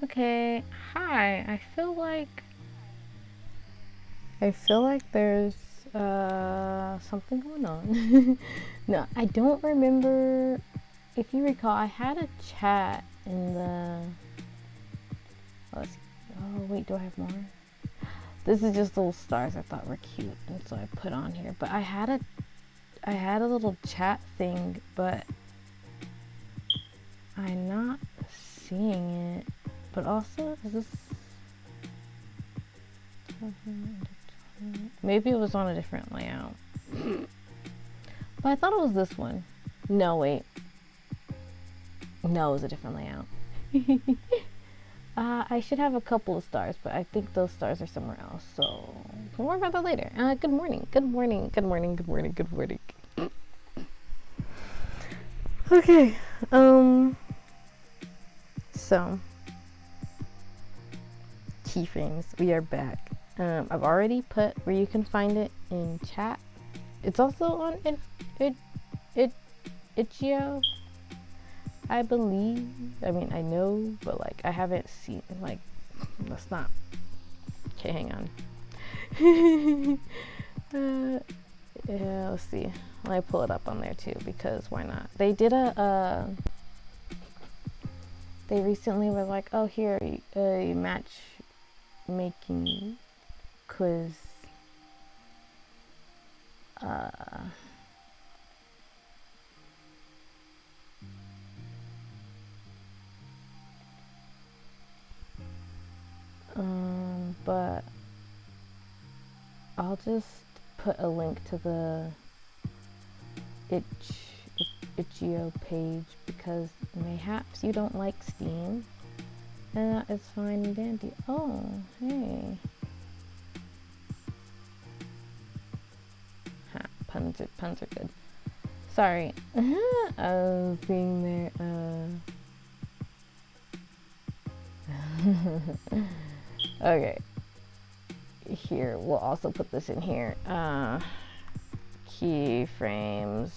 Okay, hi. I feel like there's something going on. No, I don't remember. If you recall, I had a chat in the. Oh wait, do I have more? This is just little stars I thought were cute, and so I put on here. But I had a little chat thing, but I'm not seeing it. But also, is this? Maybe it was on a different layout. But I thought it was this one. No, wait. No, it was a different layout. I should have a couple of stars, but I think those stars are somewhere else. So we'll worry about that later. Good morning. Good morning. Good morning. Good morning. Good morning. Okay. So keyframes. We are back. I've already put where you can find it in chat. It's also on itch.io, I believe. I mean, I know, but like I haven't seen like. Let's not. Okay, hang on. Yeah, let's see. I pull it up on there too because why not? They did They recently were like, oh, here a matchmaking quiz. But I'll just put a link to the itch.io page because mayhaps you don't like Steam, and that is fine and dandy. Oh, hey. Puns are good. Sorry. I was seeing there. Okay. Here, we'll also put this in here. Keyframes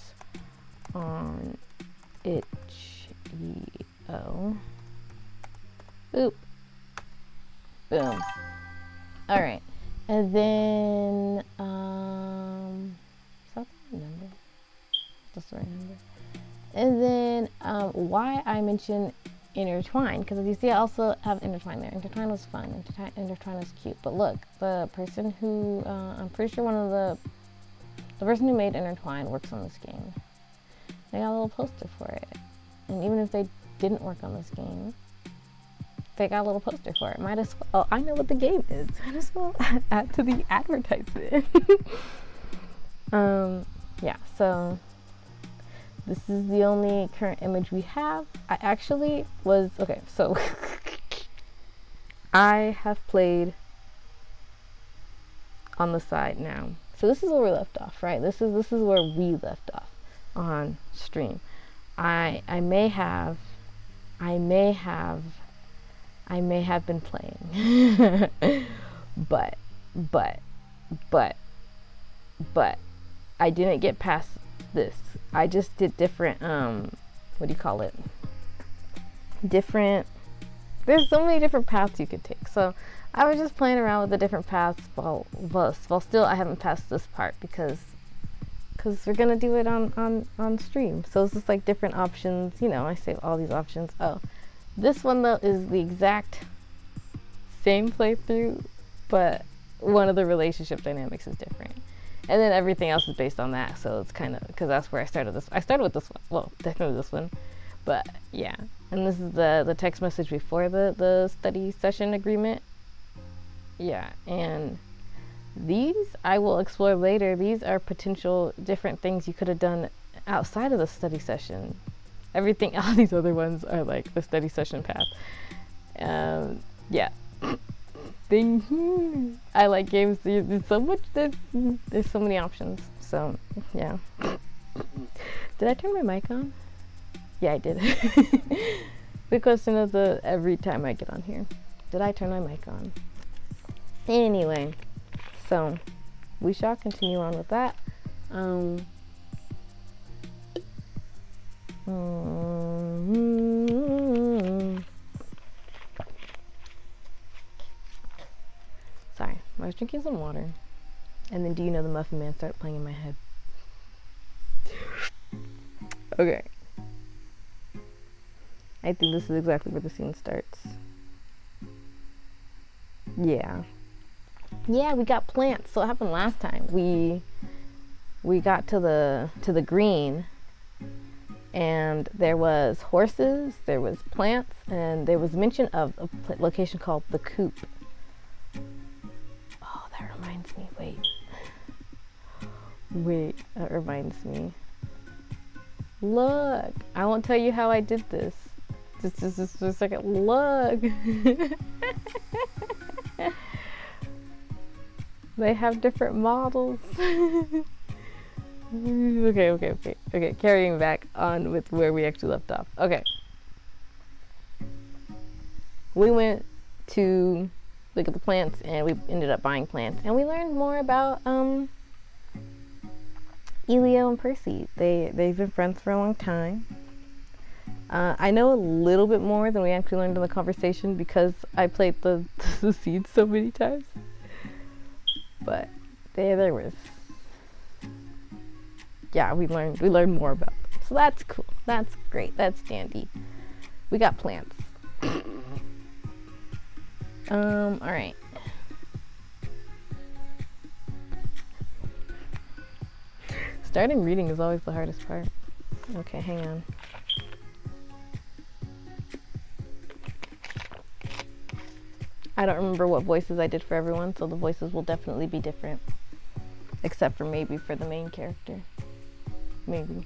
on itch.io. Oop. Boom. All right. And then, is that the number? That's the right number. And then, why I mentioned intertwine, because as you see, I also have intertwine there. Intertwine was fun. Intertwine was cute. But look, the person who, I'm pretty sure the person who made intertwine works on this game. They got a little poster for it. And even if they didn't work on this game, they got a little poster for it. Might as well. Oh, I know what the game is. Might as well add to the advertisement. Yeah, so this is the only current image we have. I actually was, okay, so I have played on the side now. So this is where we left off, right? This is where we left off on stream. I may have been playing, but I didn't get past this. I just did different, what do you call it? There's so many different paths you could take. So I was just playing around with the different paths while still I haven't passed this part because we're gonna do it on stream. So it's just like different options. You know, I save all these options. Oh, this one though is the exact same playthrough, but one of the relationship dynamics is different. And then everything else is based on that. So it's kind of, because that's where I started this. I started with this one. Well, definitely this one. But yeah. And this is the text message before the study session agreement. Yeah. And these I will explore later. These are potential different things you could have done outside of the study session. Everything, all these other ones are like the study session path. Yeah. I like games. There's so much. There's so many options. So yeah. Did I turn my mic on? Yeah, I did. The question of every time I get on here, did I turn my mic on? Anyway, so we shall continue on with that. I was drinking some water. And then Do You Know the Muffin Man started playing in my head. Okay. I think this is exactly where the scene starts. Yeah. Yeah, we got plants. So what happened last time? We got to the green, and there was horses, there was plants, and there was mention of a location called the Coop. Oh, that reminds me. Wait, that reminds me. Look, I won't tell you how I did this. Just a second. Look. They have different models. Okay. Carrying back on with where we actually left off. Okay. We went to look at the plants, and we ended up buying plants, and we learned more about Elio and Percy. They've been friends for a long time. I know a little bit more than we actually learned in the conversation because I played the seeds so many times. But there was, yeah, we learned more about them. So that's cool. That's great. That's dandy. We got plants. All right. Starting reading is always the hardest part. Okay, hang on. I don't remember what voices I did for everyone, so the voices will definitely be different. Except for maybe for the main character. Maybe.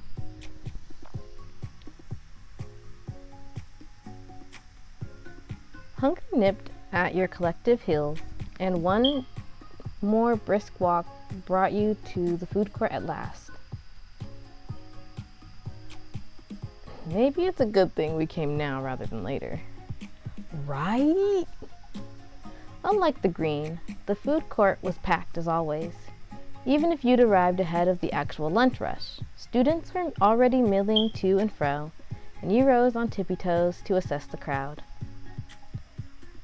Hunger nipped at your collective heels, and one more brisk walk brought you to the food court at last. Maybe it's a good thing we came now rather than later. Right? Unlike the green, the food court was packed as always. Even if you'd arrived ahead of the actual lunch rush, students were already milling to and fro, and you rose on tippy toes to assess the crowd.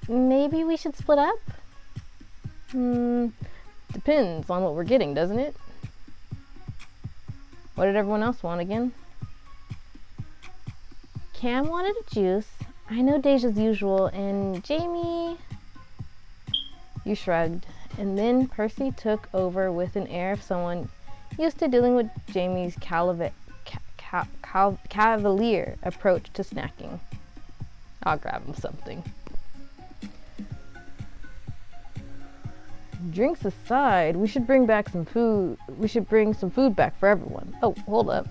Maybe we should split up? Depends on what we're getting, doesn't it? What did everyone else want again? Cam wanted a juice. I know Deja's usual, and Jamie... You shrugged, and then Percy took over with an air of someone used to dealing with Jamie's cavalier approach to snacking. I'll grab him something. Drinks aside, we should bring back some food. We should bring some food back for everyone. Oh, hold up.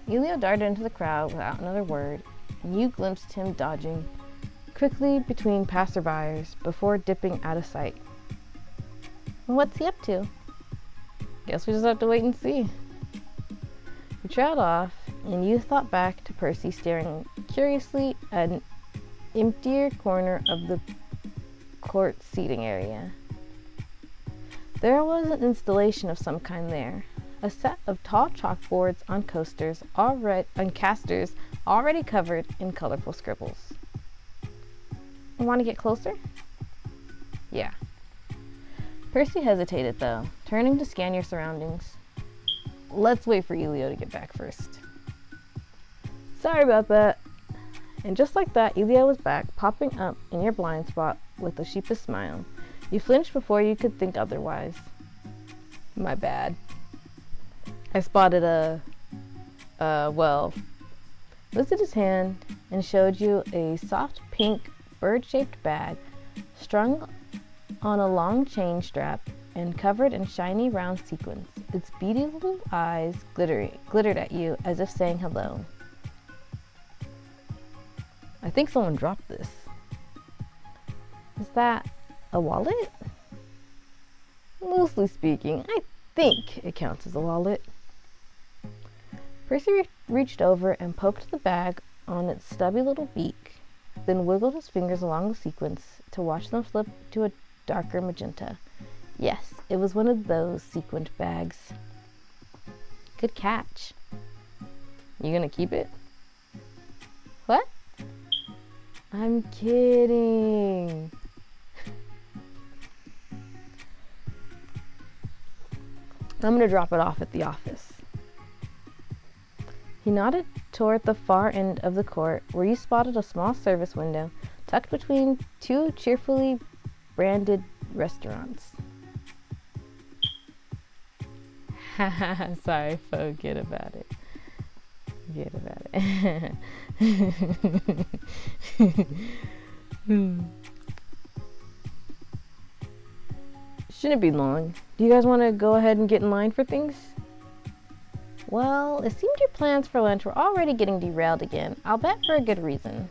Elio darted into the crowd without another word, and you glimpsed him dodging quickly between passerbyers before dipping out of sight. What's he up to? Guess we just have to wait and see. You trailed off, and you thought back to Percy staring curiously at an emptier corner of the court seating area. There was an installation of some kind there. A set of tall chalkboards on casters already covered in colorful scribbles. Want to get closer? Yeah. Percy hesitated, though, turning to scan your surroundings. Let's wait for Elio to get back first. Sorry about that. And just like that, Elio was back, popping up in your blind spot with a sheepish smile. You flinched before you could think otherwise. My bad. I spotted lifted his hand and showed you a soft pink bird-shaped bag strung on a long chain strap and covered in shiny round sequins. Its beady little eyes glittered at you as if saying hello. I think someone dropped this. Is that a wallet? Loosely speaking, I think it counts as a wallet. Percy reached over and poked the bag on its stubby little beak, then wiggled his fingers along the sequins to watch them flip to a darker magenta. Yes, it was one of those sequined bags. Good catch. You gonna keep it? What? I'm kidding. I'm gonna drop it off at the office. He nodded toward the far end of the court, where you spotted a small service window tucked between two cheerfully branded restaurants. Haha, sorry, forget about it. Forget about it. Shouldn't be long. Do you guys want to go ahead and get in line for things? Well, it seemed your plans for lunch were already getting derailed again. I'll bet for a good reason.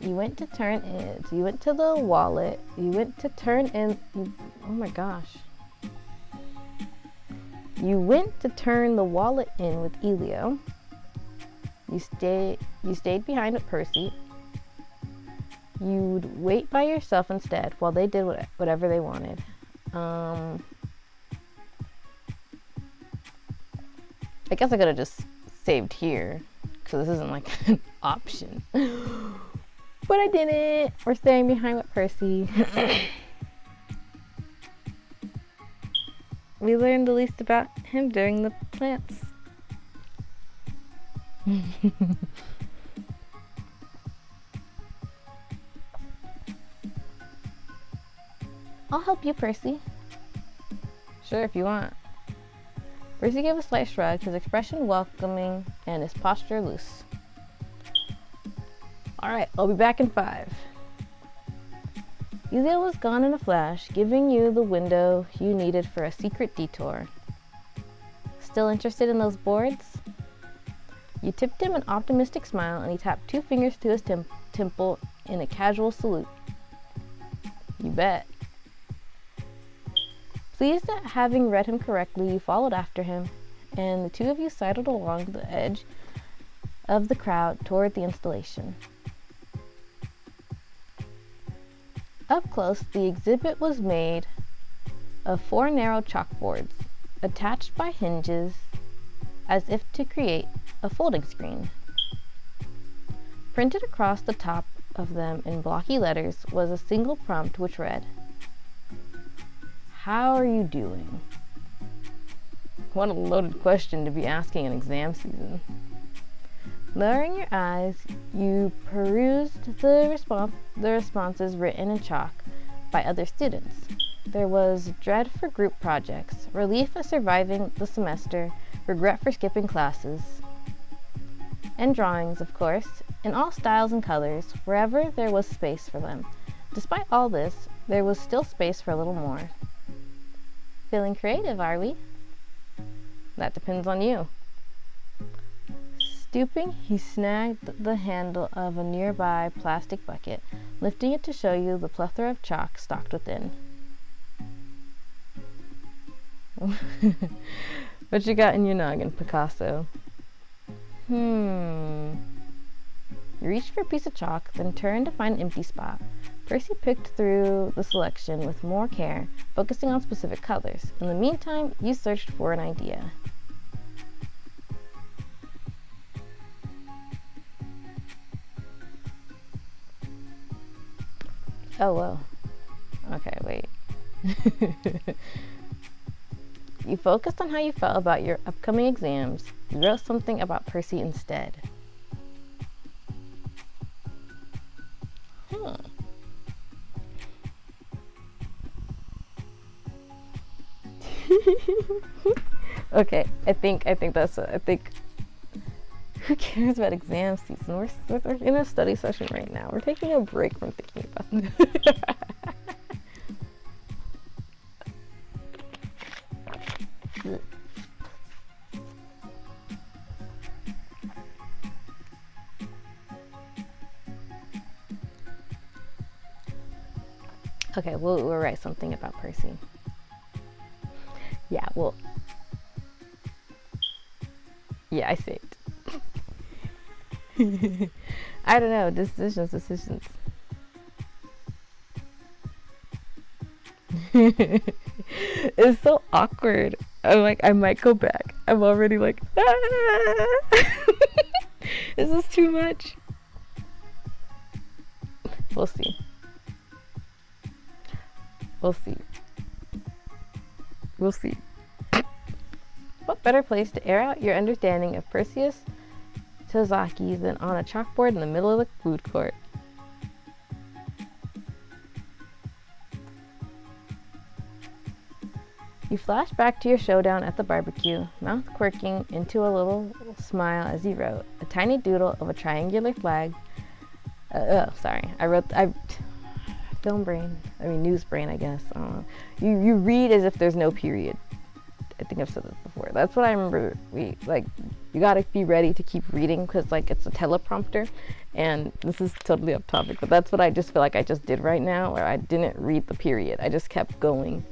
You went to turn in. You went to the wallet. You went to turn in. Oh my gosh. You went to turn the wallet in with Elio. You stayed behind with Percy. You'd wait by yourself instead while they did whatever they wanted. I guess I could have just saved here, because this isn't like an option. But I didn't. We're staying behind with Percy. We learned the least about him during the plants. I'll help you, Percy. Sure, if you want. Percy gave a slight shrug, his expression welcoming and his posture loose. Alright, I'll be back in 5. Elio was gone in a flash, giving you the window you needed for a secret detour. Still interested in those boards? You tipped him an optimistic smile and he tapped 2 fingers to his temple in a casual salute. You bet. Pleased at having read him correctly, you followed after him, and the 2 of you sidled along the edge of the crowd toward the installation. Up close, the exhibit was made of 4 narrow chalkboards, attached by hinges as if to create a folding screen. Printed across the top of them in blocky letters was a single prompt which read, "How are you doing?" What a loaded question to be asking in exam season. Lowering your eyes, you perused the responses written in chalk by other students. There was dread for group projects, relief at surviving the semester, regret for skipping classes, and drawings, of course, in all styles and colors, wherever there was space for them. Despite all this, there was still space for a little more. Feeling creative, are we? That depends on you. Stooping, he snagged the handle of a nearby plastic bucket, lifting it to show you the plethora of chalk stocked within. What you got in your noggin, Picasso? You reached for a piece of chalk, then turned to find an empty spot. Percy picked through the selection with more care, focusing on specific colors. In the meantime, you searched for an idea. Oh, whoa. Okay, wait. You focused on how you felt about your upcoming exams. You wrote something about Percy instead. Okay, I think that's it. I think who cares about exam season? We're in a study session right now. We're taking a break from thinking about this. Okay, we'll write something about Percy. Yeah, well, yeah, I saved. I don't know, decisions. It's so awkward. I'm like, I might go back. I'm already like, ah! Is this too much? We'll see. We'll see. We'll see. What better place to air out your understanding of Perseus Tozaki than on a chalkboard in the middle of the food court? You flash back to your showdown at the barbecue, mouth quirking into a little smile as you wrote, a tiny doodle of a triangular flag. News brain, I guess. You read as if there's no period. I think I've said this before. That's what I remember. You gotta be ready to keep reading because it's a teleprompter, and this is totally off topic, but that's what I just feel like I just did right now, where I didn't read the period. I just kept going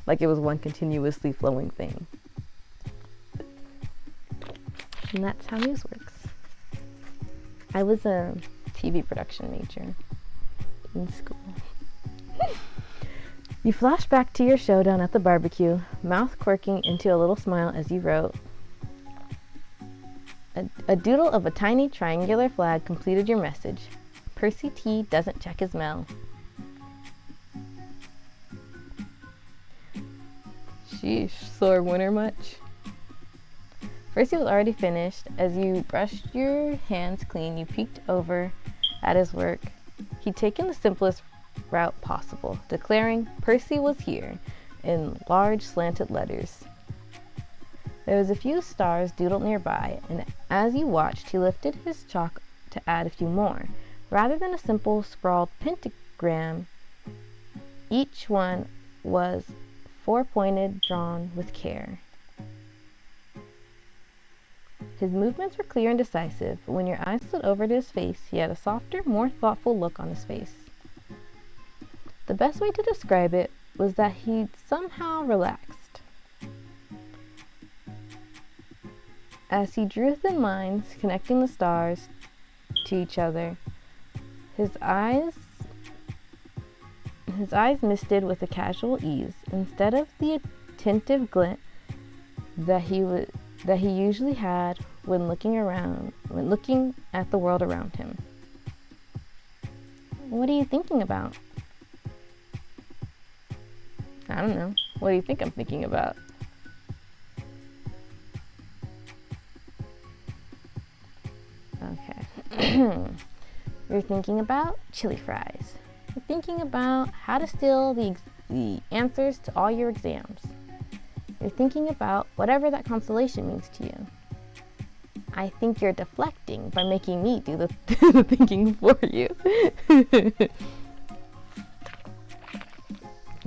like it was one continuously flowing thing. And that's how news works. I was a TV production major in school. You flash back to your showdown at the barbecue, mouth quirking into a little smile as you wrote, a doodle of a tiny triangular flag completed your message. Percy T doesn't check his mail. Sheesh, sore winter much? Percy was already finished. As you brushed your hands clean, you peeked over at his work. He'd taken the simplest route possible, declaring Percy was here in large slanted letters. There was a few stars doodled nearby, and as you watched, he lifted his chalk to add a few more. Rather than a simple scrawled pentagram, each one was four-pointed, drawn with care. His movements were clear and decisive, but when your eyes slid over to his face, he had a softer, more thoughtful look on his face. The best way to describe it was that he'd somehow relaxed. As he drew thin lines connecting the stars to each other, his eyes misted with a casual ease, instead of the attentive glint that he usually had when looking at the world around him. What are you thinking about? I don't know. What do you think I'm thinking about? Okay. You're thinking about chili fries. You're thinking about how to steal the answers to all your exams. You're thinking about whatever that constellation means to you. I think you're deflecting by making me do the thinking for you.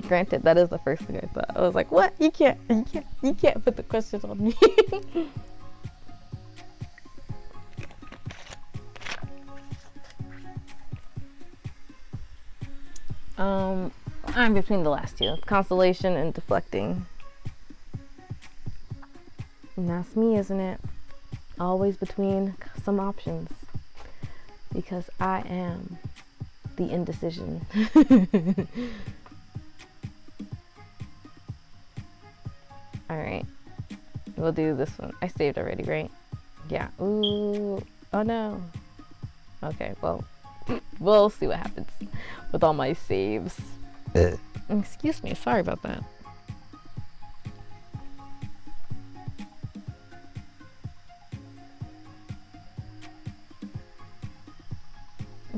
Granted, that is the first thing I thought. I was like, what? You can't put the questions on me. I'm between the last two, constellation and deflecting. And that's me, isn't it? Always between some options. Because I am the indecision. Alright. We'll do this one. I saved already, right? Yeah. Ooh. Oh no. Okay, well, we'll see what happens with all my saves. Excuse me, sorry about that.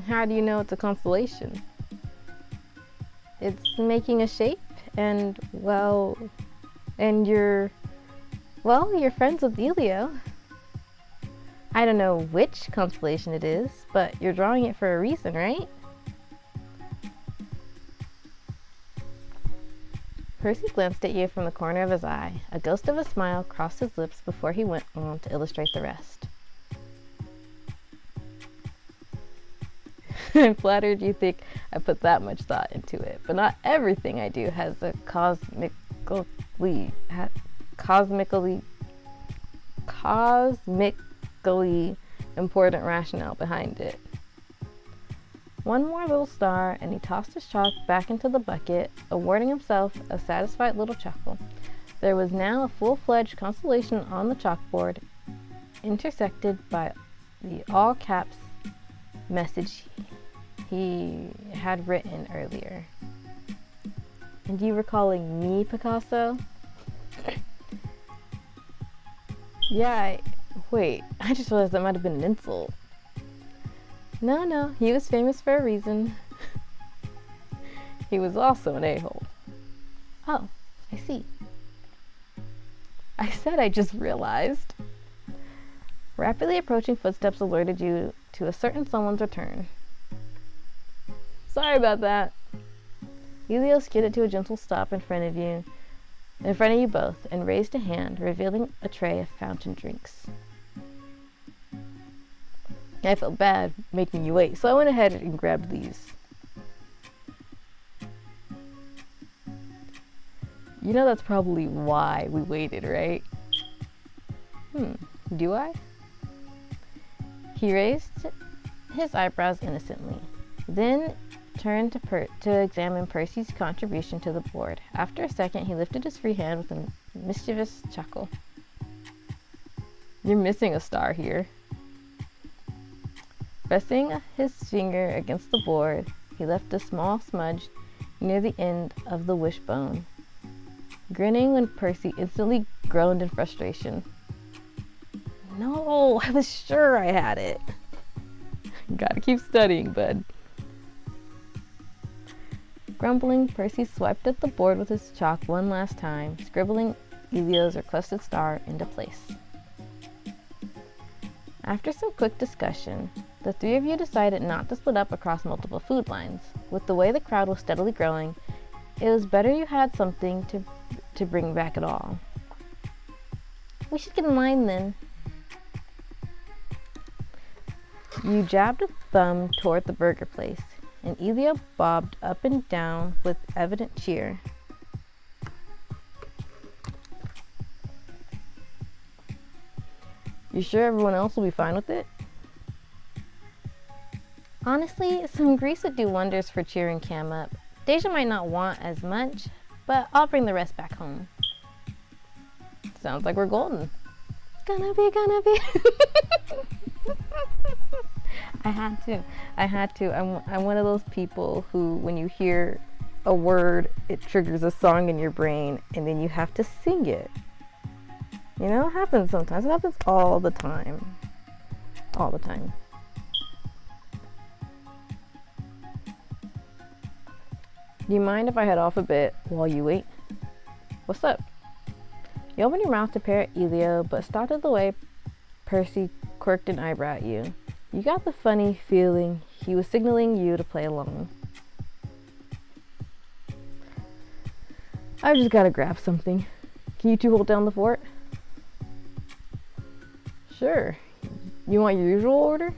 How do you know it's a constellation? It's making a shape, and you're friends with Elio. I don't know which constellation it is, but you're drawing it for a reason, right? Percy glanced at you from the corner of his eye. A ghost of a smile crossed his lips before he went on to illustrate the rest. I'm flattered you think I put that much thought into it, but not everything I do has a cosmically important rationale behind it. One more little star, and he tossed his chalk back into the bucket, awarding himself a satisfied little chuckle. There was now a full-fledged constellation on the chalkboard, intersected by the all-caps message he had written earlier. And you were calling me Picasso? Yeah, wait, I just realized that might have been an insult. No, he was famous for a reason. He was also an a-hole. Oh, I see. I said I just realized. Rapidly approaching footsteps alerted you to a certain someone's return. Sorry about that. Elio skidded to a gentle stop in front of you both, and raised a hand, revealing a tray of fountain drinks. I felt bad making you wait, so I went ahead and grabbed these. You know that's probably why we waited, right? Do I? He raised his eyebrows innocently, then turned to examine Percy's contribution to the board. After a second, he lifted his free hand with a mischievous chuckle. You're missing a star here. Pressing his finger against the board, he left a small smudge near the end of the wishbone, grinning when Percy instantly groaned in frustration. No, I was sure I had it. Gotta keep studying, bud. Grumbling, Percy swiped at the board with his chalk one last time, scribbling Elio's requested star into place. After some quick discussion, the three of you decided not to split up across multiple food lines. With the way the crowd was steadily growing, it was better you had something to bring back at all. We should get in line then. You jabbed a thumb toward the burger place, and Elio bobbed up and down with evident cheer. You sure everyone else will be fine with it? Honestly, some grease would do wonders for cheering Cam up. Deja might not want as much, but I'll bring the rest back home. Sounds like we're golden. Gonna be. I had to. I'm one of those people who, when you hear a word, it triggers a song in your brain, and then you have to sing it. You know, it happens sometimes. It happens all the time. All the time. Do you mind if I head off a bit while you wait? What's up? You opened your mouth to peer at Elio, but stopped at the way Percy quirked an eyebrow at you. You got the funny feeling he was signaling you to play along. I just gotta grab something. Can you two hold down the fort? Sure. You want your usual order?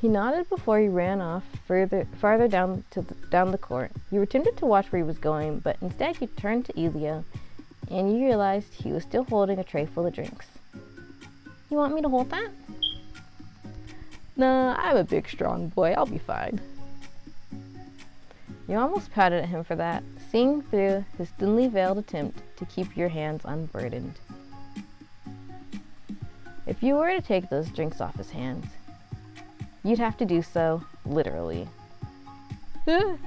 He nodded before he ran off farther down the court. You were tempted to watch where he was going, but instead you turned to Elio, and you realized he was still holding a tray full of drinks. You want me to hold that? Nah, I'm a big, strong boy. I'll be fine. You almost pouted at him for that, seeing through his thinly veiled attempt to keep your hands unburdened. If you were to take those drinks off his hands, you'd have to do so literally. It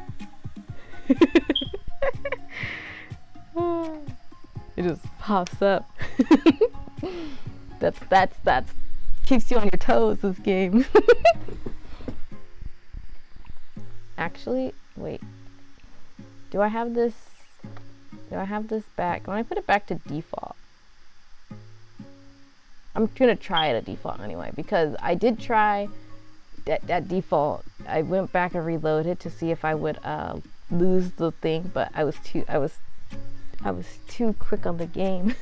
just pops up. That's keeps you on your toes, this game. Actually, wait. Do I have this back? When I put it back to default, I'm gonna try it at default anyway, because I did try at default. I went back and reloaded to see if I would lose the thing, but I was too quick on the game.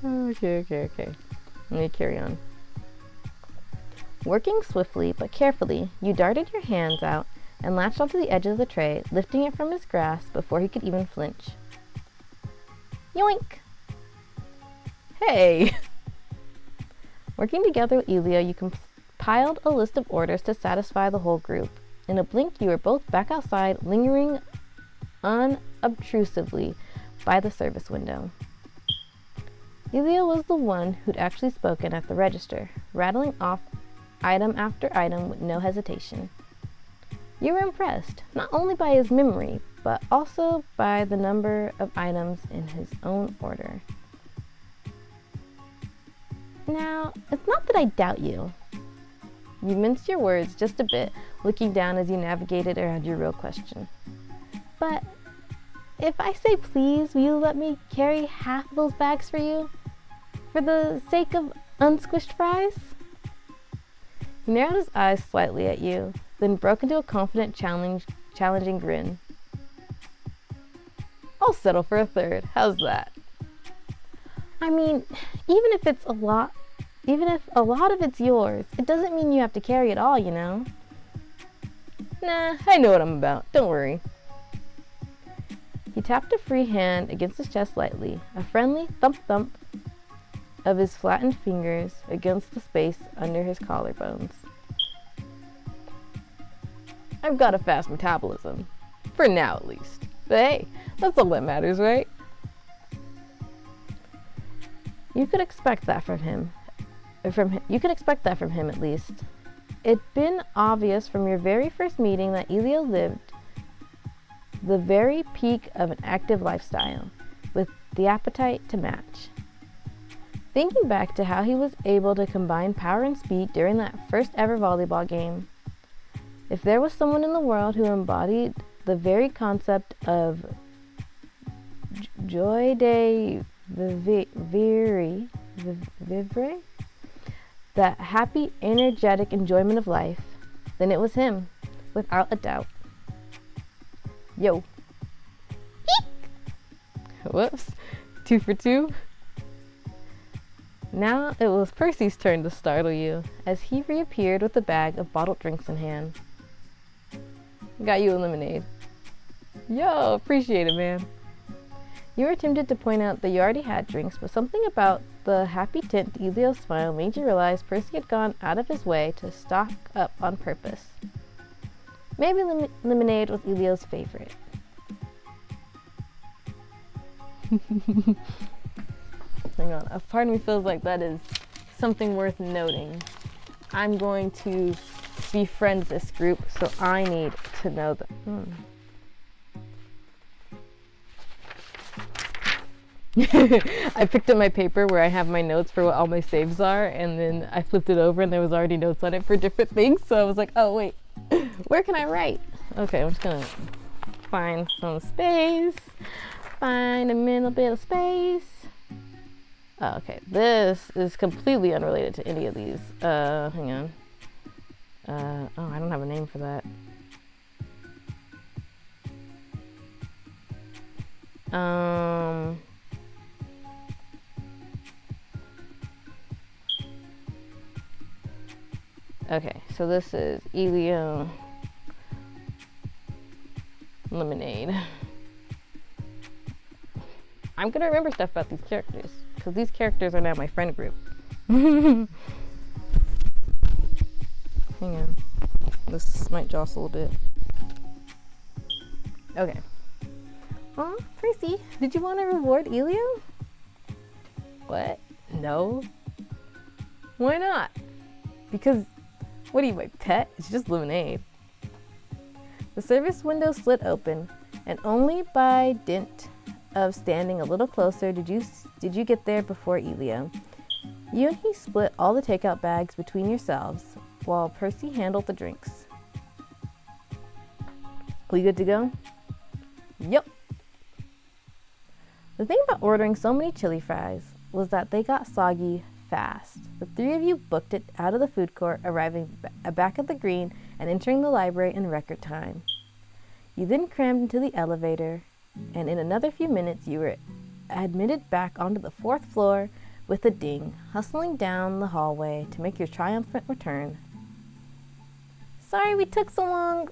Okay. Let me carry on. Working swiftly but carefully, you darted your hands out and latched onto the edge of the tray, lifting it from his grasp before he could even flinch. Yoink! Hey! Working together with Elio, you compiled a list of orders to satisfy the whole group. In a blink, you were both back outside, lingering unobtrusively by the service window. Elio was the one who'd actually spoken at the register, rattling off item after item with no hesitation. You were impressed, not only by his memory, but also by the number of items in his own order. Now, it's not that I doubt you. You minced your words just a bit, looking down as you navigated around your real question. But if I say please, will you let me carry half of those bags for you? For the sake of unsquished fries? He narrowed his eyes slightly at you, then broke into a confident, challenging grin. I'll settle for a third. How's that? I mean, even if a lot of it's yours, it doesn't mean you have to carry it all, you know? Nah, I know what I'm about. Don't worry. He tapped a free hand against his chest lightly, a friendly thump-thump of his flattened fingers against the space under his collarbones. I've got a fast metabolism. For now, at least. But hey, that's all that matters, right? You could expect that from him. You could expect that from him, at least. It'd been obvious from your very first meeting that Elio lived the very peak of an active lifestyle, with the appetite to match. Thinking back to how he was able to combine power and speed during that first ever volleyball game, if there was someone in the world who embodied the very concept of joie de vivre, that happy, energetic enjoyment of life, then it was him, without a doubt. Yo. Eek! Whoops. 2 for 2. Now it was Percy's turn to startle you, as he reappeared with a bag of bottled drinks in hand. Got you a lemonade. Yo, appreciate it, man. You were tempted to point out that you already had drinks, but something about the happy tint to Elio's smile made you realize Percy had gone out of his way to stock up on purpose. Maybe lemonade was Elio's favorite. Hang on, a part of me feels like that is something worth noting. I'm going to befriend this group, so I need to know that. I picked up my paper where I have my notes for what all my saves are, and then I flipped it over and there was already notes on it for different things, so I was like, oh wait, where can I write? Okay, I'm just gonna find some space, find a little bit of space. Oh, okay, this is completely unrelated to any of these. Hang on. Oh, I don't have a name for that. Okay, so this is Elio Lemonade. I'm gonna remember stuff about these characters, because these characters are now my friend group. Hang on. This might jostle a bit. Okay. Aw, Percy, did you want to reward Elio? What? No? Why not? Because, what are you, my pet? It's just lemonade. The service window slid open, and only by dint of standing a little closer did you get there before Elio. You and he split all the takeout bags between yourselves, while Percy handled the drinks. We good to go? Yep. The thing about ordering so many chili fries was that they got soggy fast. The three of you booked it out of the food court, arriving back at the green and entering the library in record time. You then crammed into the elevator, and in another few minutes you were admitted back onto the 4th floor with a ding, hustling down the hallway to make your triumphant return. Sorry we took so long.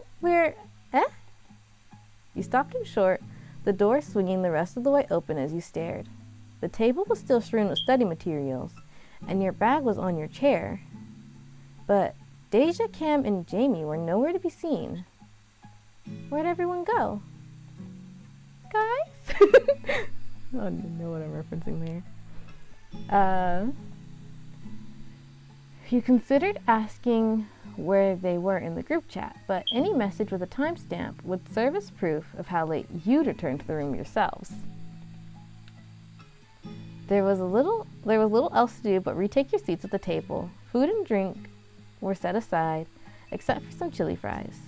You stopped him short, the door swinging the rest of the way open as you stared. The table was still strewn with study materials, and your bag was on your chair. But Deja, Cam, and Jamie were nowhere to be seen. Where'd everyone go? Guys? I don't even know what I'm referencing there. You considered asking where they were in the group chat, but any message with a timestamp would serve as proof of how late you'd returned to the room yourselves. There was little else to do but retake your seats at the table. Food and drink were set aside, except for some chili fries.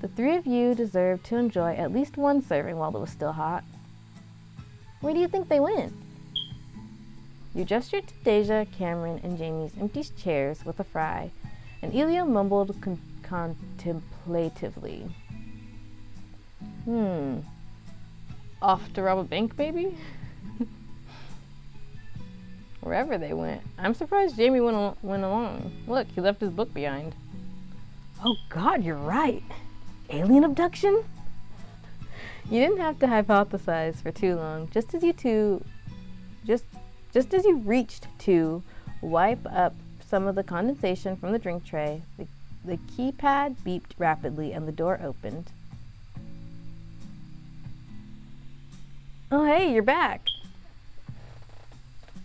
The three of you deserved to enjoy at least one serving while it was still hot. Where do you think they went? You gestured to Deja, Cameron, and Jamie's empty chairs with a fry, and Elio mumbled contemplatively. Off to rob a bank, maybe? Wherever they went. I'm surprised Jamie went along. Look, he left his book behind. Oh God, you're right. Alien abduction? You didn't have to hypothesize for too long. Just as you reached to wipe up some of the condensation from the drink tray, the keypad beeped rapidly and the door opened. Oh hey, you're back.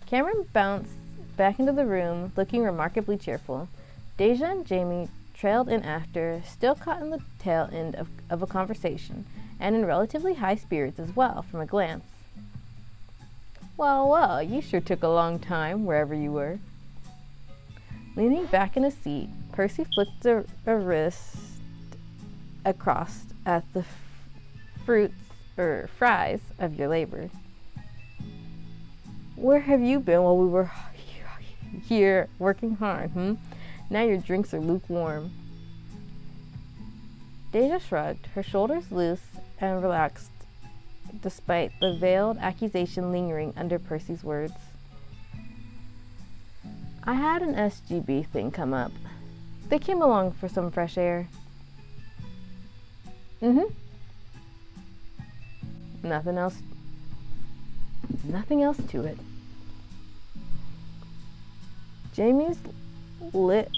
Cameron bounced back into the room, looking remarkably cheerful. Deja and Jamie trailed in after, still caught in the tail end of a conversation, and in relatively high spirits as well, from a glance. Well, you sure took a long time, wherever you were. Leaning back in his seat, Percy flicked a wrist across at the fries of your labor. Where have you been while we were here working hard, Now your drinks are lukewarm. Deja shrugged, her shoulders loose and relaxed, despite the veiled accusation lingering under Percy's words. I had an SGB thing come up. They came along for some fresh air. Nothing else to it. Jamie's litting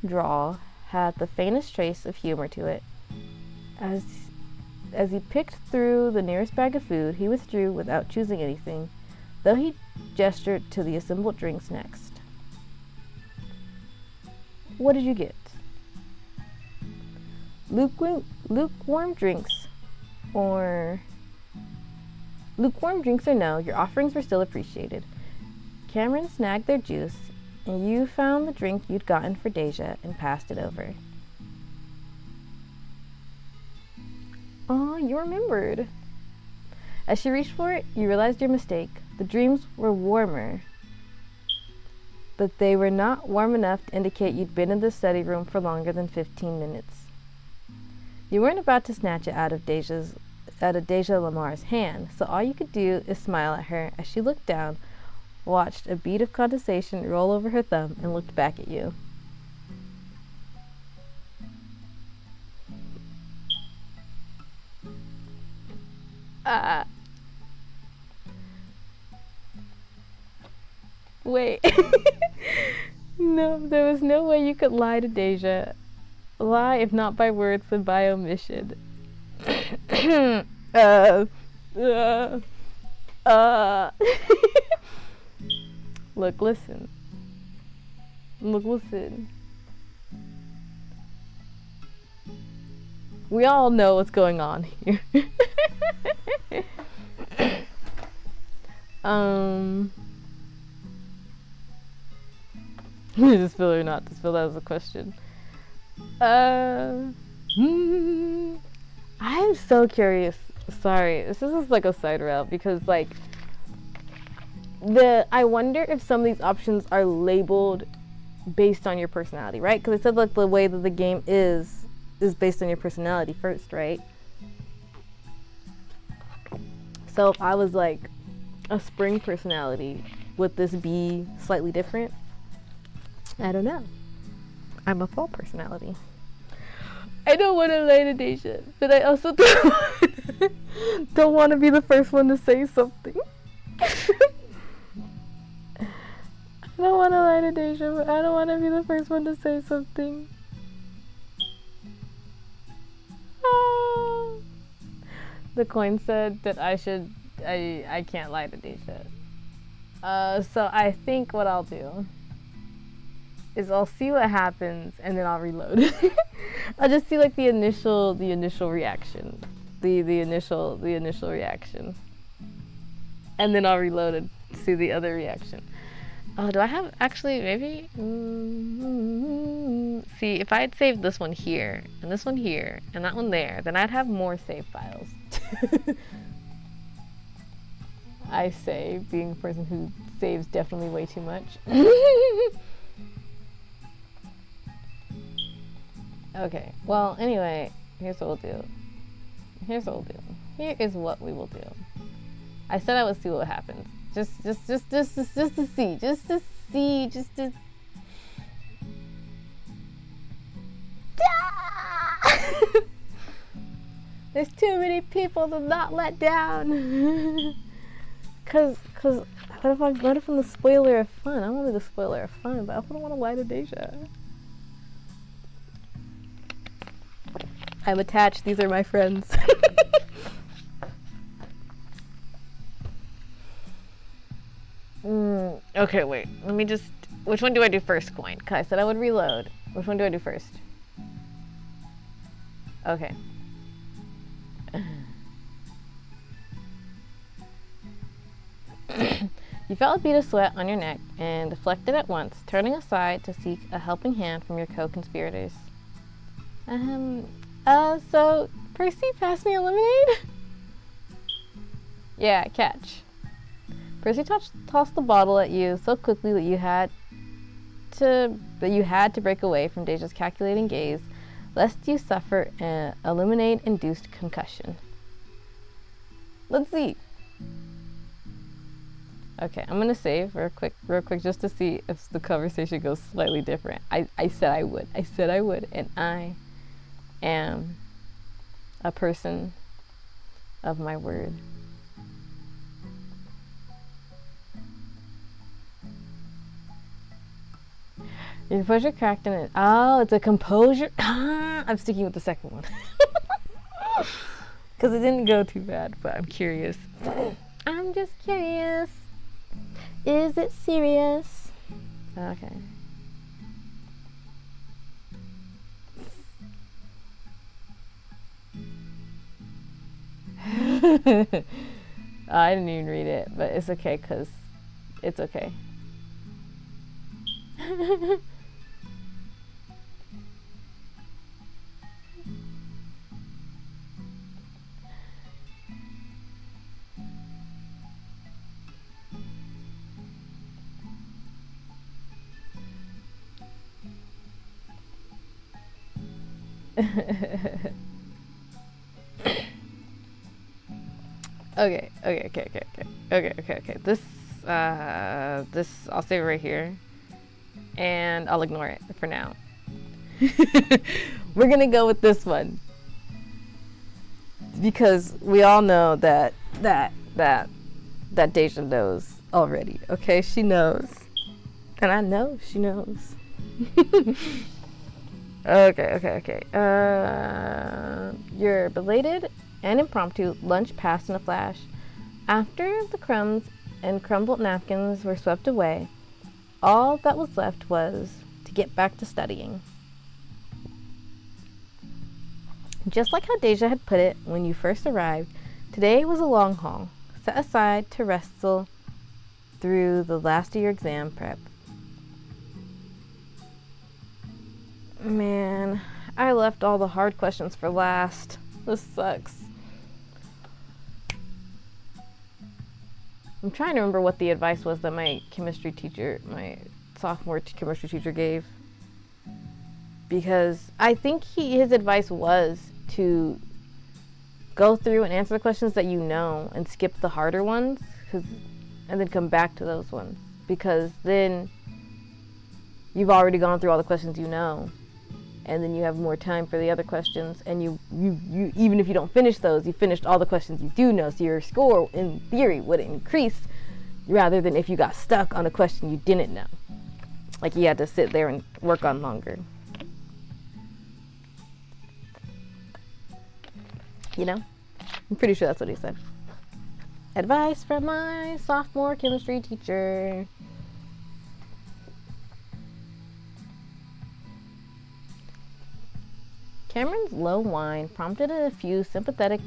drawl had the faintest trace of humor to it. As he picked through the nearest bag of food, he withdrew without choosing anything, though he gestured to the assembled drinks next. What did you get? Lukewarm drinks or no, your offerings were still appreciated. Cameron snagged their juice, and you found the drink you'd gotten for Deja and passed it over. Oh, you remembered. As she reached for it, you realized your mistake. The dreams were warmer, but they were not warm enough to indicate you'd been in the study room for longer than 15 minutes. You weren't about to snatch it out of Deja Lamar's hand, so all you could do is smile at her as she looked down, watched a bead of condensation roll over her thumb, and looked back at you. Wait. No, there was no way you could lie to Deja. Lie, if not by words, then by omission. Look, listen. We all know what's going on here. To spill or not to spill, that was a question. I'm so curious. Sorry, this is like a side route because I wonder if some of these options are labeled based on your personality, right? Because I said like the way that the game is based on your personality first, right? So if I was like a spring personality, would this be slightly different? I don't know. I'm a fall personality. I don't want to lie to Deja, but I also don't want to be the first one to say something. I don't want to lie to Deja, but I don't want to be the first one to say something. The coin said that I can't lie to Deja. So I think what I'll do is I'll see what happens and then I'll reload. I'll just see like the initial reaction, the initial reaction, and then I'll reload and see the other reaction. Oh, do I have actually maybe? See, if I had saved this one here and this one here and that one there, then I'd have more save files. I say, being a person who saves definitely way too much. Okay, well, anyway, here's what we'll do. Here is what we will do. I said I would see what happens. Just to see. There's too many people to not let down. Cause what if I'm the spoiler of fun? I want to be the spoiler of fun, but I don't want to lie to Deja. I'm attached. These are my friends. Okay, wait. Let me just... Which one do I do first, Coin? Cause I said I would reload. Which one do I do first? Okay. You felt a bead of sweat on your neck and deflected at once, turning aside to seek a helping hand from your co-conspirators. So, Percy, pass me a lemonade? Yeah, catch. Percy tossed the bottle at you so quickly that you had to break away from Deja's calculating gaze, lest you suffer a lemonade-induced concussion. Let's see. Okay, I'm gonna save real quick, just to see if the conversation goes slightly different. I said I would, and I am a person of my word. Your composure cracked in it. Oh, it's a composure. I'm sticking with the second one. Because it didn't go too bad, but I'm curious. I'm just curious. Is it serious? Okay. I didn't even read it, but it's okay, because it's okay. Okay. This I'll save it right here, and I'll ignore it for now. We're gonna go with this one because we all know that Deja knows already. Okay, she knows, and I know she knows. Okay. Your belated and impromptu lunch passed in a flash. After the crumbs and crumbled napkins were swept away, all that was left was to get back to studying. Just like how Deja had put it when you first arrived, today was a long haul, set aside to wrestle through the last of your exam prep. Man, I left all the hard questions for last. This sucks. I'm trying to remember what the advice was that my sophomore chemistry teacher gave. Because I think his advice was to go through and answer the questions that you know and skip the harder ones, and then come back to those ones. Because then you've already gone through all the questions you know. And then you have more time for the other questions, and you even if you don't finish those, you finished all the questions you do know, so your score in theory would increase, rather than if you got stuck on a question you didn't know, like you had to sit there and work on longer. You know, I'm pretty sure that's what he said. Advice from my sophomore chemistry teacher. Cameron's low whine prompted a few sympathetic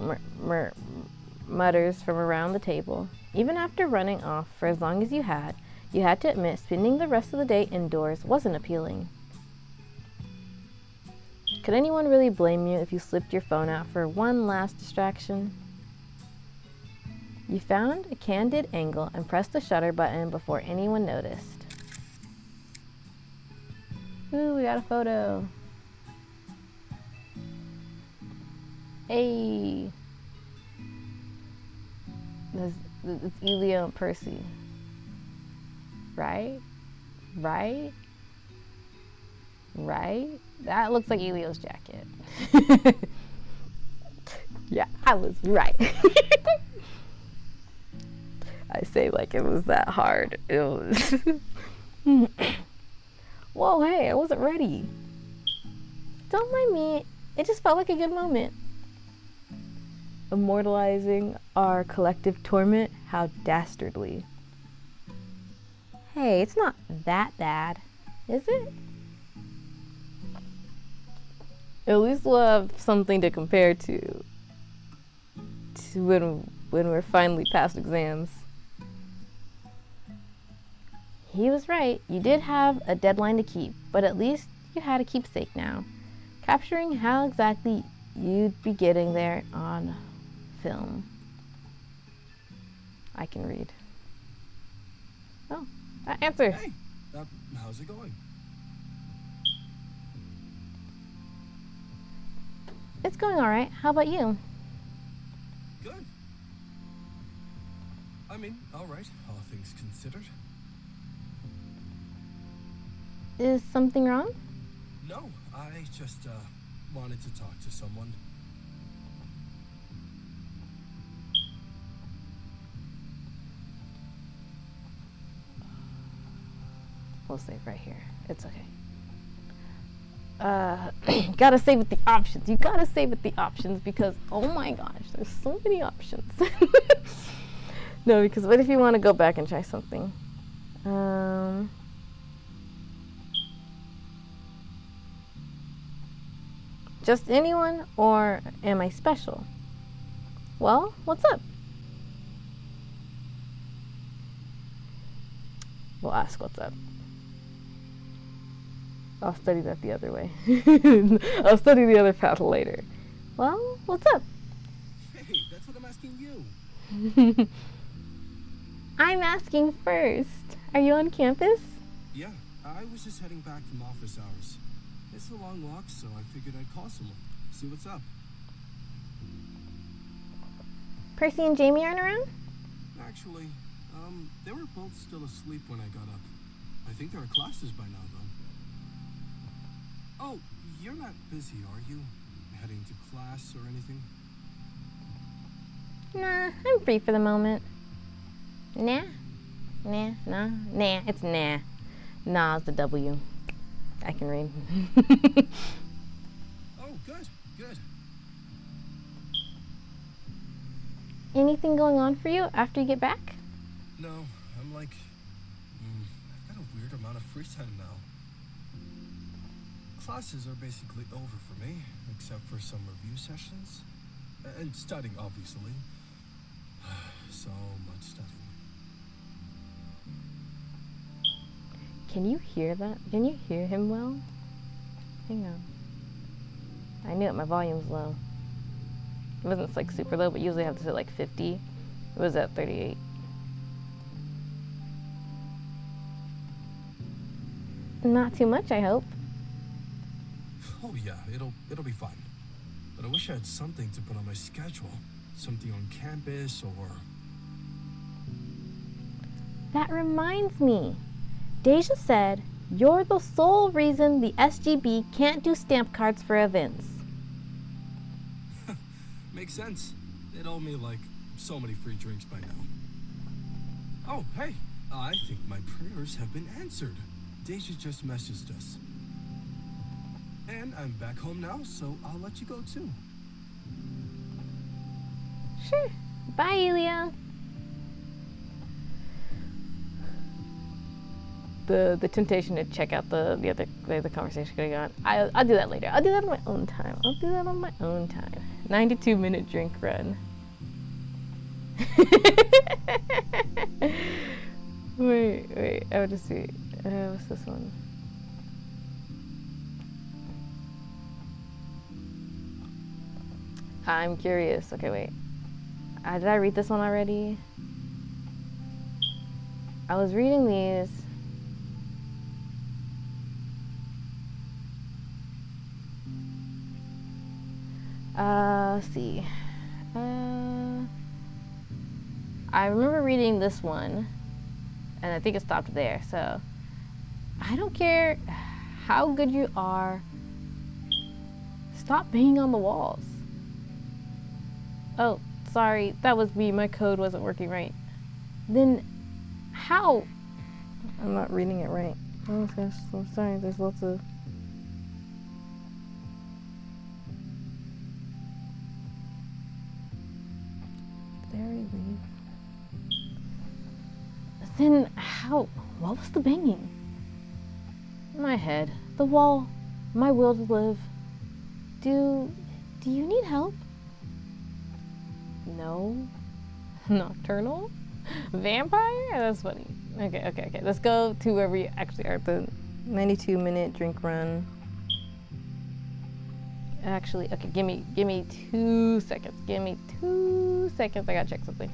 mutters from around the table. Even after running off for as long as you had to admit spending the rest of the day indoors wasn't appealing. Could anyone really blame you if you slipped your phone out for one last distraction? You found a candid angle and pressed the shutter button before anyone noticed. Ooh, we got a photo. Hey. It's Elio and Percy. Right? Right? Right? That looks like Elio's jacket. Yeah, I was right. I say like it was that hard. It was. Whoa, hey, I wasn't ready. Don't mind me. It just felt like a good moment. Immortalizing our collective torment? How dastardly. Hey, it's not that bad, is it? At least we'll have something to compare to when we're finally past exams. He was right. You did have a deadline to keep, but at least you had a keepsake now. Capturing how exactly you'd be getting there on film. I can read. Oh, answer. Hey, how's it going? It's going all right. How about you? Good. I mean, all right, all things considered. Is something wrong? No, I just wanted to talk to someone. We'll save right here. It's okay. Gotta save with the options. You gotta save with the options because, oh my gosh, there's so many options. No, because what if you want to go back and try something? Just anyone, or am I special? Well, what's up? We'll ask what's up. I'll study that the other way. I'll study the other path later. Well, what's up? Hey, that's what I'm asking you. I'm asking first. Are you on campus? Yeah, I was just heading back from office hours. It's a long walk, so I figured I'd call someone, see what's up. Percy and Jamie aren't around? Actually, they were both still asleep when I got up. I think there are classes by now, though. Oh, you're not busy, are you? Heading to class or anything? Nah, I'm free for the moment. Nah. It's nah. Nah is the W. I can read. Oh, good. Anything going on for you after you get back? No, I'm like, I've got a weird amount of free time now. Classes are basically over for me, except for some review sessions. And studying, obviously. So much studying. Can you hear that? Can you hear him well? Hang on. I knew it, my volume's low. It wasn't like super low, but usually I have to set like 50. It was at 38. Not too much, I hope. Oh yeah, it'll be fine. But I wish I had something to put on my schedule. Something on campus or... That reminds me. Deja said, you're the sole reason the SGB can't do stamp cards for events. Makes sense. They'd owe me like so many free drinks by now. Oh, hey, I think my prayers have been answered. Deja just messaged us. And I'm back home now, so I'll let you go too. Sure. Bye, Elia. the temptation to check out the conversation going on. I'll do that later. I'll do that on my own time. 92-minute drink run. wait. I would just see. What's this one? I'm curious. Okay, wait. Did I read this one already? I was reading these. Let's see. I remember reading this one, and I think it stopped there. So, I don't care how good you are. Stop banging on the walls. Oh, sorry, that was me. My code wasn't working right. Then, how? I'm not reading it right. Oh gosh, I'm sorry. There's lots of. Very weird. Then how? What was the banging? My head, the wall, my will to live. Do you need help? No. Nocturnal? Vampire? That's funny. Okay. Let's go to where we actually are. The 92-minute drink run. Actually, okay, give me 2 seconds. Give me 2 seconds. I gotta check something.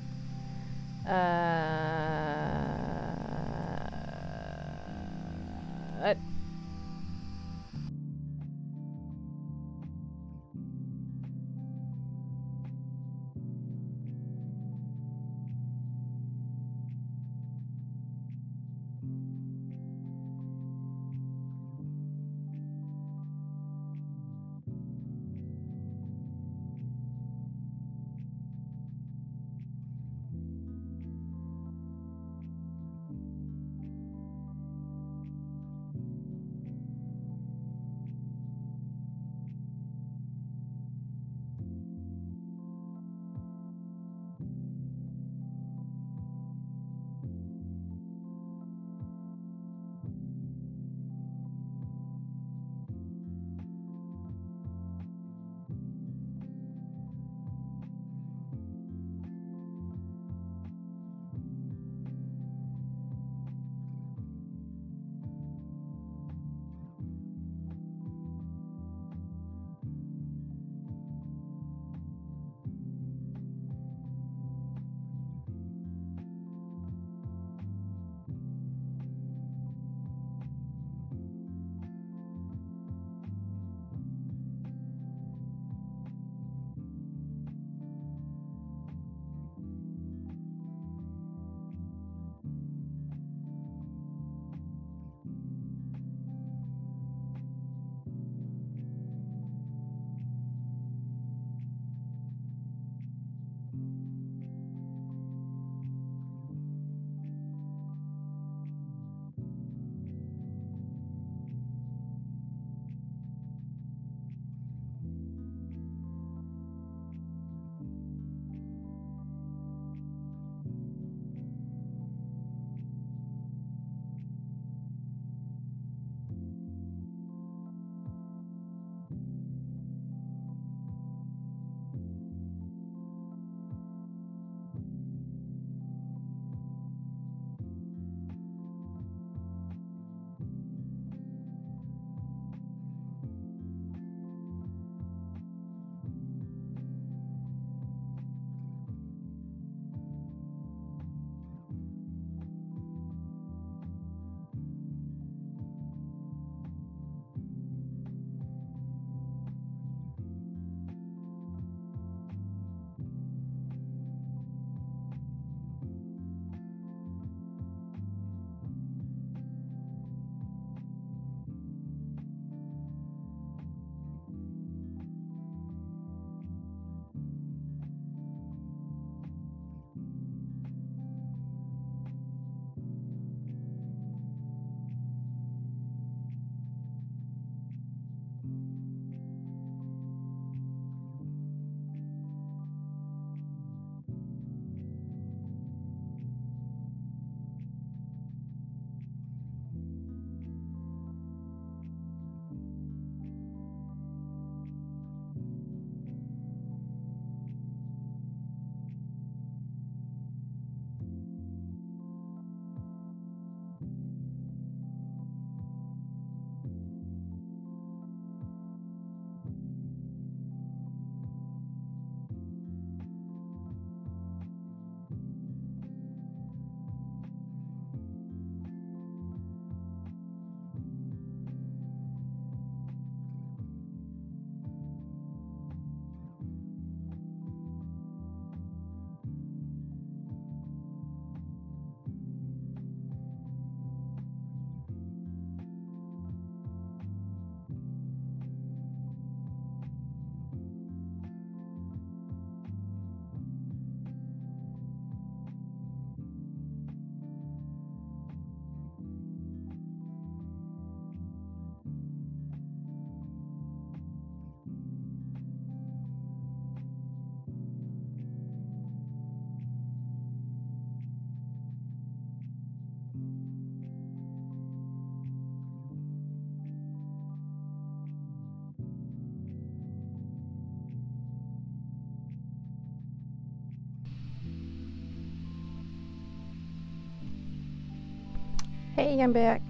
Hey, I'm back.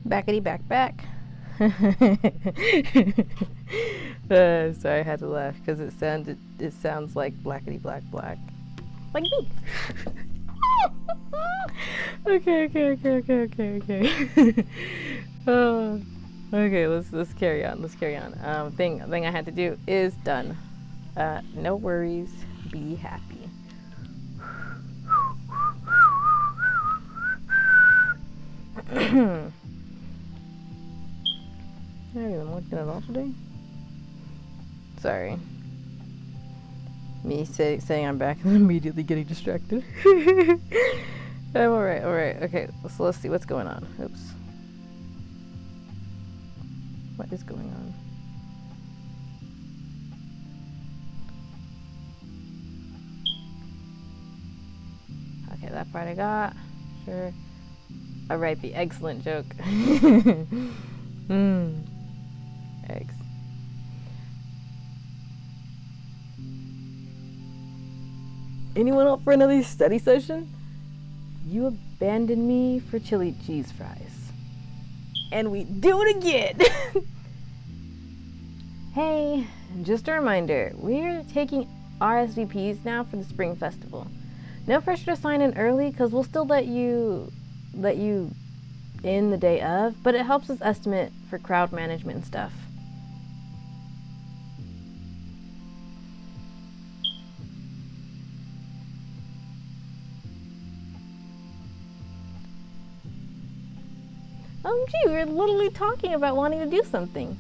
Backity back. Sorry, I had to laugh because it sounds like blackity black, like me. Okay. Oh, okay, let's carry on. Thing I had to do is done. No worries. Be happy. I haven't even looked at it all today. Sorry. Me saying I'm back and then immediately getting distracted. I'm alright. Okay, so let's see what's going on. Oops. What is going on? Okay, that part I got. Sure. Alright, the excellent joke. Eggs. Anyone up for another study session? You abandoned me for chili cheese fries. And we do it again! Hey, just a reminder, we're taking RSVPs now for the spring festival. No pressure to sign in early, because we'll still let you in the day of, but it helps us estimate for crowd management and stuff. Gee, we were literally talking about wanting to do something.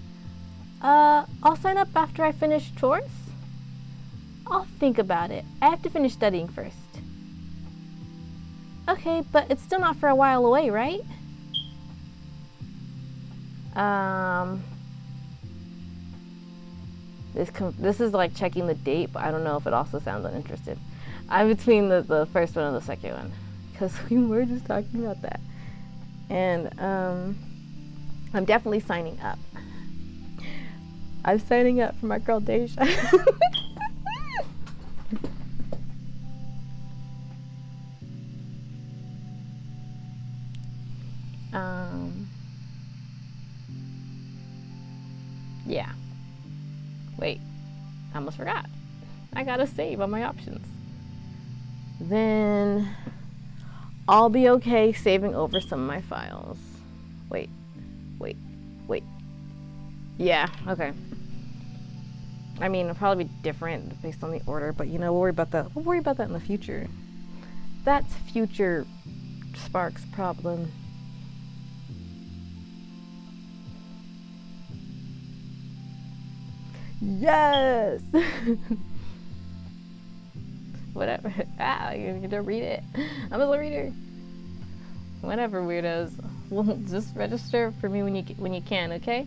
I'll sign up after I finish chores. I'll think about it. I have to finish studying first. Okay, but it's still not for a while away, right? This is like checking the date, but I don't know if it also sounds uninterested. I'm between the first one and the second one, because we were just talking about that. And I'm definitely signing up. I'm signing up for my girl Deja. Yeah. Wait, I almost forgot. I gotta save on my options. Then I'll be okay saving over some of my files. Wait. Yeah, okay. I mean, it'll probably be different based on the order, but we'll worry about that. We'll worry about that in the future. That's future Spark's problem. Yes! Whatever. You don't read it. I'm a reader. Whatever, weirdos. Well, just register for me when you can, okay?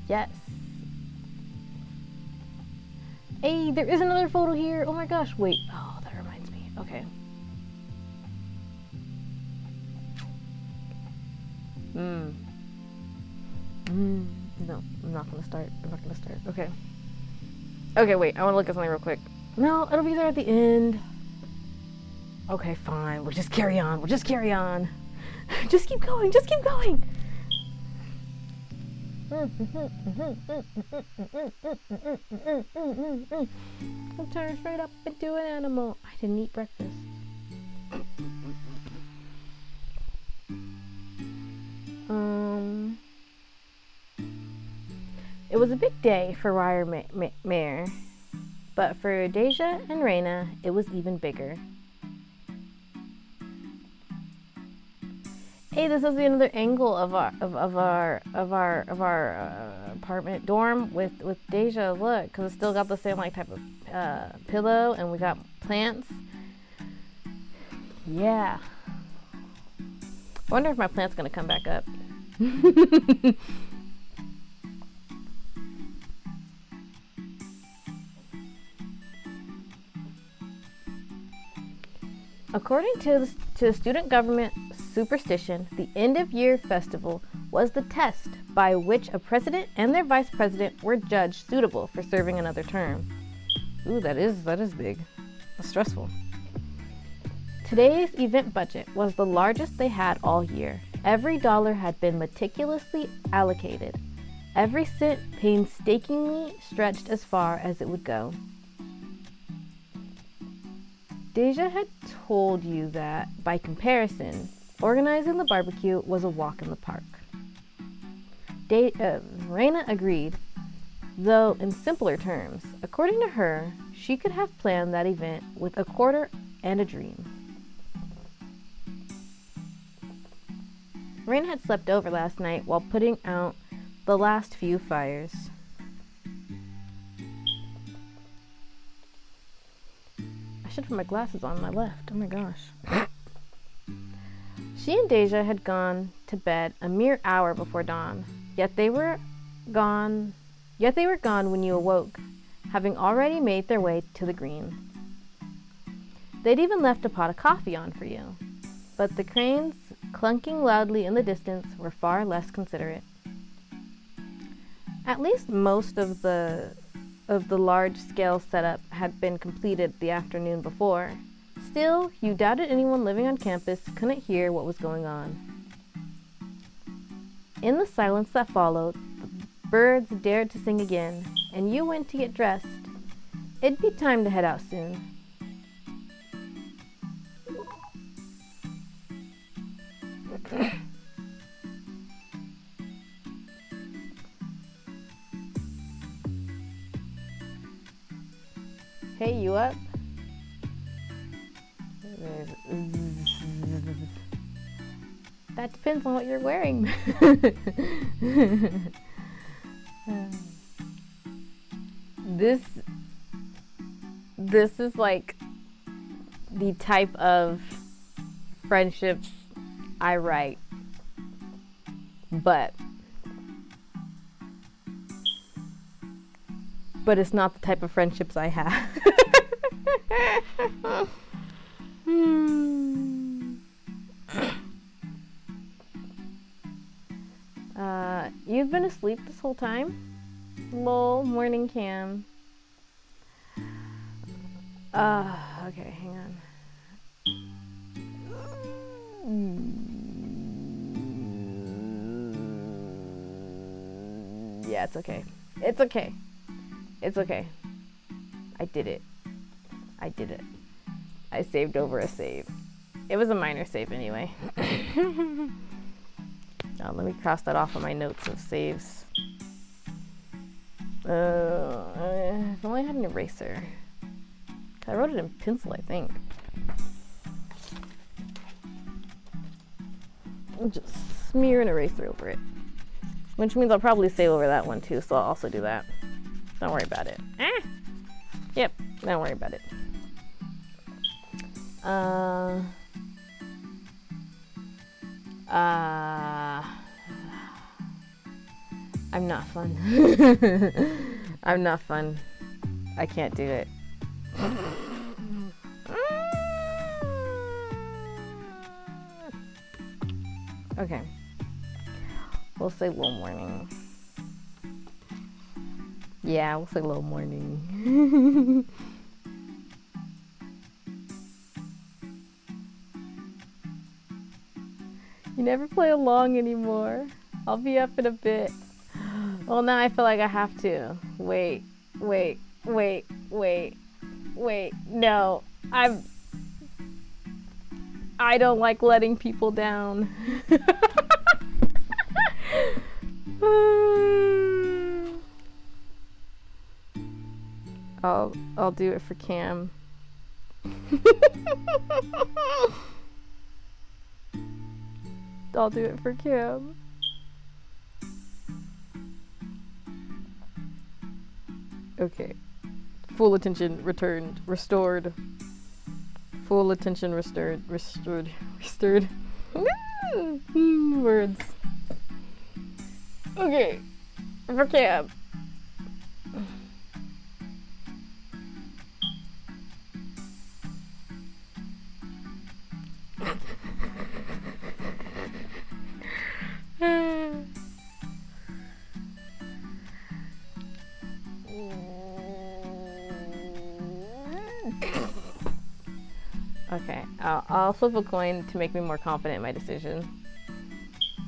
Yes. Hey, there is another photo here. Oh my gosh, wait. Oh, that reminds me. Okay. No, I'm not gonna start. Okay. Okay, wait. I want to look at something real quick. No, it'll be there at the end. Okay, fine. We'll just carry on. Just keep going. I'll turn straight up into an animal. I didn't eat breakfast. It was a big day for Ryer Mayor, but for Deja and Reina, it was even bigger. Hey, this is another angle of our apartment dorm with Deja. Look, because it's still got the same type of pillow, and we got plants. Yeah. I wonder if my plant's gonna come back up. According to the student government superstition, the end-of-year festival was the test by which a president and their vice president were judged suitable for serving another term. Ooh, that is big. Stressful. Today's event budget was the largest they had all year. Every dollar had been meticulously allocated. Every cent painstakingly stretched as far as it would go. Deja had told you that, by comparison, organizing the barbecue was a walk in the park. Raina agreed, though in simpler terms. According to her, she could have planned that event with a quarter and a dream. Raina had slept over last night while putting out the last few fires. I should put my glasses on my left. Oh my gosh. She and Deja had gone to bed a mere hour before dawn, yet they were gone when you awoke, having already made their way to the green. They'd even left a pot of coffee on for you, but the cranes, clunking loudly in the distance, were far less considerate. At least most of the large-scale setup had been completed the afternoon before. Still, you doubted anyone living on campus couldn't hear what was going on. In the silence that followed, the birds dared to sing again, and you went to get dressed. It'd be time to head out soon. Hey, you up? That depends on what you're wearing. This is like the type of friendships I write, but it's not the type of friendships I have. You've been asleep this whole time? Lol, morning cam. Okay, hang on. Yeah, it's okay. It's okay. It's okay. I did it. I saved over a save. It was a minor save anyway. Now, let me cross that off on my notes of saves. If only I had an eraser. I wrote it in pencil, I think. I'll just smear an eraser over it. Which means I'll probably save over that one too, so I'll also do that. Don't worry about it. Yep, don't worry about it. I'm not fun. I'm not fun. I can't do it. Okay. We'll say low morning. Yeah, we'll say low morning. You never play along anymore. I'll be up in a bit. Well, now I feel like I have to. Wait. No, I don't like letting people down. I'll do it for Cam. I'll do it for Cam. Okay. Full attention returned. Restored. Full attention restored. Restored. Words. Okay. For Cam. Okay, I'll flip a coin to make me more confident in my decision.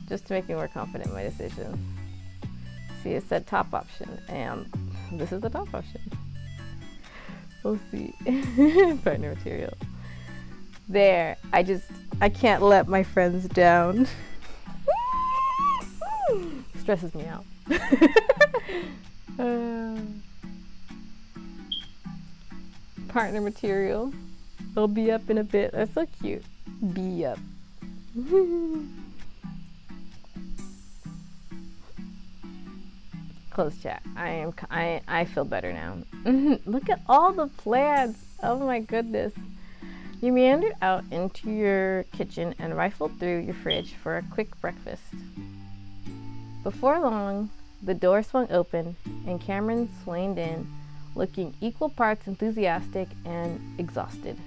Just to make me more confident in my decision. See, it said top option, and this is the top option. We'll see. Partner material. There, I can't let my friends down. Stresses me out. Partner material. They'll be up in a bit. That's so cute. Be up. Close chat. I feel better now. Look at all the plants. Oh my goodness. You meandered out into your kitchen and rifled through your fridge for a quick breakfast. Before long, the door swung open and Cameron swaned in, looking equal parts enthusiastic and exhausted.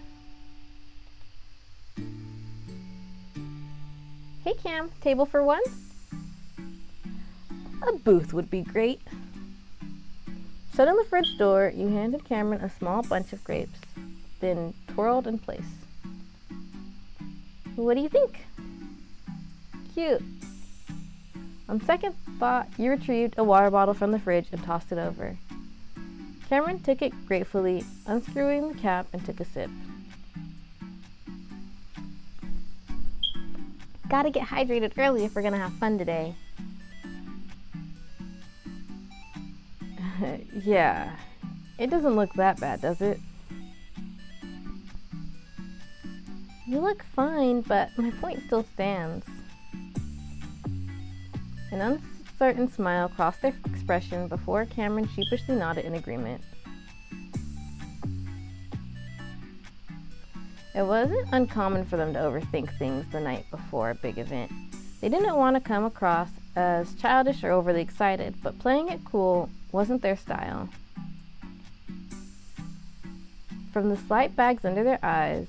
Hey Cam, table for one? A booth would be great. Shutting the fridge door, you handed Cameron a small bunch of grapes, then twirled in place. What do you think? Cute. On second thought, you retrieved a water bottle from the fridge and tossed it over. Cameron took it gratefully, unscrewing the cap, and took a sip. Gotta get hydrated early if we're gonna have fun today. Yeah, it doesn't look that bad, does it? You look fine, but my point still stands. An uncertain smile crossed their expression before Cameron sheepishly nodded in agreement. It wasn't uncommon for them to overthink things the night before a big event. They didn't want to come across as childish or overly excited, but playing it cool wasn't their style. From the slight bags under their eyes,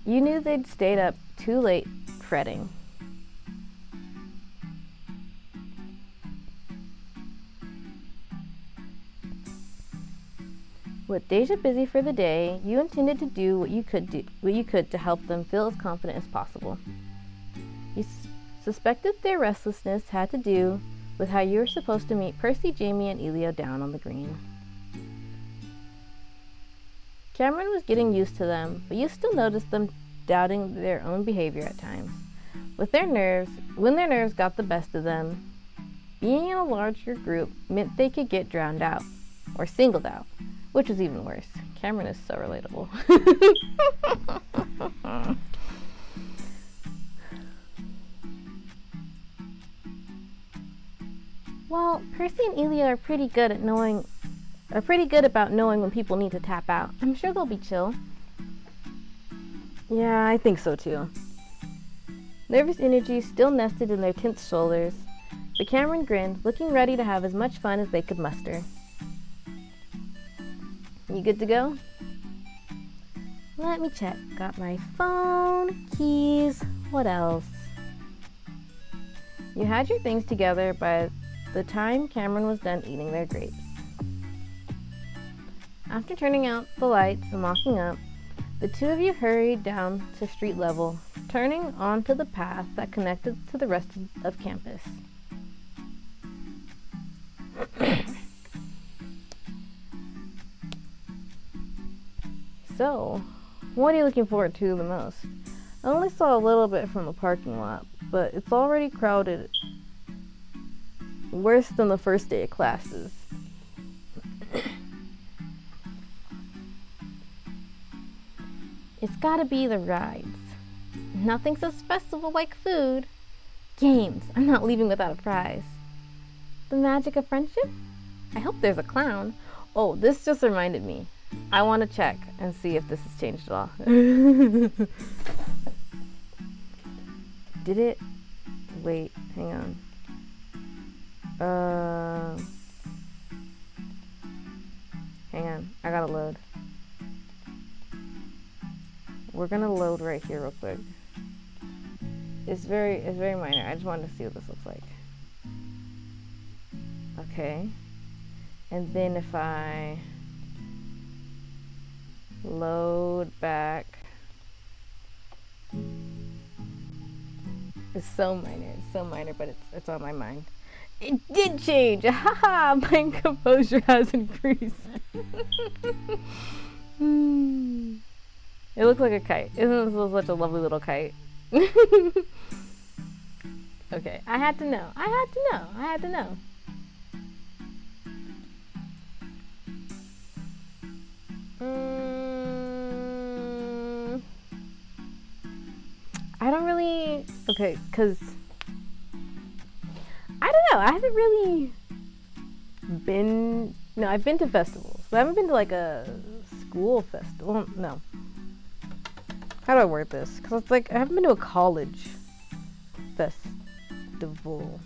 you knew they'd stayed up too late fretting. With Deja busy for the day, you intended to do what you could to help them feel as confident as possible. You suspected their restlessness had to do with how you were supposed to meet Percy, Jamie, and Elio down on the green. Cameron was getting used to them, but you still noticed them doubting their own behavior at times. When their nerves got the best of them, being in a larger group meant they could get drowned out, or singled out, which was even worse. Cameron is so relatable. Well, Percy and Elio are pretty good about knowing when people need to tap out. I'm sure they'll be chill. Yeah, I think so too. Nervous energy still nested in their tense shoulders, but Cameron grinned, looking ready to have as much fun as they could muster. You good to go? Let me check. Got my phone, keys, what else? You had your things together by the time Cameron was done eating their grapes. After turning out the lights and locking up, the two of you hurried down to street level, turning onto the path that connected to the rest of campus. So, what are you looking forward to the most? I only saw a little bit from the parking lot, but it's already crowded. Worse than the first day of classes. It's gotta be the rides. Nothing says festival like food. Games. I'm not leaving without a prize. The magic of friendship? I hope there's a clown. Oh, this just reminded me. I want to check and see if this has changed at all. Did it? Wait, hang on. Hang on, I gotta load. We're gonna load right here real quick. It's very minor. I just wanted to see what this looks like. Okay. And then if I Load back. It's so minor, but it's on my mind. It did change! Haha! My composure has increased. It looks like a kite. Isn't this such a lovely little kite? Okay, I had to know. I had to know. I don't really... Okay, because... I don't know. I haven't really been... No, I've been to festivals. But I haven't been to like a school festival. No. How do I word this? Because it's like, I haven't been to a college festival.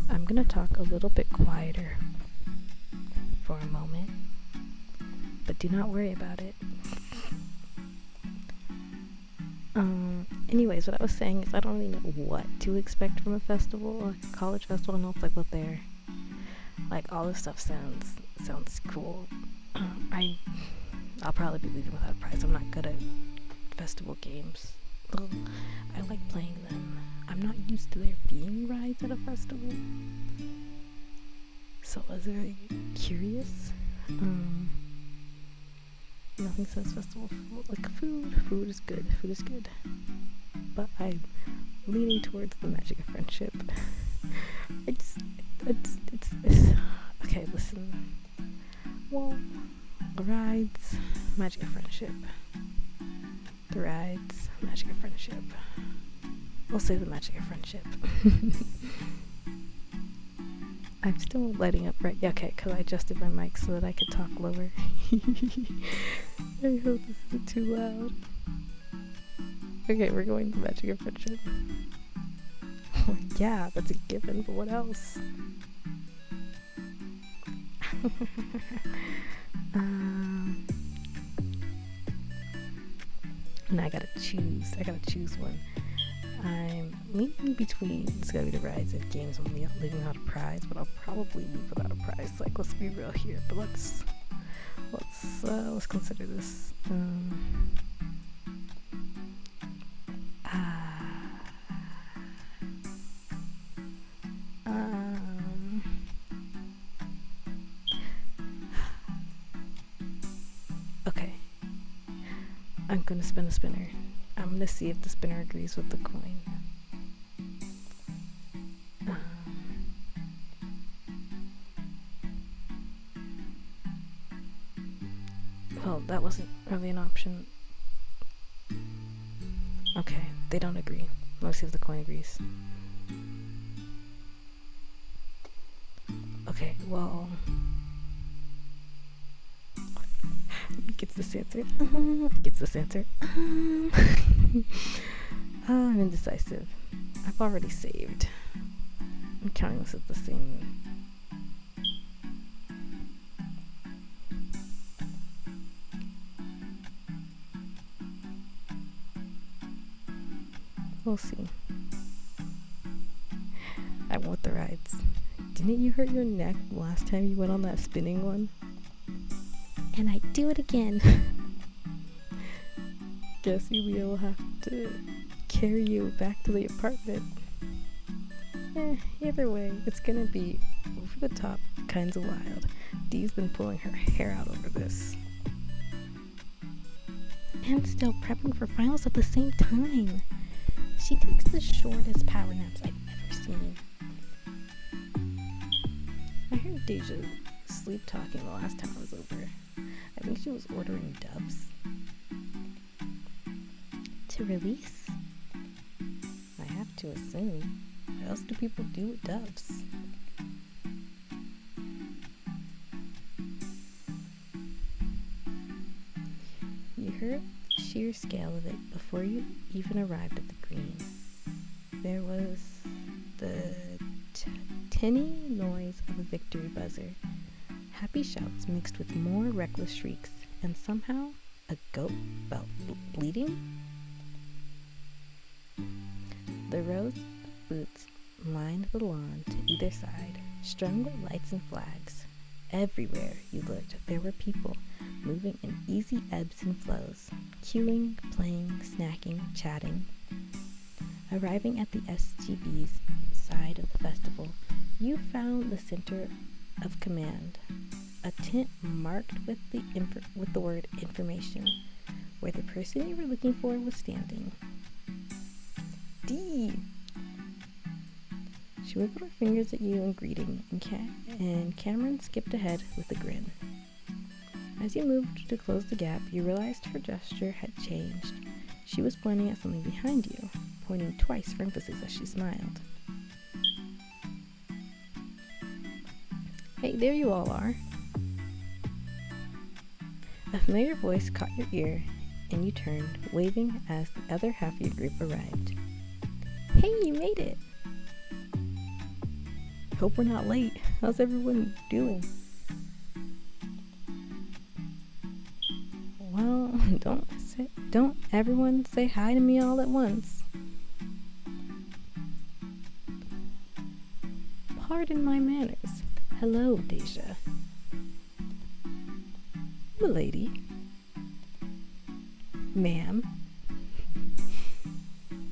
I'm gonna talk a little bit quieter for a moment, but do not worry about it. Anyways, what I was saying is I don't really know what to expect from a festival, like a college festival. I know it's like what they're like. All this stuff sounds cool. I'll probably be leaving without a prize. I'm not good at festival games. Well, I like playing them. I'm not used to there being rides at a festival, so I was very curious. Nothing says festival like food. Food is good. But I'm leaning towards the magic of friendship. It's okay. Listen. Well, the rides, magic of friendship. The rides, magic of friendship. We'll say the magic of friendship. I'm still lighting up, right? Yeah, okay, because I adjusted my mic so that I could talk lower. I hope this isn't too loud. Okay, we're going to the magic of friendship. Oh, yeah, that's a given, but what else? And I gotta choose one. I'm leaning between, it's gotta be the rides and games. I'm leaving without a prize, but I'll probably leave without a prize. Like, let's be real here, but let's consider this. I'm gonna spin a spinner. I'm gonna see if the spinner agrees with the coin. Well, that wasn't really an option. Okay, they don't agree. Let's see if the coin agrees. Okay, well... Gets this answer. Gets this answer. I'm indecisive. I've already saved. I'm counting this as the same. We'll see. I want the rides. Didn't you hurt your neck last time you went on that spinning one? And I do it again. Guess Yulia will have to carry you back to the apartment. Either way, it's gonna be over the top, kinds of wild. Dee's been pulling her hair out over this. And still prepping for finals at the same time. She takes the shortest power naps I've ever seen. I heard Deja sleep talking the last time I was over. I think she was ordering doves. To release? I have to assume. What else do people do with doves? You heard the sheer scale of it before you even arrived at the green. There was the tinny noise of a victory buzzer, happy shouts mixed with more reckless shrieks, and somehow a goat belt bleeding. The rows of boots lined the lawn to either side, strung with lights and flags. Everywhere you looked, there were people moving in easy ebbs and flows, queuing, playing, snacking, chatting. Arriving at the SGB's side of the festival, you found the center of command, a tent marked with the word information, where the person you were looking for was standing. Dee! She wiggled her fingers at you in greeting, and Cameron skipped ahead with a grin. As you moved to close the gap, you realized her gesture had changed. She was pointing at something behind you, pointing twice for emphasis as she smiled. Hey, there you all are. A familiar voice caught your ear, and you turned, waving as the other half of your group arrived. Hey, you made it! Hope we're not late. How's everyone doing? Well, don't everyone say hi to me all at once. Pardon my manners. Hello, Deja. Milady. Ma'am.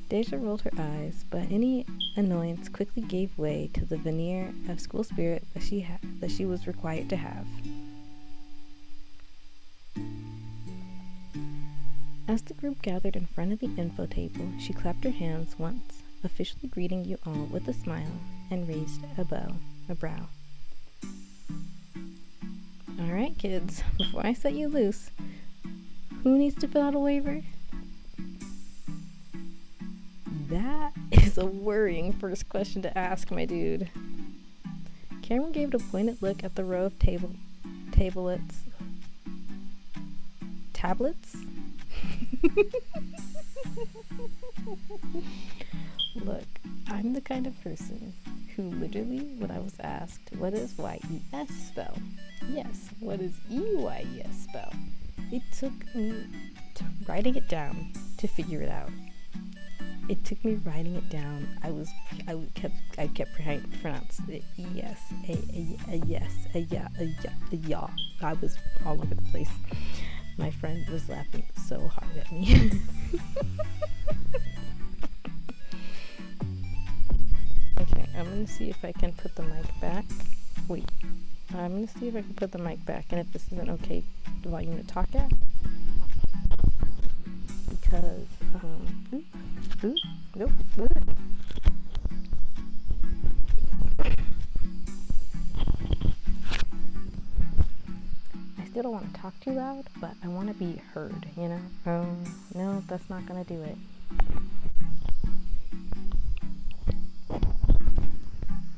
Deja rolled her eyes, but any annoyance quickly gave way to the veneer of school spirit that she was required to have. As the group gathered in front of the info table, she clapped her hands once, officially greeting you all with a smile, and raised a brow. All right, kids, before I set you loose, who needs to fill out a waiver? That is a worrying first question to ask, my dude. Cameron gave it a pointed look at the row of tablets? Look, I'm the kind of person who literally, when I was asked, what does YES spell? Yes, what does EYES spell? It took me writing it down to figure it out. It took me writing it down. I kept pronouncing it yes, yeah. I was all over the place. My friend was laughing so hard at me. Okay, I'm gonna see if I can put the mic back. Wait, I'm gonna see if I can put the mic back, and if this isn't okay, the volume to talk at. talk too loud, but I want to be heard, you know? No, that's not gonna do it.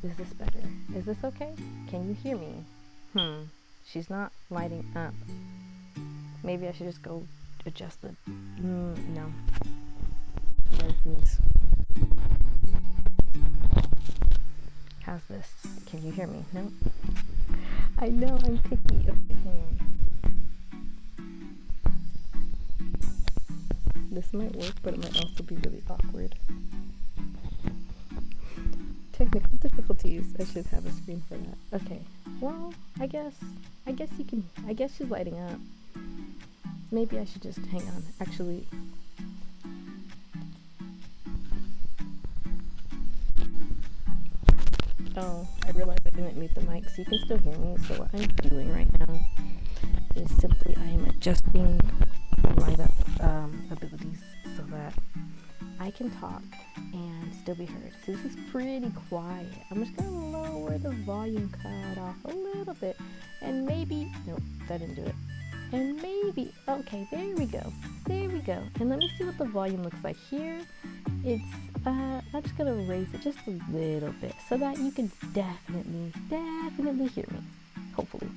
Is this better? Is this okay? Can you hear me? She's not lighting up. Maybe I should just go adjust the... no. How's this? Can you hear me? No? I know, I'm picky. Okay, hang on. This might work, but it might also be really awkward. Technical difficulties. I should have a screen for that. Okay. Well, I guess you can... I guess she's lighting up. Maybe I should just... Hang on. Actually... Oh, I realized I didn't mute the mic, so you can still hear me. So what I'm doing right now is simply I am adjusting my abilities so that I can talk and still be heard. So this is pretty quiet. I'm just going to lower the volume cut off a little bit. And maybe... Nope, that didn't do it. And maybe... Okay, there we go. There we go. And let me see what the volume looks like here. It's... I'm just going to raise it just a little bit so that you can definitely hear me. Hopefully.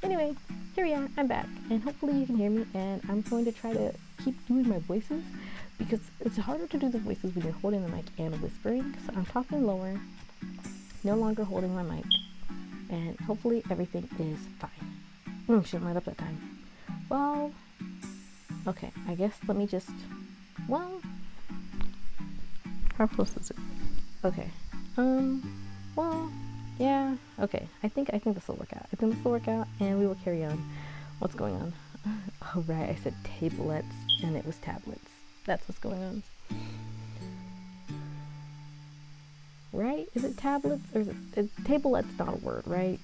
Anyway, here we are. I'm back. And hopefully you can hear me. And I'm going to try to keep doing my voices because it's harder to do the voices when you're holding the mic and whispering. So I'm talking lower, no longer holding my mic. And hopefully everything is fine. Shouldn't light up that time. Well, okay. I guess let me just... Well... How close is it? Okay. Well, yeah. Okay. I think this will work out. I think this will work out, and we will carry on. What's going on? Oh, right. I said tablets, and it was tablets. That's what's going on. Right? Is it tablets, or is it tablet's not a word, right?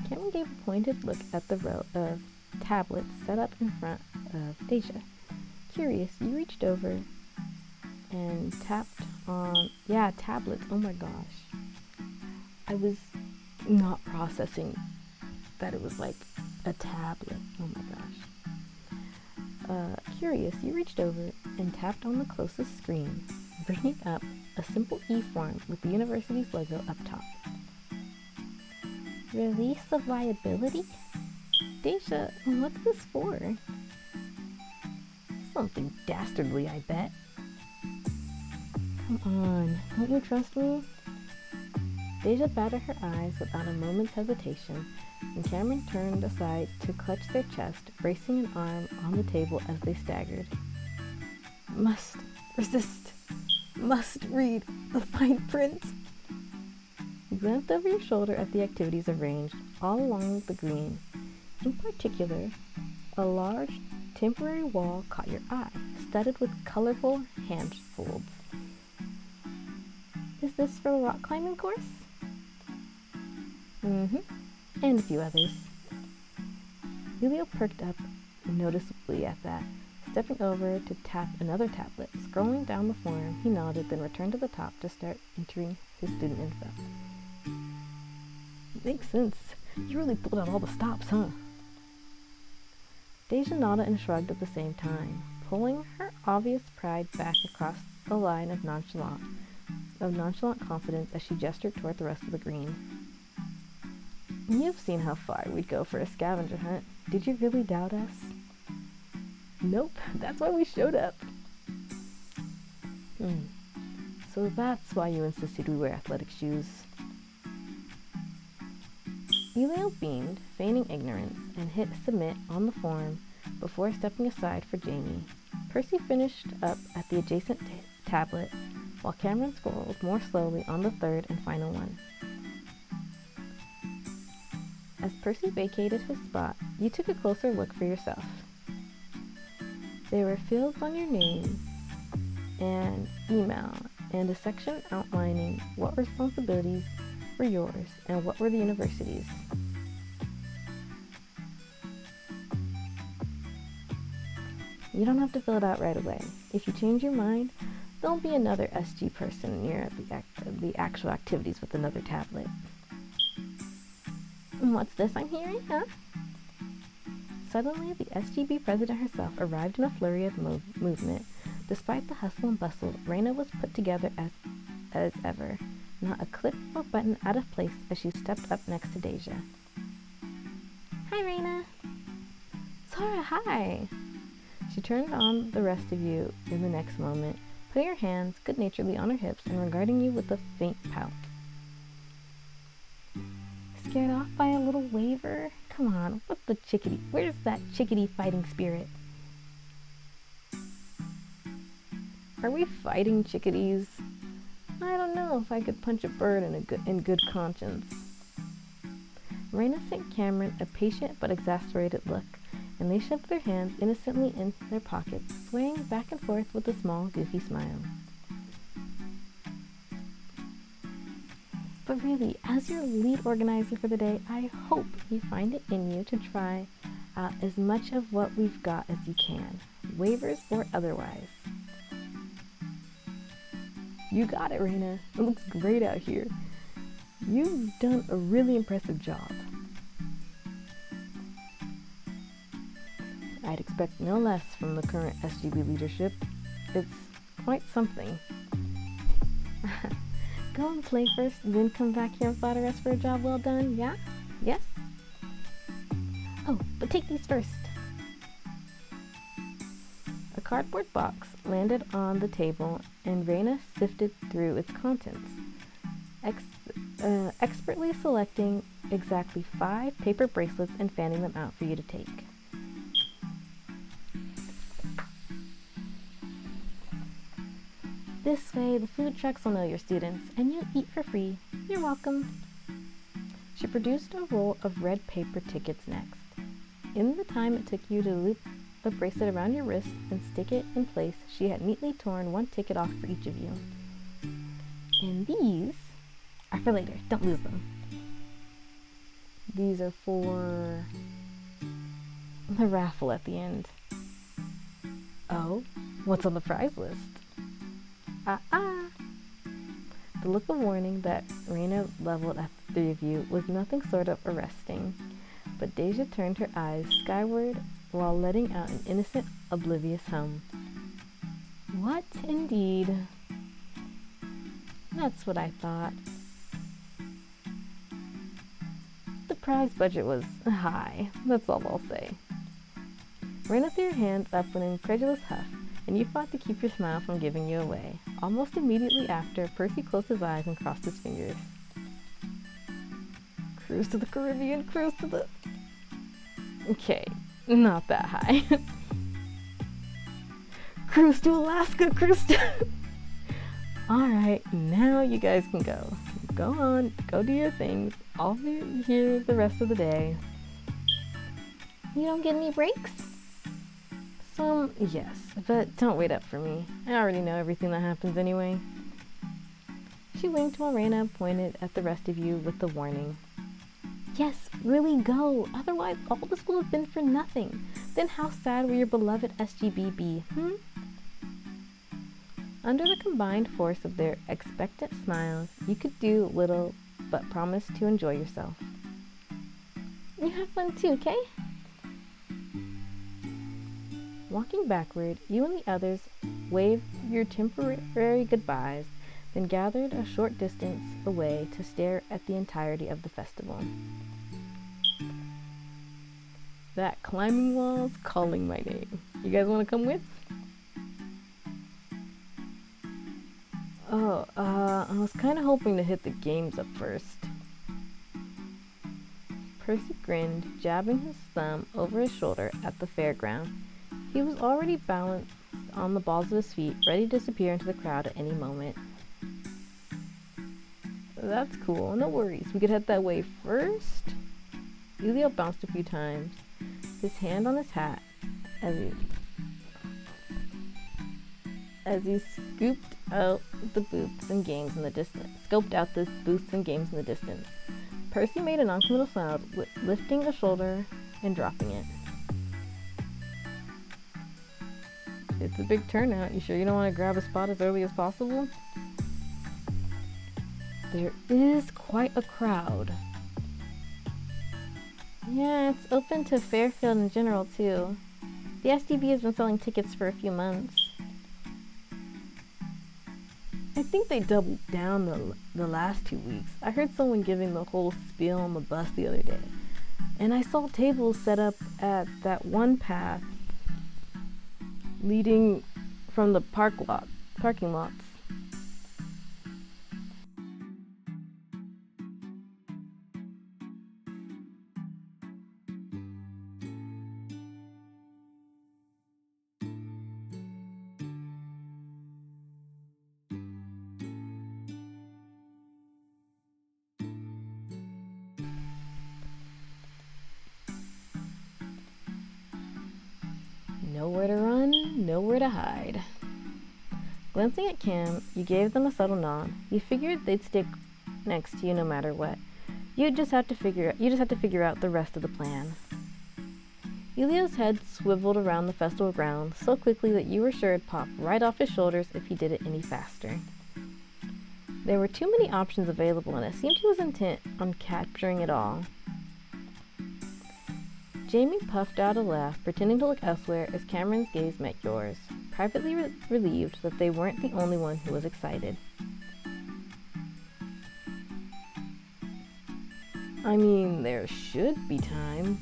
Cameron gave a pointed look at the row of tablets set up in front of Deja. Curious, you reached over and tapped on... Yeah, tablets. Oh my gosh. I was not processing that it was like a tablet. Oh my gosh. Curious, you reached over and tapped on the closest screen, bringing up a simple E-form with the university's logo up top. Release of liability? Deja, what's this for? Something dastardly, I bet. Come on, don't you trust me? Deja batted her eyes without a moment's hesitation, and Cameron turned aside to clutch their chest, bracing an arm on the table as they staggered. Must resist. Must read the fine print. You glanced over your shoulder at the activities arranged all along the green. In particular, a large temporary wall caught your eye, studded with colorful hand folds. Is this for a rock climbing course? And a few others. Elio perked up noticeably at that, stepping over to tap another tablet. Scrolling down the form, he nodded, then returned to the top to start entering his student info. Makes sense. You really pulled out all the stops, huh? Deja nodded and shrugged at the same time, pulling her obvious pride back across the line of nonchalant confidence as she gestured toward the rest of the green. You've seen how far we'd go for a scavenger hunt. Did you really doubt us? Nope, that's why we showed up. So that's why you insisted we wear athletic shoes. Elio beamed, feigning ignorance, and hit submit on the form before stepping aside for Jamie. Percy finished up at the adjacent tablet, while Cameron scrolled more slowly on the third and final one. As Percy vacated his spot, you took a closer look for yourself. There were fields on your name and email, and a section outlining what responsibilities were yours and what were the university's. You don't have to fill it out right away. If you change your mind, there'll be another SG person near the actual activities with another tablet. What's this I'm hearing, huh? Suddenly, the SGB president herself arrived in a flurry of movement. Despite the hustle and bustle, Reina was put together as ever, not a clip or button out of place as she stepped up next to Deja. Hi, Reina. Zara, hi. She turned on the rest of you in the next moment, putting her hands good-naturedly on her hips and regarding you with a faint pout. Scared off by a little waver? Come on, what's the chickadee? Where's that chickadee fighting spirit? Are we fighting chickadees? I don't know if I could punch a bird in good conscience. Reina sent Cameron a patient but exasperated look, and they shoved their hands innocently into their pockets, swaying back and forth with a small, goofy smile. But really, as your lead organizer for the day, I hope you find it in you to try out as much of what we've got as you can, waivers or otherwise. You got it, Reina. It looks great out here. You've done a really impressive job. I'd expect no less from the current SGB leadership. It's quite something. Go and play first, then come back here and flatter us for a job well done, yeah? Yes? Oh, but take these first. A cardboard box landed on the table, and Reina sifted through its contents, expertly selecting exactly 5 paper bracelets and fanning them out for you to take. This way, the food trucks will know your students, and you'll eat for free. You're welcome. She produced a roll of red paper tickets next. In the time it took you to loop a bracelet around your wrist and stick it in place, she had neatly torn 1 ticket off for each of you. And these are for later. Don't lose them. These are for the raffle at the end. Oh, what's on the prize list? The look of warning that Reina leveled at the 3 of you was nothing sort of arresting, but Deja turned her eyes skyward while letting out an innocent, oblivious hum. What indeed? That's what I thought. The prize budget was high, that's all I'll say. Reina threw her hands up with an incredulous huff, and you fought to keep your smile from giving you away. Almost immediately after, Percy closed his eyes and crossed his fingers. Cruise to the Caribbean, cruise to the... Okay, not that high. Cruise to Alaska, cruise to... Alright, now you guys can go. Go on, go do your things. I'll be here the rest of the day. You don't get any breaks? Some, yes, but don't wait up for me. I already know everything that happens anyway. She winked while Reina pointed at the rest of you with the warning. Yes, really go. Otherwise, all this will have been for nothing. Then how sad will your beloved SGB be, Under the combined force of their expectant smiles, you could do little but promise to enjoy yourself. You have fun too, okay? Walking backward, you and the others waved your temporary goodbyes, then gathered a short distance away to stare at the entirety of the festival. That climbing wall's calling my name. You guys want to come with? Oh, I was kind of hoping to hit the games up first. Percy grinned, jabbing his thumb over his shoulder at the fairground. He was already balanced on the balls of his feet, ready to disappear into the crowd at any moment. That's cool, no worries. We could head that way first. Elio bounced a few times, his hand on his hat, as he scooped out the booths and games in the distance. Percy made a non-committal sound, lifting a shoulder and dropping it. It's a big turnout. You sure you don't want to grab a spot as early as possible? There is quite a crowd. Yeah, it's open to Fairfield in general, too. The SDB has been selling tickets for a few months. I think they doubled down the last 2 weeks. I heard someone giving the whole spiel on the bus the other day. And I saw tables set up at that one path leading from the parking lots. Nowhere to run, nowhere to hide. Glancing at Cam, you gave them a subtle nod. You figured they'd stick next to you no matter what. You just had to figure out the rest of the plan. Elio's head swiveled around the festival grounds so quickly that you were sure it'd pop right off his shoulders if he did it any faster. There were too many options available, and it seemed he was intent on capturing it all. Jamie puffed out a laugh, pretending to look elsewhere as Cameron's gaze met yours, privately relieved that they weren't the only one who was excited. I mean, there should be time,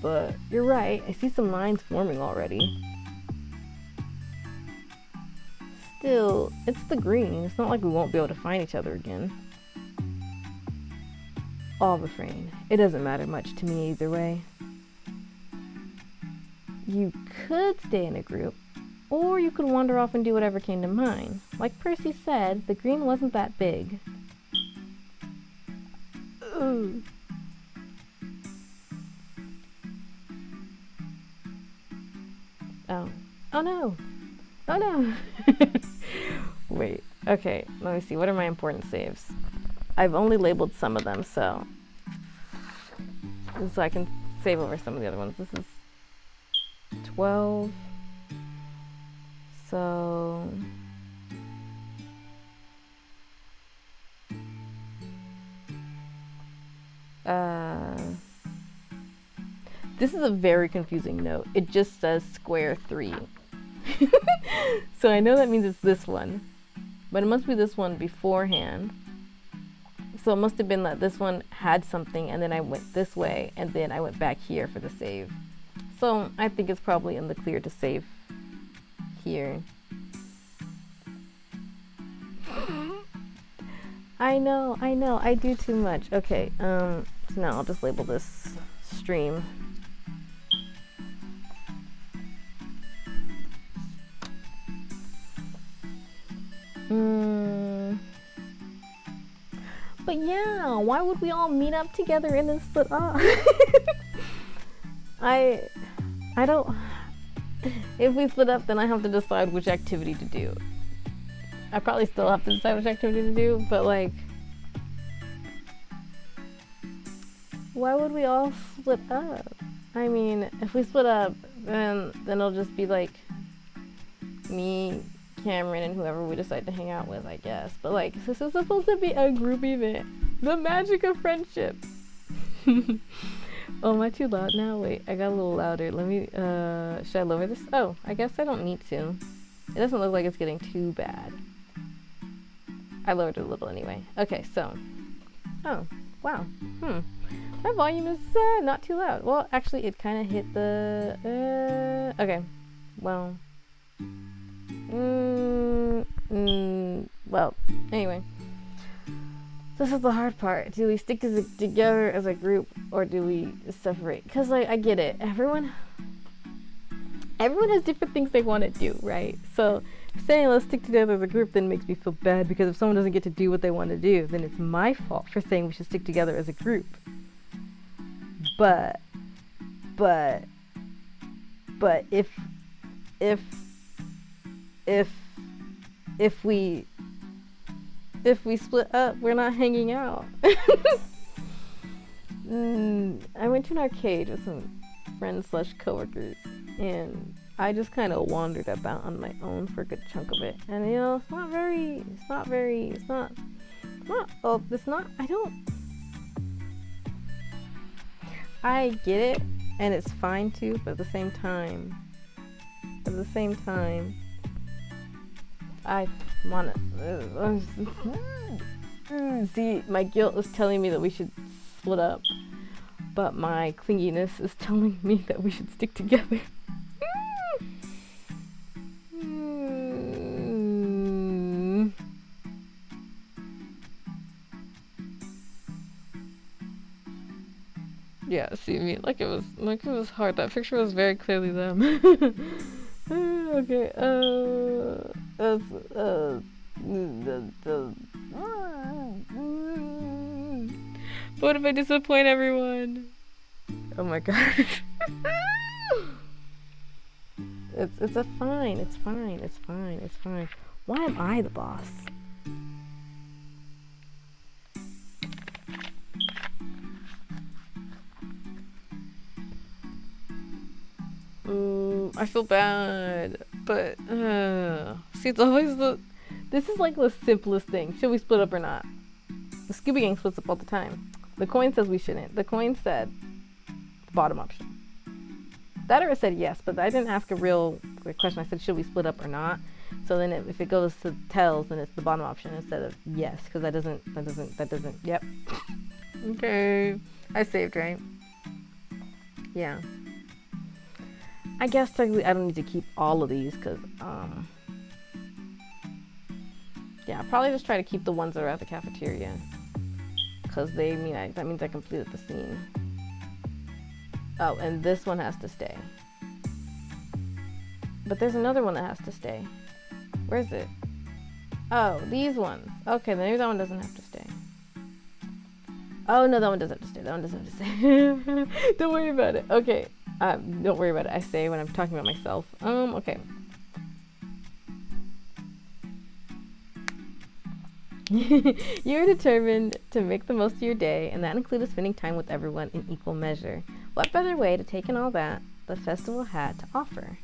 but you're right, I see some lines forming already. Still, it's the green. It's not like we won't be able to find each other again. I'll refrain. It doesn't matter much to me either way. You could stay in a group, or you could wander off and do whatever came to mind. Like Percy said, the green wasn't that big. Ugh. Oh no! Oh no! Wait, okay, let me see. What are my important saves? I've only labeled some of them, so I can save over some of the other ones. This is 12. So this is a very confusing note. It just says square 3. So I know that means it's this one, but it must be this one beforehand. So it must have been that this one had something and then I went this way and then I went back here for the save. So I think it's probably in the clear to save here. I know, I do too much. Okay, so now I'll just label this stream. But yeah, why would we all meet up together and then split up? I don't. If we split up, then I have to decide which activity to do. I probably still have to decide which activity to do, but like, why would we all split up? I mean, if we split up, then it'll just be like me, Cameron, and whoever we decide to hang out with, I guess. But like, this is supposed to be a group event. The magic of friendship. Oh, am I too loud now? Wait, I got a little louder. Let me, should I lower this? Oh, I guess I don't need to. It doesn't look like it's getting too bad. I lowered it a little anyway. Okay, so, oh, wow, my volume is not too loud. Well, actually, it kind of hit the, okay, well, well, anyway. This is the hard part. Do we stick together as a group or do we separate? Because like, I get it. Everyone has different things they want to do, right? So saying let's stick together as a group then makes me feel bad because if someone doesn't get to do what they want to do, then it's my fault for saying we should stick together as a group. But if we split up, we're not hanging out. I went to an arcade with some friends / coworkers, and I just kind of wandered about on my own for a good chunk of it. And you know, I get it, and it's fine too, but at the same time, I want to see, my guilt is telling me that we should split up, but my clinginess is telling me that we should stick together. Yeah, see me like it was hard. That picture was very clearly them. Okay. What if I disappoint everyone? Oh my gosh. It's fine. It's fine. Why am I the boss? I feel bad, but see, it's always this is like the simplest thing. Should we split up or not? The Scooby Gang splits up all the time. The coin says we shouldn't. The coin said the bottom option. That or it said yes, but I didn't ask a real question. I said, should we split up or not? So then if it goes to tails, then it's the bottom option instead of yes, because that doesn't, yep. Okay, I saved, right? Yeah. I guess technically I don't need to keep all of these, because, yeah, I'll probably just try to keep the ones that are at the cafeteria, because that means I completed the scene. Oh, and this one has to stay. But there's another one that has to stay. Where is it? Oh, these ones. Okay, then maybe that one doesn't have to stay. Oh, no, that one doesn't have to stay. That one doesn't have to stay. Don't worry about it. Okay. Don't worry about it. I say when I'm talking about myself. Okay. You're determined to make the most of your day, and that includes spending time with everyone in equal measure. What better way to take in all that the festival had to offer?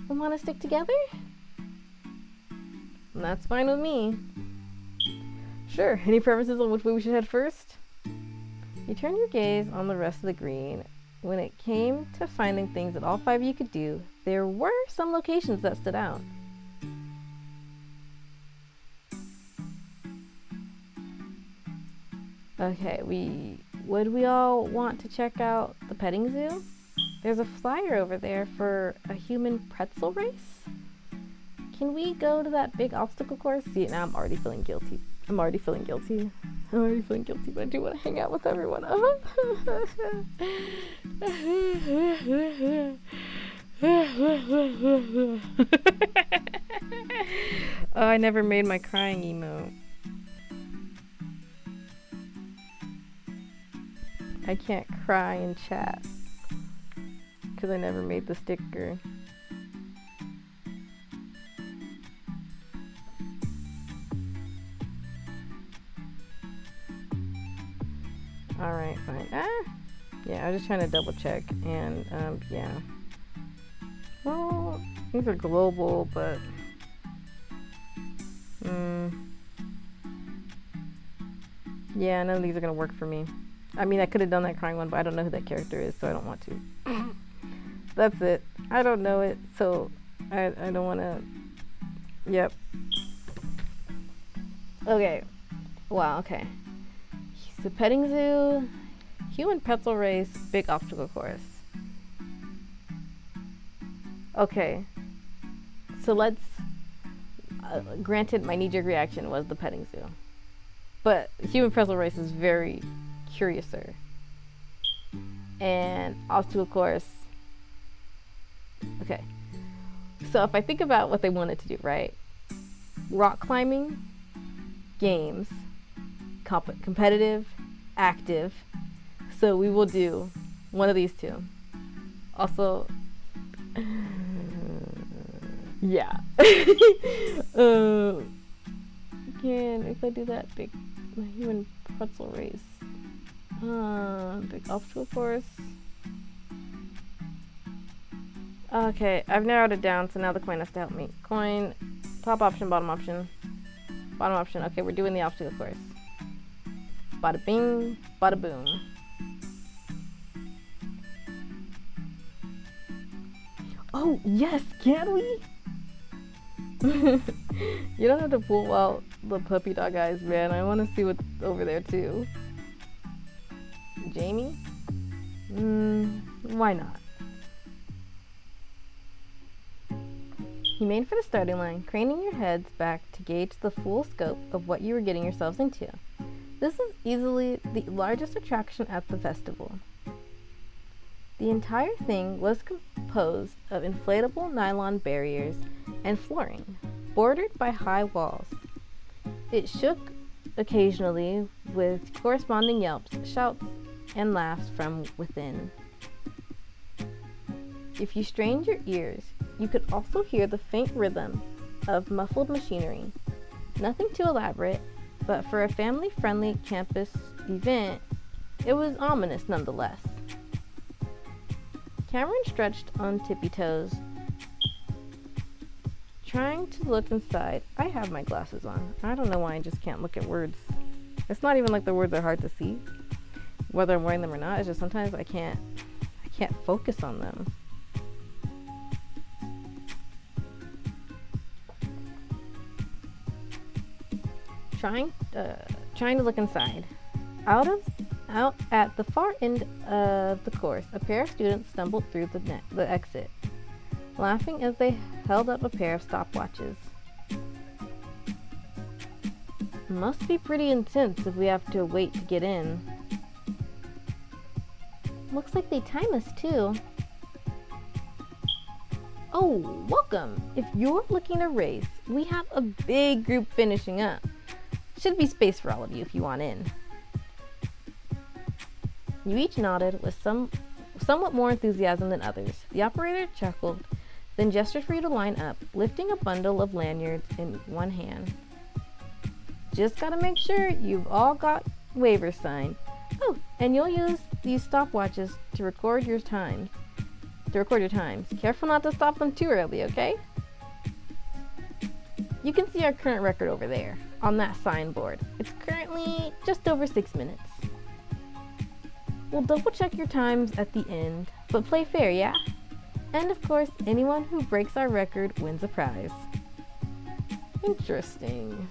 We want to stick together? And that's fine with me. Sure. Any preferences on which way we should head first? You turned your gaze on the rest of the green. When it came to finding things that all five of you could do, there were some locations that stood out. Okay, would we all want to check out the petting zoo? There's a flyer over there for a human pretzel race. Can we go to that big obstacle course? See, now I'm already feeling guilty. But I do want to hang out with everyone. Oh, I never made my crying emote. I can't cry in chat because I never made the sticker. Alright, fine. Yeah, I was just trying to double check, and yeah. Well, these are global, but yeah, none of these are gonna work for me. I mean, I could have done that crying one, but I don't know who that character is, so I don't want to. That's it. I don't know it, so I don't want to. Yep. Okay. Wow, okay. The petting zoo, human pretzel race, big obstacle course. Okay. So let's. Granted, my knee-jerk reaction was the petting zoo. But human pretzel race is very curiouser. And obstacle course. Okay. So if I think about what they wanted to do, right? Rock climbing, games, competitive, active. So we will do one of these two. Also, yeah. Again, if I do that big human pretzel race, big obstacle course. Okay, I've narrowed it down, so now the coin has to help me. Coin, top option, bottom option. Bottom option. Okay, we're doing the obstacle course. Bada bing, bada boom. Oh, yes, can we? You don't have to pull out the puppy dog eyes, man. I want to see what's over there, too. Jamie? Why not? You made for the starting line, craning your heads back to gauge the full scope of what you were getting yourselves into. This is easily the largest attraction at the festival. The entire thing was composed of inflatable nylon barriers and flooring, bordered by high walls. It shook occasionally with corresponding yelps, shouts, and laughs from within. If you strained your ears, you could also hear the faint rhythm of muffled machinery. Nothing too elaborate, but for a family-friendly campus event, it was ominous nonetheless. Cameron stretched on tippy toes, trying to look inside. I have my glasses on. I don't know why I just can't look at words. It's not even like the words are hard to see, whether I'm wearing them or not. It's just sometimes I can't focus on them. Trying to look inside. Out at the far end of the course, a pair of students stumbled through the exit, laughing as they held up a pair of stopwatches. Must be pretty intense if we have to wait to get in. Looks like they time us too. Oh, welcome! If you're looking to race, we have a big group finishing up. Should be space for all of you if you want in. You each nodded with somewhat more enthusiasm than others. The operator chuckled, then gestured for you to line up, lifting a bundle of lanyards in one hand. Just gotta make sure you've all got waivers signed. Oh, and you'll use these stopwatches to record your times. Careful not to stop them too early, okay? You can see our current record over there, on that signboard. It's currently just over 6 minutes. We'll double check your times at the end, but play fair, yeah? And of course, anyone who breaks our record wins a prize. Interesting.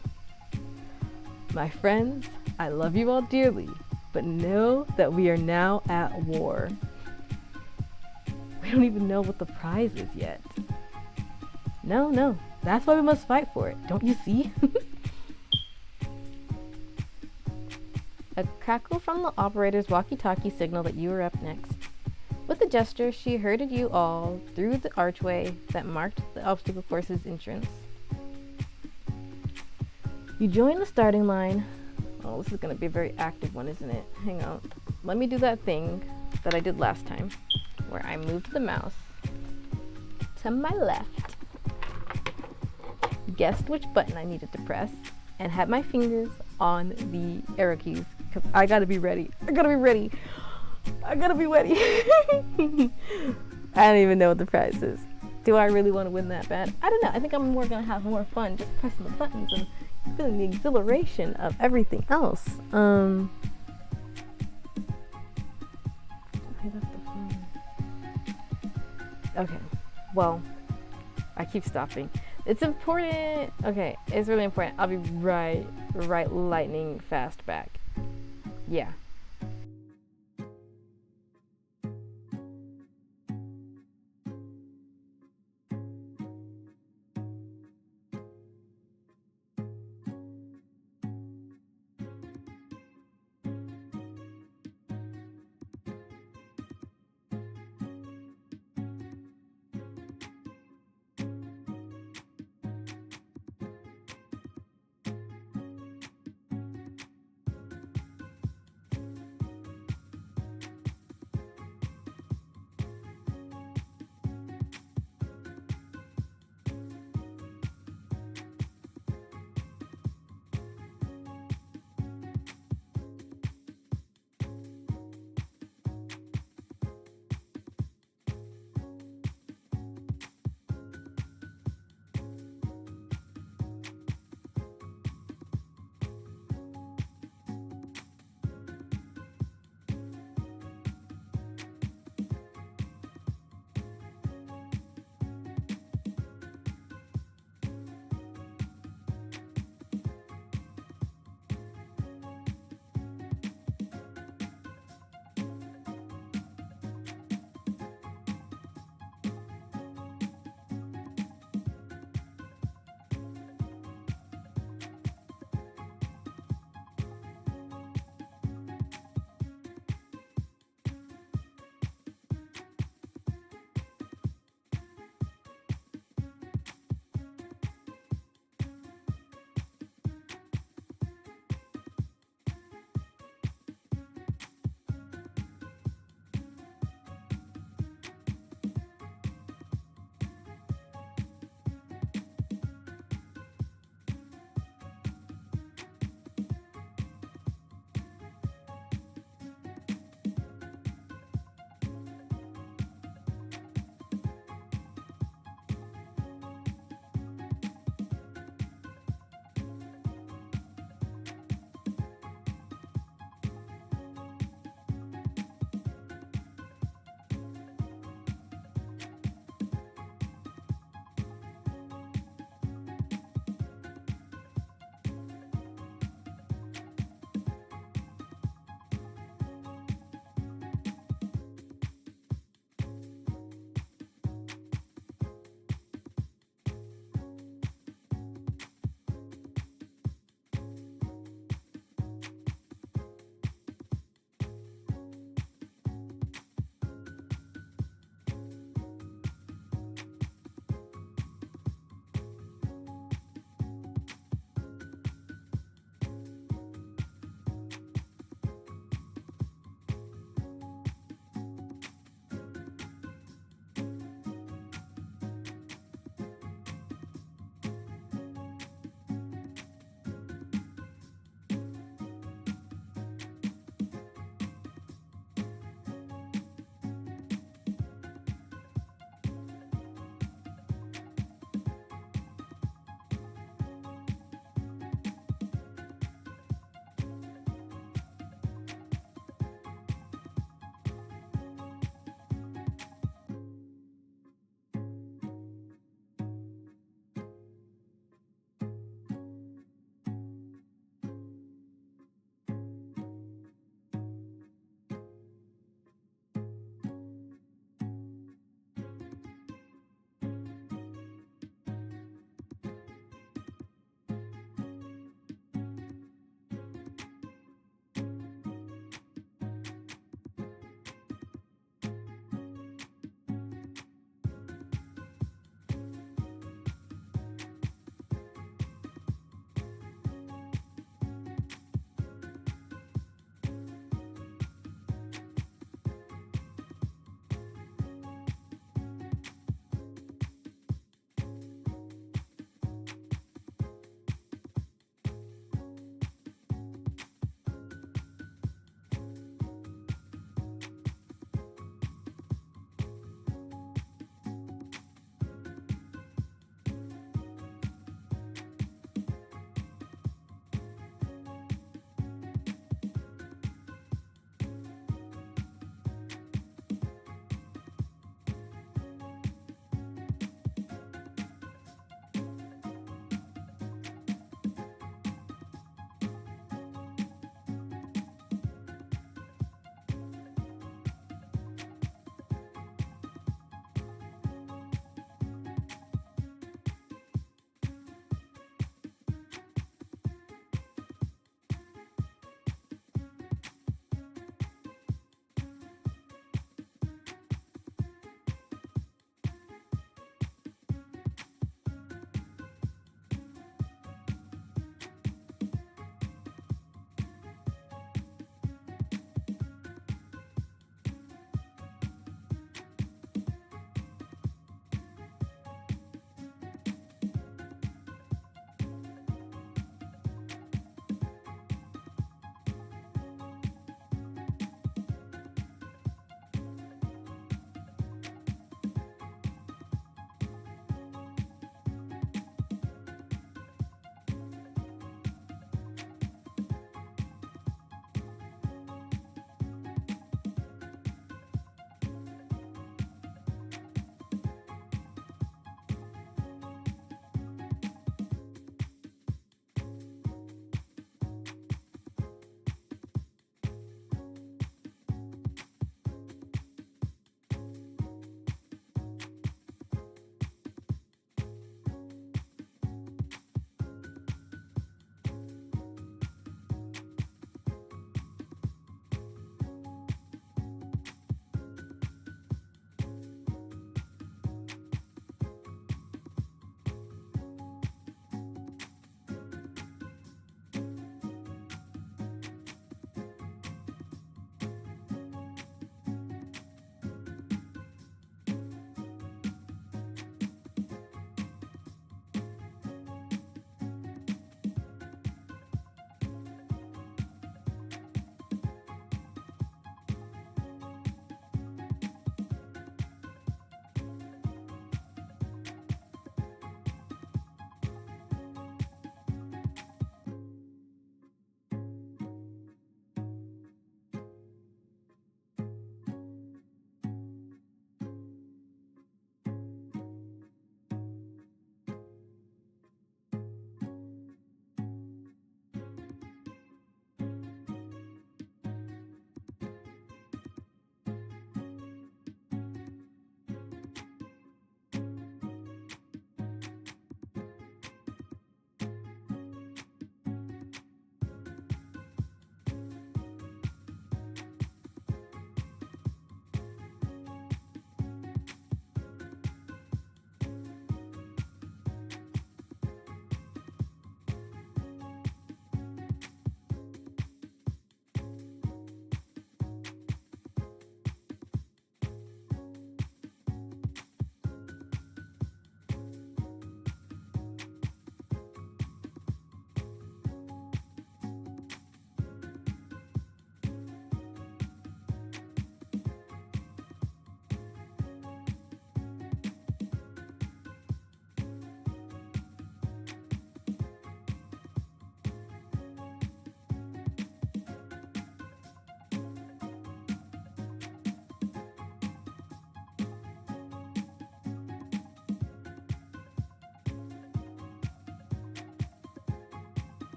My friends, I love you all dearly, but know that we are now at war. We don't even know what the prize is yet. No, that's why we must fight for it, don't you see? A crackle from the operator's walkie-talkie signaled that you were up next. With a gesture, she herded you all through the archway that marked the obstacle course's entrance. You join the starting line. Oh, this is going to be a very active one, isn't it? Hang on. Let me do that thing that I did last time, where I moved the mouse to my left, guessed which button I needed to press, and had my fingers on the arrow keys, because I gotta be ready. I gotta be ready. I don't even know what the prize is. Do I really want to win that bad? I don't know. I think I'm gonna have more fun just pressing the buttons and feeling the exhilaration of everything else. I left the phone. Okay. Well, I keep stopping. It's important. Okay, it's really important. I'll be right lightning fast back. Yeah.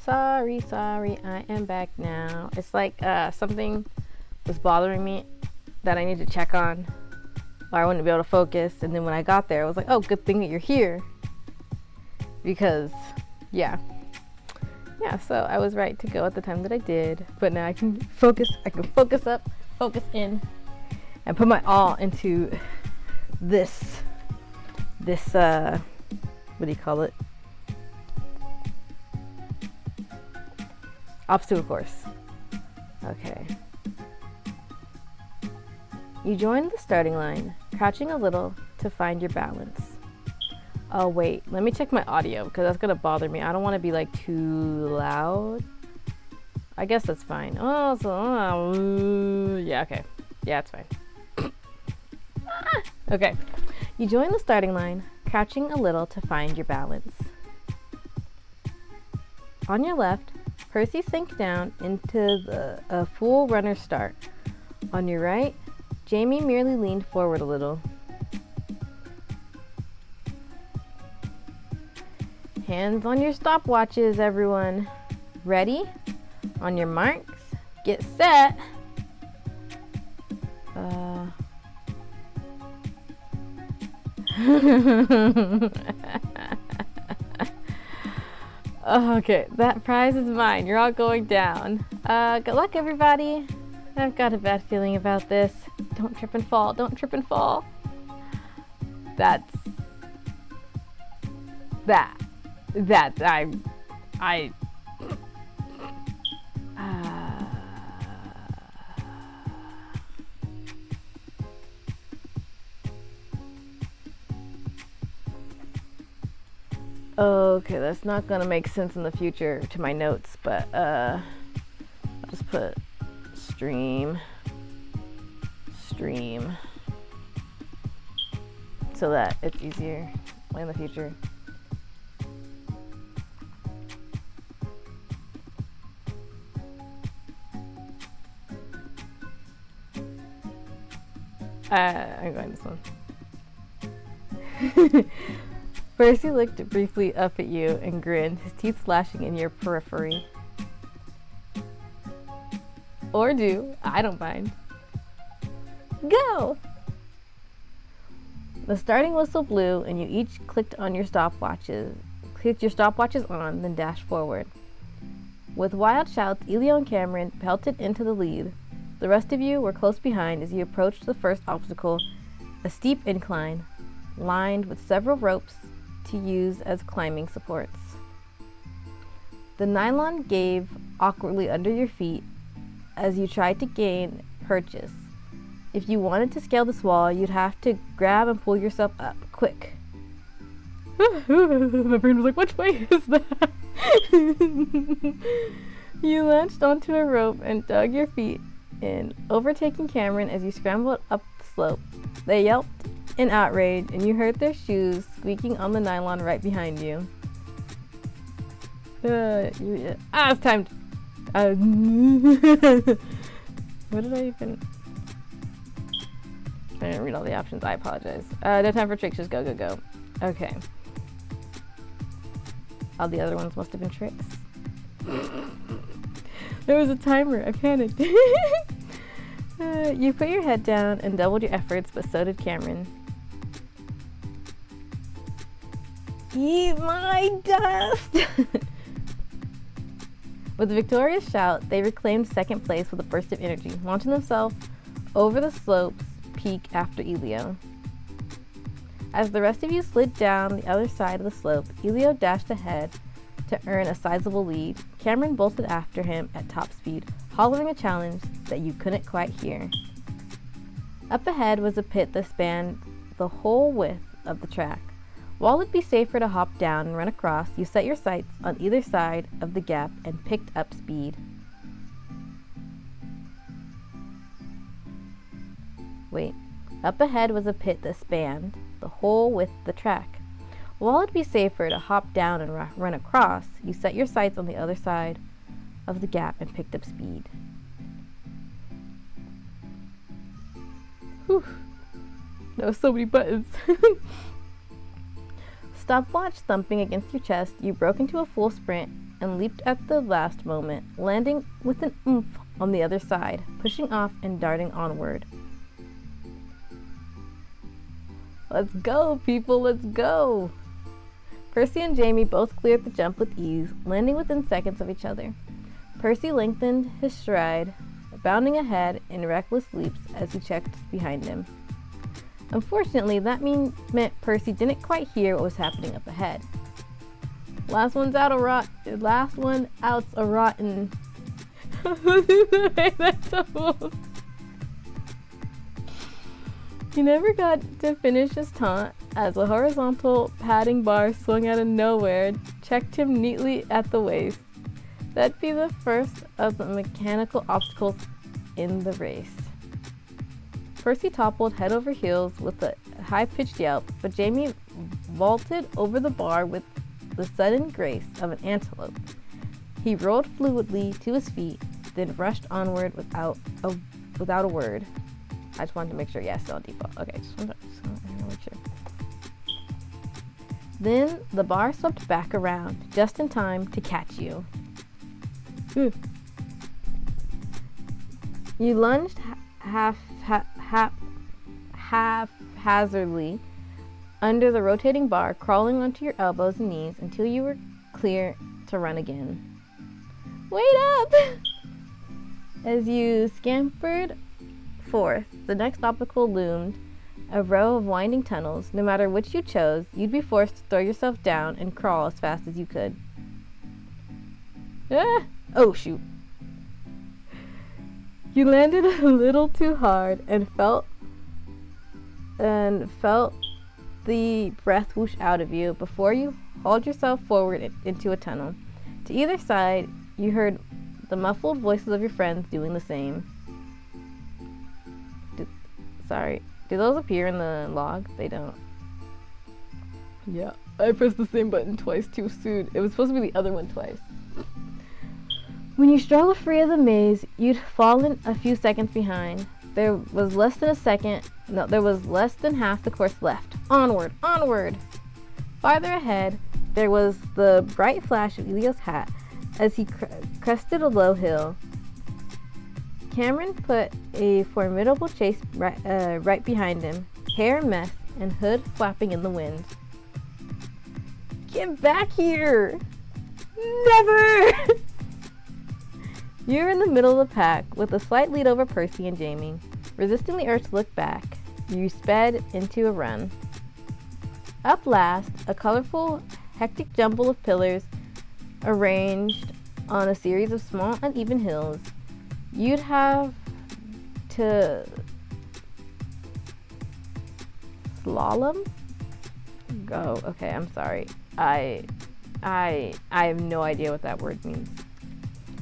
Sorry, I am back now. It's like something was bothering me that I need to check on, or I wouldn't be able to focus. And then when I got there, I was like, oh, good thing that you're here. Because, yeah, so I was right to go at the time that I did. But now I can focus up, focus in, and put my all into this, what do you call it? Obstacle course. Okay. You join the starting line, crouching a little to find your balance. Oh wait, let me check my audio because that's gonna bother me. I don't want to be like too loud. I guess that's fine. Oh, so yeah, okay, yeah, it's fine. Okay, you join the starting line, crouching a little to find your balance. On your left, Percy sank down into a full runner start. On your right, Jamie merely leaned forward a little. Hands on your stopwatches, everyone. Ready? On your marks, get set. Okay, that prize is mine. You're all going down. Good luck, everybody. I've got a bad feeling about this. Don't trip and fall. Don't trip and fall. That's okay, that's not gonna make sense in the future to my notes, but I'll just put stream so that it's easier in the future. I'm going this one. Percy looked briefly up at you and grinned, his teeth flashing in your periphery. Or do, I don't mind. Go! The starting whistle blew and you each clicked your stopwatches on, then dashed forward. With wild shouts, Elio and Cameron pelted into the lead. The rest of you were close behind as you approached the first obstacle, a steep incline, lined with several ropes to use as climbing supports. The nylon gave awkwardly under your feet as you tried to gain purchase. If you wanted to scale this wall, you'd have to grab and pull yourself up, quick. My brain was like, which way is that? You launched onto a rope and dug your feet in, overtaking Cameron as you scrambled up the slope. They yelped in outrage, and you heard their shoes squeaking on the nylon right behind you. It's time. What did I even? I didn't read all the options. I apologize. No time for tricks. Just go, go, go. Okay. All the other ones must have been tricks. There was a timer. I panicked. You put your head down and doubled your efforts, but so did Cameron. Eat my dust! With a victorious shout, they reclaimed second place with a burst of energy, launching themselves over the slope's peak after Elio. As the rest of you slid down the other side of the slope, Elio dashed ahead to earn a sizable lead. Cameron bolted after him at top speed, hollering a challenge that you couldn't quite hear. Up ahead was a pit that spanned the whole width of the track. While it'd be safer to hop down and run across, you set your sights on either side of the gap and picked up speed. Wait. Up ahead was a pit that spanned the whole width of the track. While it'd be safer to hop down and run across, you set your sights on the other side of the gap and picked up speed. Whew. That was so many buttons. Stopwatch thumping against your chest, you broke into a full sprint and leaped at the last moment, landing with an oomph on the other side, pushing off and darting onward. Let's go, people, let's go! Percy and Jamie both cleared the jump with ease, landing within seconds of each other. Percy lengthened his stride, bounding ahead in reckless leaps as he checked behind him. Unfortunately, that meant Percy didn't quite hear what was happening up ahead. Last one out's a rotten. That's so. He never got to finish his taunt as a horizontal padding bar swung out of nowhere, checked him neatly at the waist. That'd be the first of the mechanical obstacles in the race. Percy toppled head over heels with a high-pitched yelp, but Jamie vaulted over the bar with the sudden grace of an antelope. He rolled fluidly to his feet, then rushed onward without a word. I just wanted to make sure. Yeah, still on default. Okay, just wanted to make sure. Then the bar swept back around, just in time to catch you. You lunged haphazardly under the rotating bar, crawling onto your elbows and knees until you were clear to run again. Wait up! As you scampered forth, the next obstacle loomed, a row of winding tunnels. No matter which you chose, you'd be forced to throw yourself down and crawl as fast as you could. Oh, shoot. You landed a little too hard and felt the breath whoosh out of you before you hauled yourself forward into a tunnel. To either side, you heard the muffled voices of your friends doing the same. Do those appear in the log? They don't. Yeah, I pressed the same button twice too soon. It was supposed to be the other one twice. When you struggled free of the maze, you'd fallen a few seconds behind. There was less than half the course left. Onward, onward! Farther ahead, there was the bright flash of Elio's hat as he crested a low hill. Cameron put a formidable chase right behind him, hair a mess and hood flapping in the wind. Get back here! Never! You're in the middle of the pack with a slight lead over Percy and Jamie. Resisting the urge to look back, you sped into a run. Up last, a colorful, hectic jumble of pillars arranged on a series of small, uneven hills. You'd have to slalom? Go. Okay, I'm sorry. I have no idea what that word means.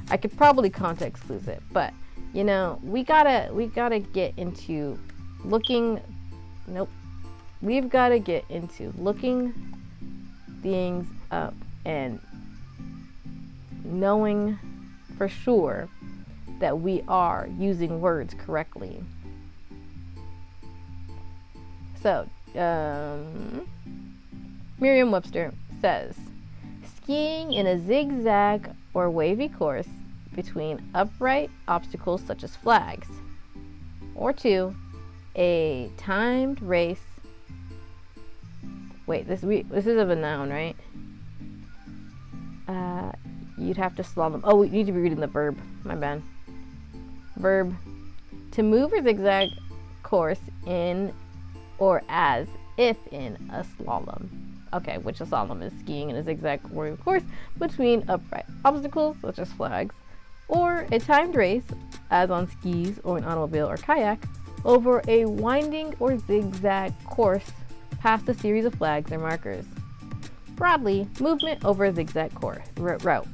I could probably context clues it, but you know, we gotta get into looking. Nope. We've got to get into looking things up and knowing for sure that we are using words correctly. So, Merriam-Webster says, skiing in a zigzag or wavy course between upright obstacles such as flags. Or 2, a timed race. Wait, this is of a noun, right? You'd have to slalom. Oh, we need to be reading the verb. My bad. Verb. To move or zigzag course in or as if in a slalom. Okay, which a slalom is skiing in a zigzag or course between upright obstacles such as flags, or a timed race, as on skis or an automobile or kayak, over a winding or zigzag course past a series of flags or markers. Broadly, movement over a zigzag course route.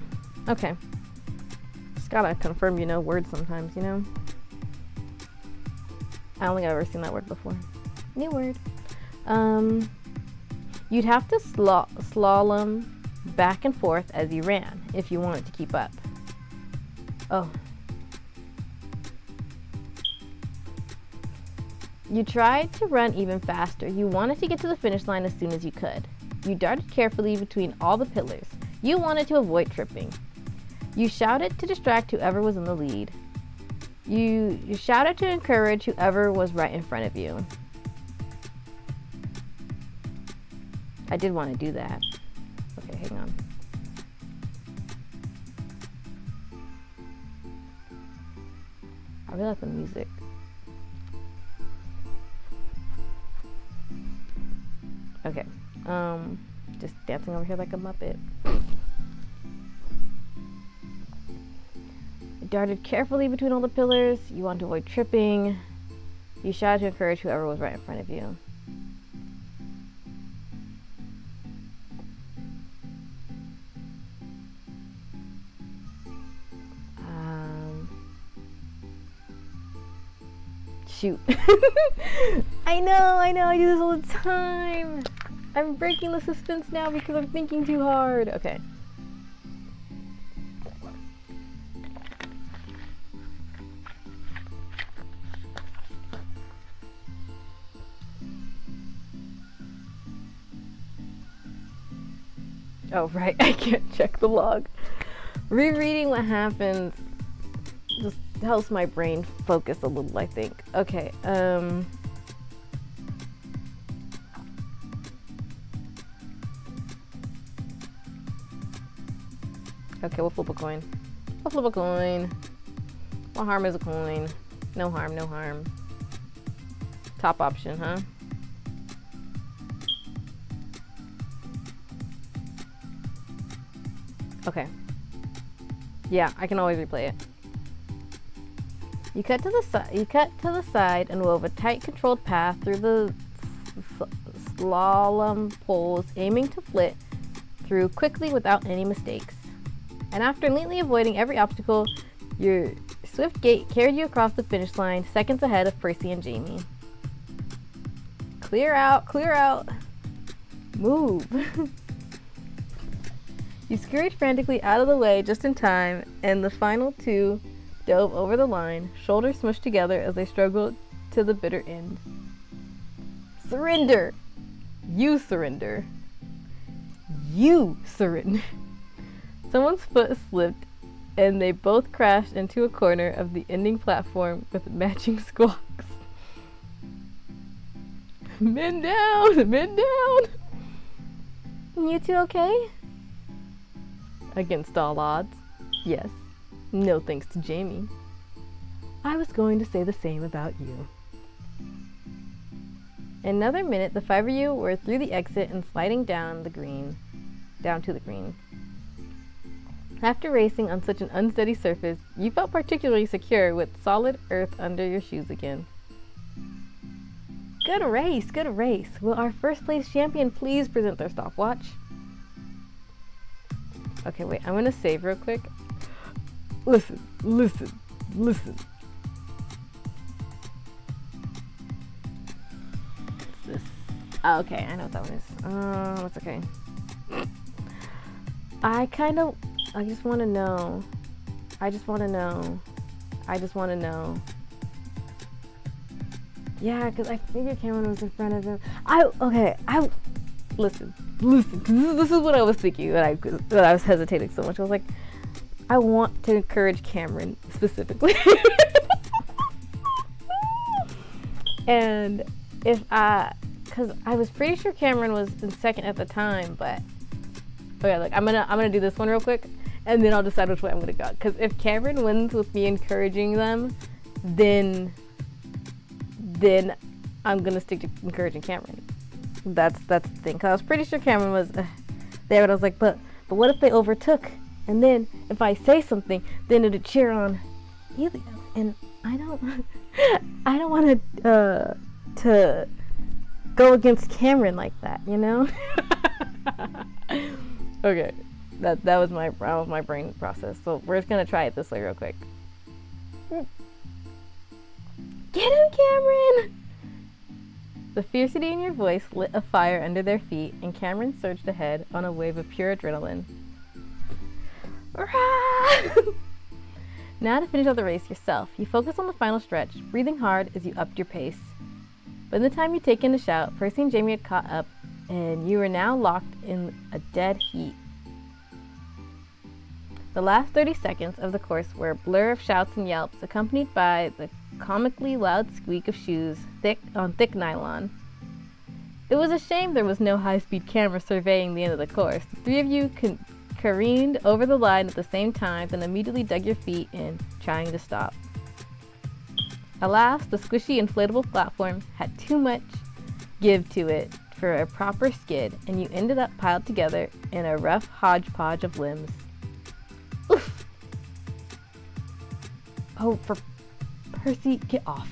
Okay. Just gotta confirm you know words sometimes, you know? I don't think I've ever seen that word before. New word. You'd have to slalom back and forth as you ran if you wanted to keep up. Oh. You tried to run even faster. You wanted to get to the finish line as soon as you could. You darted carefully between all the pillars, You wanted to avoid tripping. You shouted to distract whoever was in the lead. You shouted to encourage whoever was right in front of you. I did want to do that. Okay, hang on. I really like the music. Okay, just dancing over here like a Muppet. You darted carefully between all the pillars. You wanted to avoid tripping. You shouted to encourage whoever was right in front of you. Shoot. I know, I do this all the time. I'm breaking the suspense now because I'm thinking too hard. Okay. Oh, right, I can't check the log. Rereading what happens just helps my brain focus a little, I think. Okay, okay, we'll flip a coin. We'll flip a coin. What harm is a coin? No harm, no harm. Top option, huh? Okay. Yeah, I can always replay it. You cut to the side and wove a tight, controlled path through the slalom poles, aiming to flit through quickly without any mistakes. And after neatly avoiding every obstacle, your swift gait carried you across the finish line, seconds ahead of Percy and Jamie. Clear out, clear out. Move. You scurried frantically out of the way just in time, and the final two dove over the line, shoulders smushed together as they struggled to the bitter end. Surrender! You surrender. You surrender. Someone's foot slipped, and they both crashed into a corner of the ending platform with matching squawks. Men down! Men down! You two okay? Against all odds, yes. No thanks to Jamie. I was going to say the same about you. In another minute, the five of you were through the exit and sliding down to the green. After racing on such an unsteady surface, you felt particularly secure with solid earth under your shoes again. Good race, good race. Will our first place champion please present their stopwatch? Okay, wait, I'm gonna save real quick. Listen, listen, listen. What's this? Oh, okay, I know what that one is. That's okay. I just wanna know. I just wanna know. Yeah, because I figured Cameron was in front of him. Listen, this is what I was thinking when I was hesitating so much. I was like, I want to encourage Cameron specifically. And because I was pretty sure Cameron was in second at the time, but okay, like I'm gonna do this one real quick, and then I'll decide which way I'm gonna go. Because if Cameron wins with me encouraging them, then I'm gonna stick to encouraging Cameron. That's the thing. Cause I was pretty sure Cameron was there, but I was like, but what if they overtook? And then if I say something, then it'd cheer on Elio, and I don't want to go against Cameron like that, you know? Okay, that was my brain process. So we're just gonna try it this way real quick. Get him, Cameron! The fiercity in your voice lit a fire under their feet, and Cameron surged ahead on a wave of pure adrenaline. Now to finish out the race yourself, you focus on the final stretch, breathing hard as you upped your pace. But in the time you'd taken to shout, Percy and Jamie had caught up, and you were now locked in a dead heat. The last 30 seconds of the course were a blur of shouts and yelps, accompanied by the comically loud squeak of shoes on thick nylon. It was a shame there was no high-speed camera surveying the end of the course. The three of you careened over the line at the same time, then immediately dug your feet in, trying to stop. Alas, the squishy inflatable platform had too much give to it for a proper skid, and you ended up piled together in a rough hodgepodge of limbs. Oof! Oh, for Percy, get off.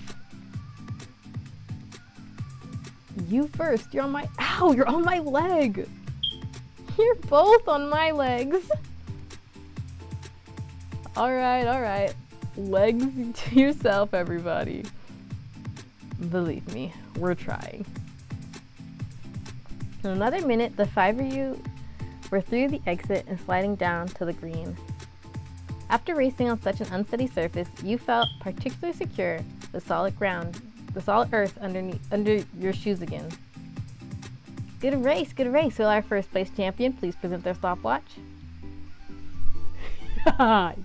You first, you're on my, ow, you're on my leg. You're both on my legs. All right. Legs to yourself, everybody. Believe me, we're trying. In another minute, the five of you were through the exit and sliding down to the green. After racing on such an unsteady surface, you felt particularly secure with solid ground, the solid earth under your shoes again. Good race. Will our first place champion please present their stopwatch?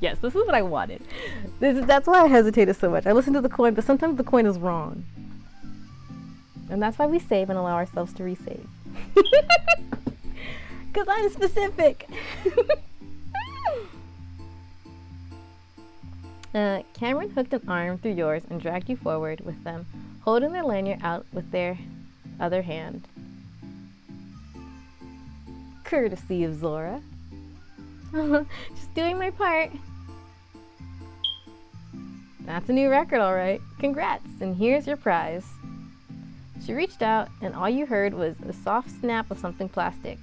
Yes, this is what I wanted. That's why I hesitated so much. I listened to the coin, but sometimes the coin is wrong. And that's why we save and allow ourselves to resave. Because I'm specific. Cameron hooked an arm through yours and dragged you forward with them, holding their lanyard out with their other hand. Courtesy of Zora. Just doing my part. That's a new record, all right. Congrats, and here's your prize. She reached out, and all you heard was a soft snap of something plastic.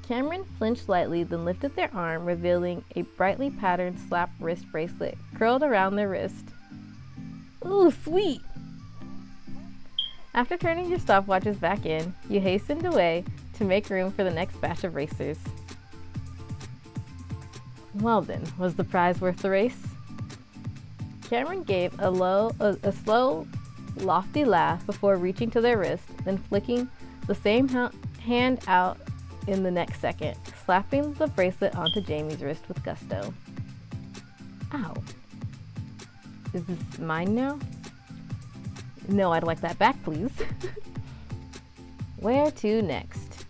Cameron flinched slightly, then lifted their arm, revealing a brightly patterned slap wrist bracelet curled around their wrist. Ooh, sweet! After turning your stopwatches back in, you hastened away to make room for the next batch of racers. Well then, was the prize worth the race? Cameron gave a slow, lofty laugh before reaching to their wrist, then flicking the same hand out in the next second, slapping the bracelet onto Jamie's wrist with gusto. Ow. Is this mine now? No, I'd like that back, please. Where to next?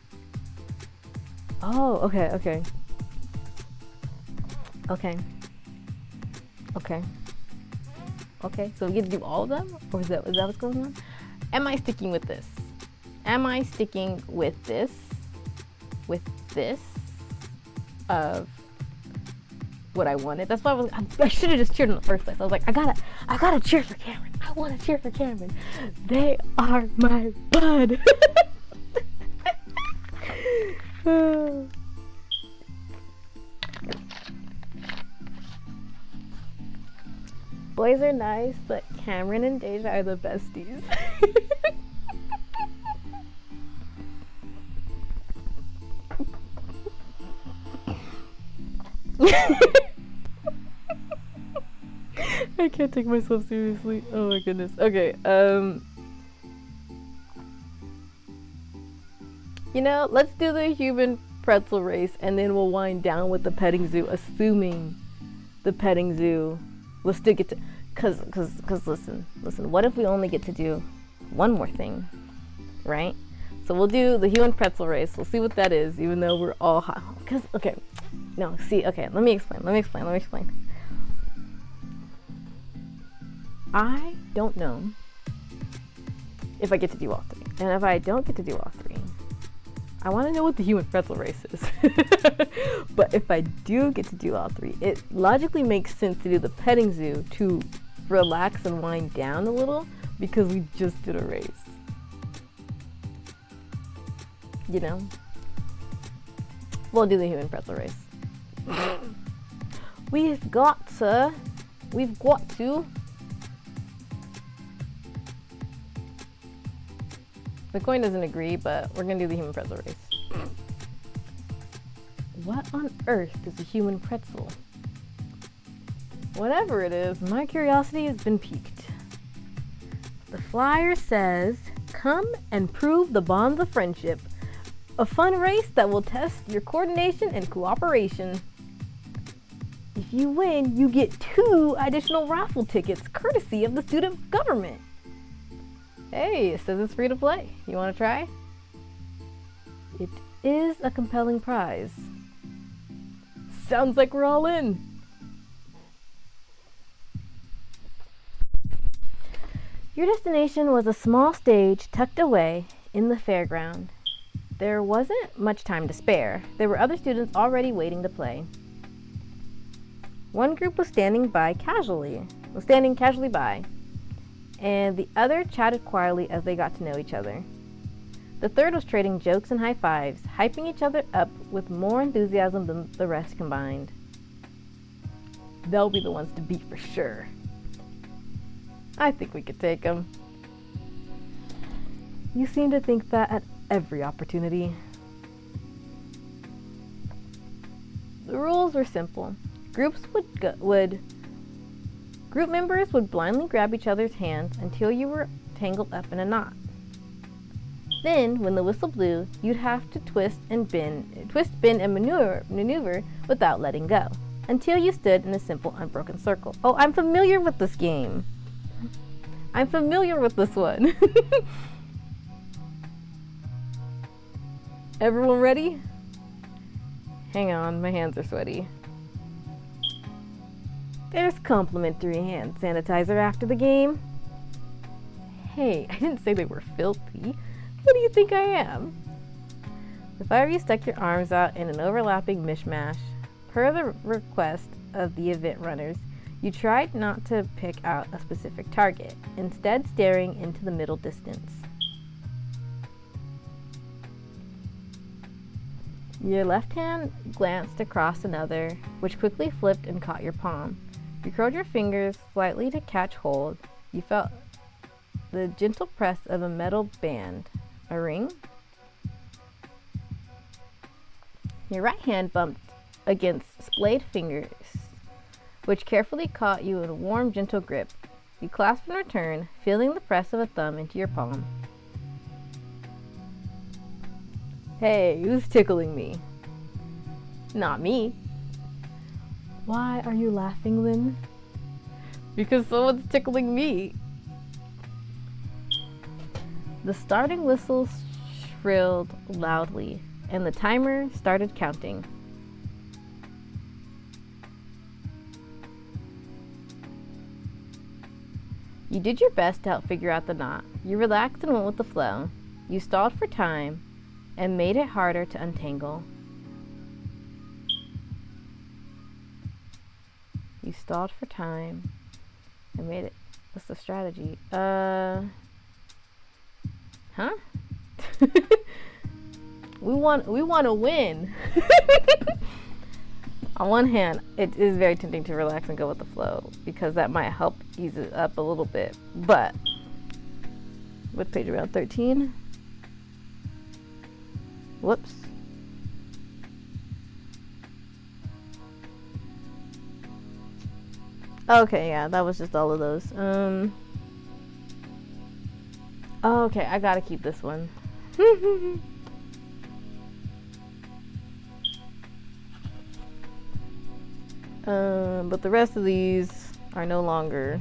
Oh, okay. Okay, so we get to do all of them? Or is that what's going on? Am I sticking with this? With this of what I wanted? That's why I should have just cheered in the first place. I was like, I gotta cheer for Cameron. I want to cheer for Cameron. They are my bud. Boys are nice, but Cameron and Deja are the besties. I can't take myself seriously. Oh my goodness. Okay, you know, let's do the human pretzel race and then we'll wind down with the petting zoo, assuming the petting zoo will still get to, cause listen, what if we only get to do one more thing, right? So we'll do the human pretzel race. We'll see what that is, even though we're all hot. Cause, okay, no, see, okay, let me explain. I don't know if I get to do all three. And if I don't get to do all three, I want to know what the human pretzel race is. But if I do get to do all three, it logically makes sense to do the petting zoo to relax and wind down a little because we just did a race. You know? We'll do the human pretzel race. We've got to. The coin doesn't agree, but we're gonna do the human pretzel race. What on earth is a human pretzel? Whatever it is, my curiosity has been piqued. The flyer says, come and prove the bonds of friendship A fun race that will test your coordination and cooperation. If you win, you get 2 additional raffle tickets courtesy of the student government. Hey, it says it's free to play. You want to try? It is a compelling prize. Sounds like we're all in. Your destination was a small stage tucked away in the fairground. There wasn't much time to spare. There were other students already waiting to play. One group was standing casually by, and the other chatted quietly as they got to know each other. The third was trading jokes and high fives, hyping each other up with more enthusiasm than the rest combined. They'll be the ones to beat for sure. I think we could take them. You seem to think that at every opportunity. The rules were simple. Group members would blindly grab each other's hands until you were tangled up in a knot. Then, when the whistle blew, you'd have to twist, bend, and maneuver without letting go, until you stood in a simple unbroken circle. Oh, I'm familiar with this game. I'm familiar with this one. Everyone ready? Hang on, my hands are sweaty. There's complimentary hand sanitizer after the game. Hey, I didn't say they were filthy. What do you think I am? The 5 of you stuck your arms out in an overlapping mishmash. Per the request of the event runners, you tried not to pick out a specific target, instead staring into the middle distance. Your left hand glanced across another, which quickly flipped and caught your palm. You curled your fingers slightly to catch hold. You felt the gentle press of a metal band. A ring? Your right hand bumped against splayed fingers, which carefully caught you in a warm, gentle grip. You clasped in return, feeling the press of a thumb into your palm. Hey, who's tickling me? Not me. Why are you laughing, Lynn? Because someone's tickling me. The starting whistle shrilled loudly, and the timer started counting. You did your best to help figure out the knot. You relaxed and went with the flow. You stalled for time and made it harder to untangle. You stalled for time and made it. What's the strategy? Huh? we want to win. On one hand, it is very tempting to relax and go with the flow because that might help ease it up a little bit. But what page around 13? Whoops. Okay, yeah, that was just all of those. Oh, okay, I gotta keep this one. But the rest of these are no longer.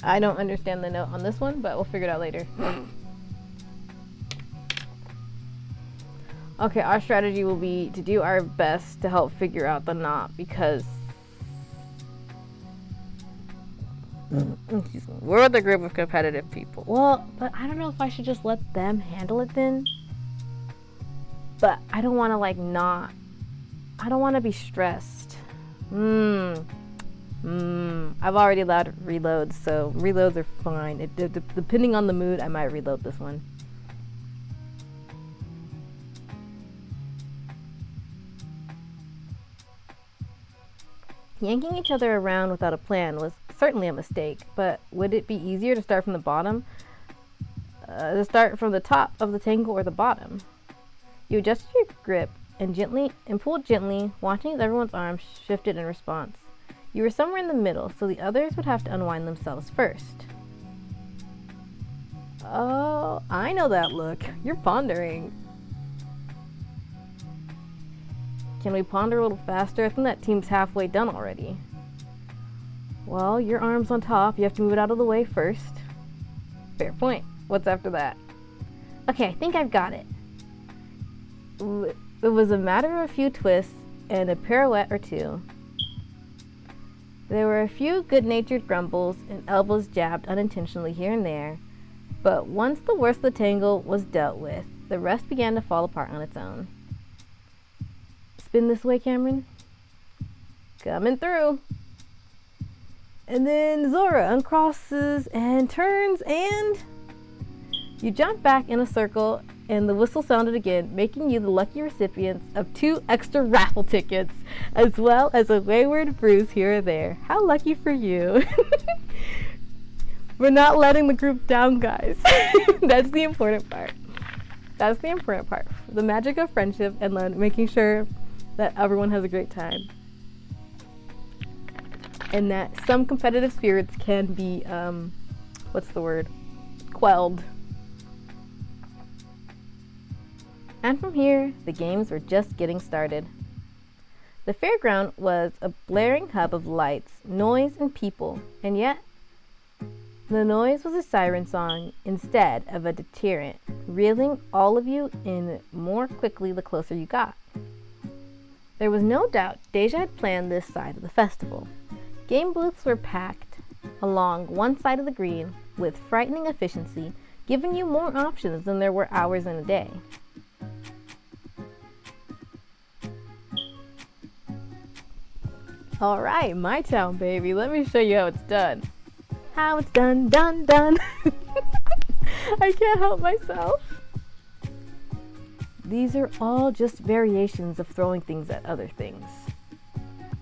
I don't understand the note on this one, but we'll figure it out later. Okay, our strategy will be to do our best to help figure out the knot because we're with a group of competitive people. Well, but I don't know if I should just let them handle it then. But I don't want to I don't want to be stressed. I've already allowed reloads, so reloads are fine. Depending on the mood, I might reload this one. Yanking each other around without a plan was certainly a mistake, but would it be easier to start from the bottom? to start from the top of the tangle or the bottom. You adjusted your grip and pulled gently, watching as everyone's arms shifted in response. You were somewhere in the middle, so the others would have to unwind themselves first. Oh, I know that look. You're pondering. Can we ponder a little faster? I think that team's halfway done already. Well, your arm's on top. You have to move it out of the way first. Fair point. What's after that? Okay, I think I've got it. It was a matter of a few twists and a pirouette or two. There were a few good-natured grumbles and elbows jabbed unintentionally here and there, but once the worst of the tangle was dealt with, the rest began to fall apart on its own. Spin this way, Cameron. Coming through. And then Zora uncrosses and turns, and you jump back in a circle, and the whistle sounded again, making you the lucky recipients of 2 extra raffle tickets, as well as a wayward bruise here or there. How lucky for you. We're not letting the group down, guys. That's the important part. That's the important part. The magic of friendship and making sure that everyone has a great time. And that some competitive spirits can be, quelled. And from here, the games were just getting started. The fairground was a blaring hub of lights, noise, and people, and yet the noise was a siren song instead of a deterrent, reeling all of you in more quickly the closer you got. There was no doubt Deja had planned this side of the festival. Game booths were packed along one side of the green with frightening efficiency, giving you more options than there were hours in a day. Alright, my town, baby. Let me show you how it's done. How it's done, done, done. I can't help myself. These are all just variations of throwing things at other things.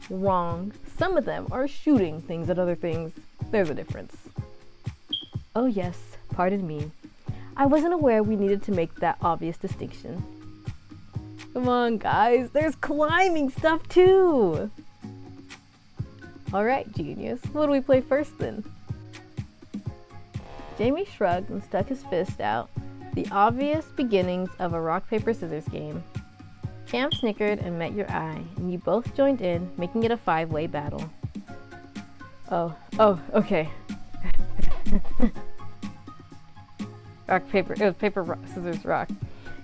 Wrong. Some of them are shooting things at other things. There's a difference. Oh yes, pardon me. I wasn't aware we needed to make that obvious distinction. Come on, guys. There's climbing stuff too. Alright, genius. What do we play first then? Jamie shrugged and stuck his fist out, the obvious beginnings of a rock, paper, scissors game. Cam snickered and met your eye, and you both joined in, making it a 5-way battle. Oh, okay. Rock, paper, it was paper, rock, scissors, rock.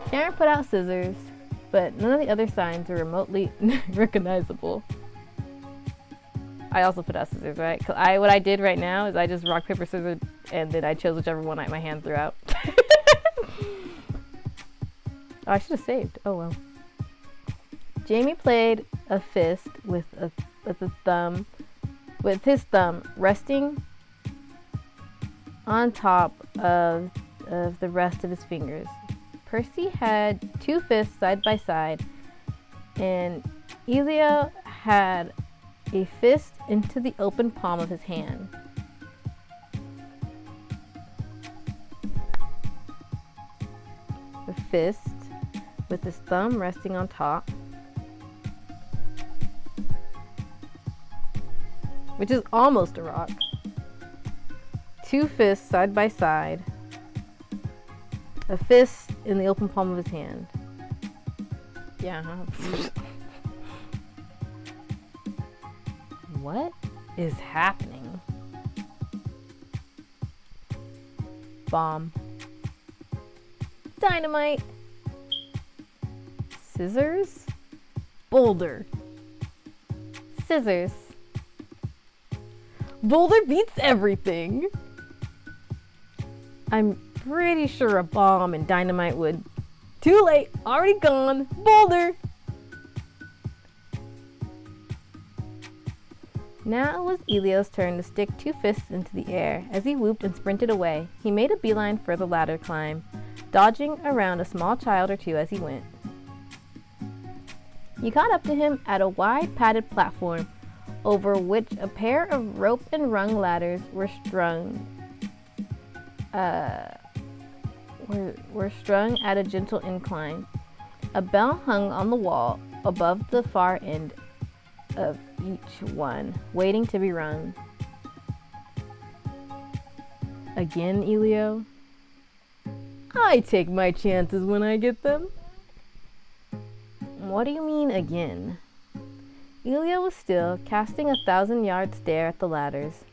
Cameron put out scissors, but none of the other signs were remotely recognizable. I also put out scissors, right? What I did right now is I just rock, paper, scissors, and then I chose whichever one my hand threw out. Oh, I should have saved. Oh well. Jamie played a fist with his thumb resting on top of the rest of his fingers. Percy had 2 fists side by side, and Elio had a fist into the open palm of his hand. A fist with his thumb resting on top, which is almost a rock. 2 fists side by side, a fist in the open palm of his hand. Yeah, huh? What is happening? Bomb. Dynamite. Scissors. Boulder. Scissors. Boulder beats everything. I'm pretty sure a bomb and dynamite would. Too late. Already gone. Boulder. Now it was Elio's turn to stick 2 fists into the air. As he whooped and sprinted away, he made a beeline for the ladder climb, dodging around a small child or two as he went. You caught up to him at a wide padded platform over which a pair of rope and rung ladders were strung. were strung at a gentle incline. A bell hung on the wall above the far end of each one, waiting to be rung. Again, Elio? I take my chances when I get them. What do you mean, again? Elio was still, casting 1,000-yard stare at the ladders.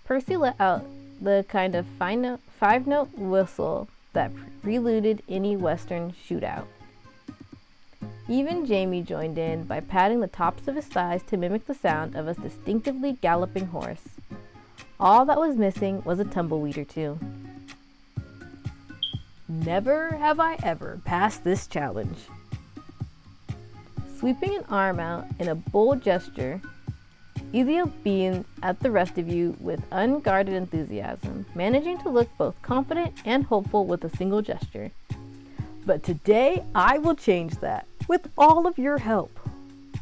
Percy let out the kind of five-note whistle that preluded any Western shootout. Even Jamie joined in by patting the tops of his thighs to mimic the sound of a distinctively galloping horse. All that was missing was a tumbleweed or two. Never have I ever passed this challenge. Sweeping an arm out in a bold gesture, Elio beamed at the rest of you with unguarded enthusiasm, managing to look both confident and hopeful with a single gesture. But today, I will change that, with all of your help.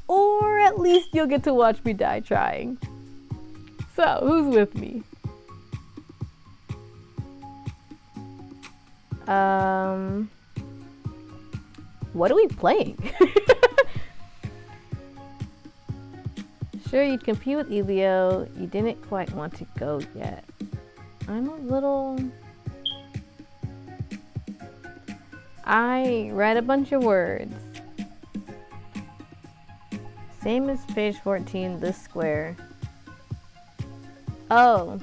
Or at least you'll get to watch me die trying. So, who's with me? What are we playing? Sure, you'd compete with Elio. You didn't quite want to go yet. I'm a little... I read a bunch of words. Same as page 14, this square. Oh.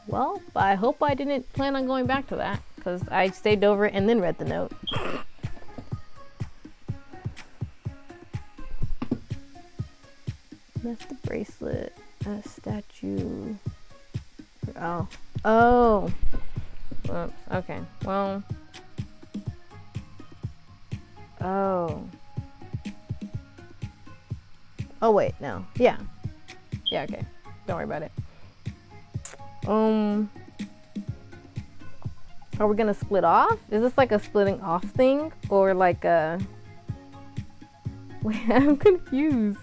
Well, I hope I didn't plan on going back to that, because I stayed over and then read the note. That's the bracelet. A statue. Oh. Oh. Oops. Okay. Well. Oh. Oh wait, no. Yeah. Yeah, okay. Don't worry about it. Are we gonna split off? Is this like a splitting off thing? Or like a... Wait, I'm confused.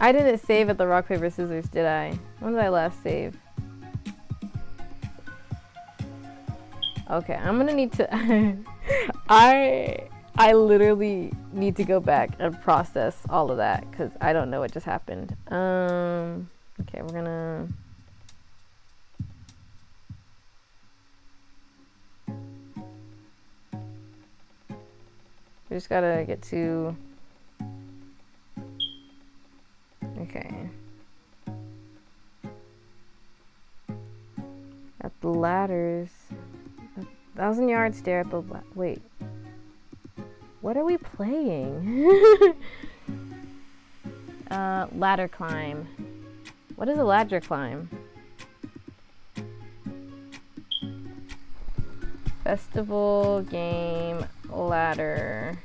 I didn't save at the rock, paper, scissors, did I? When did I last save? Okay, I'm gonna need to... I literally need to go back and process all of that because I don't know what just happened. Okay, we're gonna... We just gotta get to... Okay. At the ladders. 1,000-yard stare at the... Wait. What are we playing? Ladder climb. What is a ladder climb? Festival game ladder.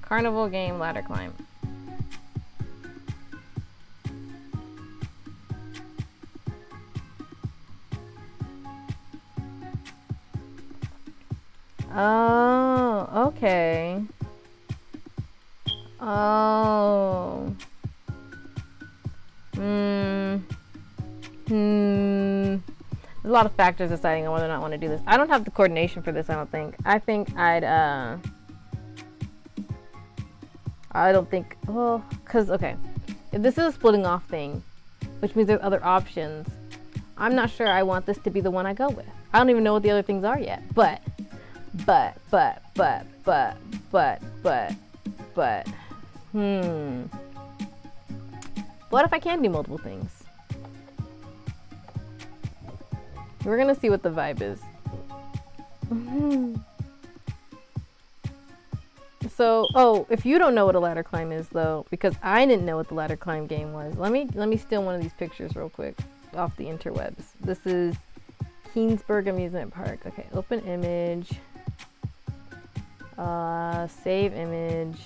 Carnival game ladder climb. Oh, okay. Oh. There's a lot of factors deciding on whether or not I want to do this. I don't have the coordination for this, I don't think. I think I don't think, well, because, okay. If this is a splitting off thing, which means there's other options, I'm not sure I want this to be the one I go with. I don't even know what the other things are yet, but, what if I can do multiple things? We're gonna see what the vibe is. So, oh, if you don't know what a ladder climb is though, because I didn't know what the ladder climb game was, let me steal one of these pictures real quick off the interwebs. This is Keensburg Amusement Park. Okay, open image. Save image.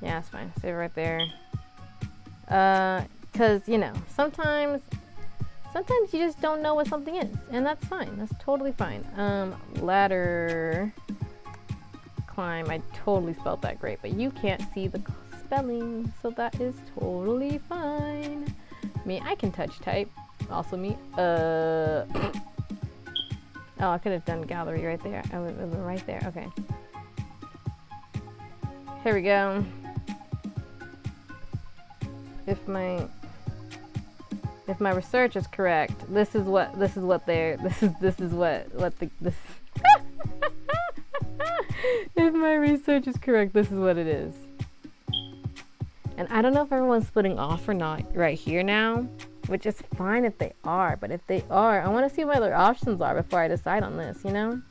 Yeah, it's fine. Save it right there. Cause you know, sometimes you just don't know what something is, and that's fine. That's totally fine. Ladder climb. I totally spelled that great, but you can't see the spelling, so that is totally fine. Me, I can touch type. Also me. Oh, I could have done gallery right there. I would have been right there. Okay. Here we go. If my research is correct, this is what if my research is correct, this is what it is. And I don't know if everyone's splitting off or not right here now, which is fine if they are, but if they are, I want to see what other options are before I decide on this, you know?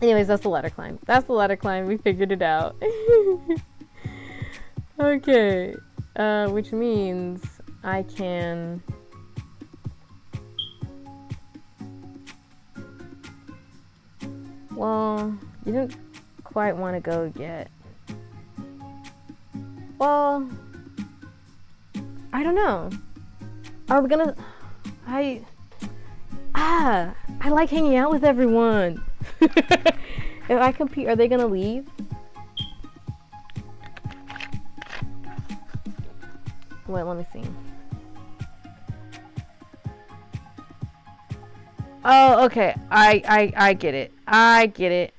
Anyways, that's the ladder climb. That's the ladder climb. We figured it out. Okay. Which means I can... Well, you didn't quite want to go yet. Well, I don't know. Are we gonna... I like hanging out with everyone. If I compete, are they gonna leave? Wait, let me see. Oh, okay. I get it. I get it.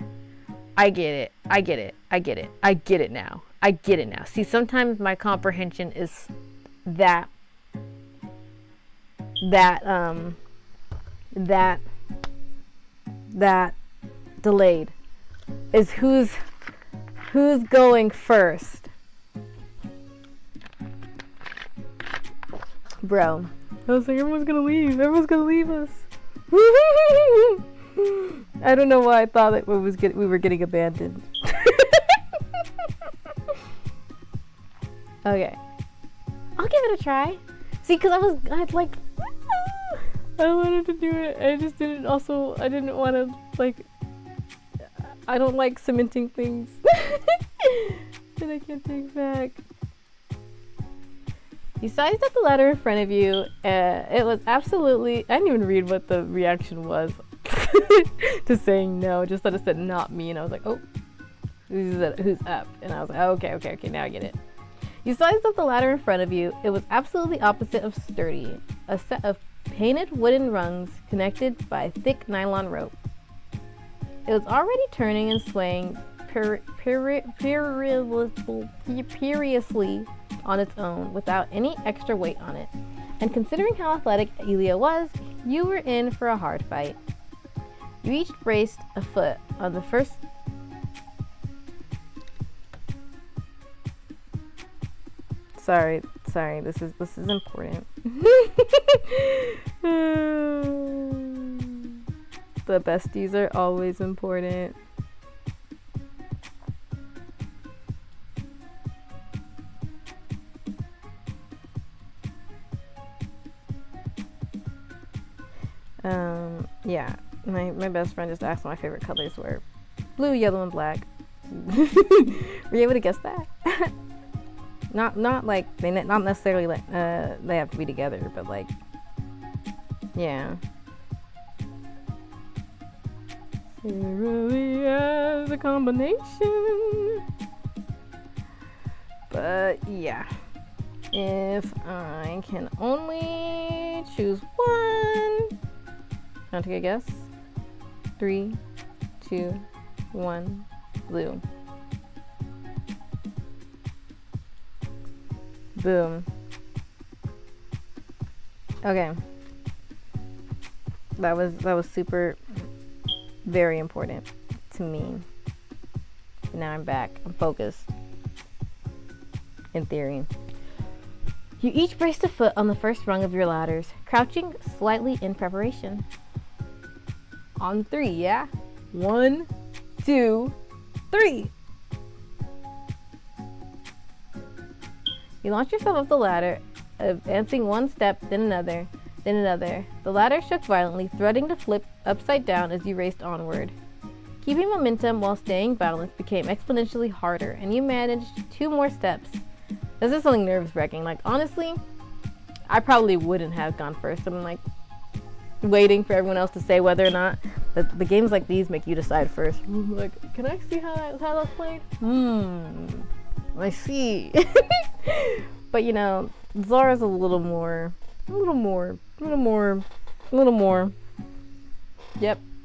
I get it. I get it. I get it. I get it now. I get it now. See, sometimes my comprehension is that delayed. Is who's going first. Bro. I was like, everyone's gonna leave. Everyone's gonna leave us. I don't know why I thought that we were getting abandoned. Okay. I'll give it a try. See, because I wanted to do it. I just didn't I didn't want to, like, I don't like cementing things that I can't take back. You sized up the ladder in front of you. It was absolutely... I didn't even read what the reaction was to saying no. Just that it said not me, and I was like, oh, who's up? And I was like, oh, okay, now I get it. You sized up the ladder in front of you. It was absolutely opposite of sturdy. A set of painted wooden rungs connected by a thick nylon rope. It was already turning and swaying furiously on its own without any extra weight on it. And considering how athletic Elia was, you were in for a hard fight. You each braced a foot on the first... Sorry, this is important. The besties are always important. Yeah, my best friend just asked my favorite colors were blue, yellow, and black. Were you able to guess that? Not like not necessarily like they have to be together, but like, yeah. It really has a combination. But yeah, if I can only choose one, want to take a guess? 3, 2, 1, blue. Boom. Okay. That was super, very important to me. Now I'm back. I'm focused. In theory. You each braced a foot on the first rung of your ladders, crouching slightly in preparation. On 3, yeah? 1, 2, 3. You launch yourself up the ladder, advancing one step, then another, then another. The ladder shook violently, threatening to flip upside down as you raced onward. Keeping momentum while staying balanced became exponentially harder, and you managed 2 more steps. This is something nerve-wracking. Like, honestly, I probably wouldn't have gone first. I'm like waiting for everyone else to say whether or not. The games like these make you decide first. Like, can I see how that's played? I see. But you know, Zora's a little more. Yep,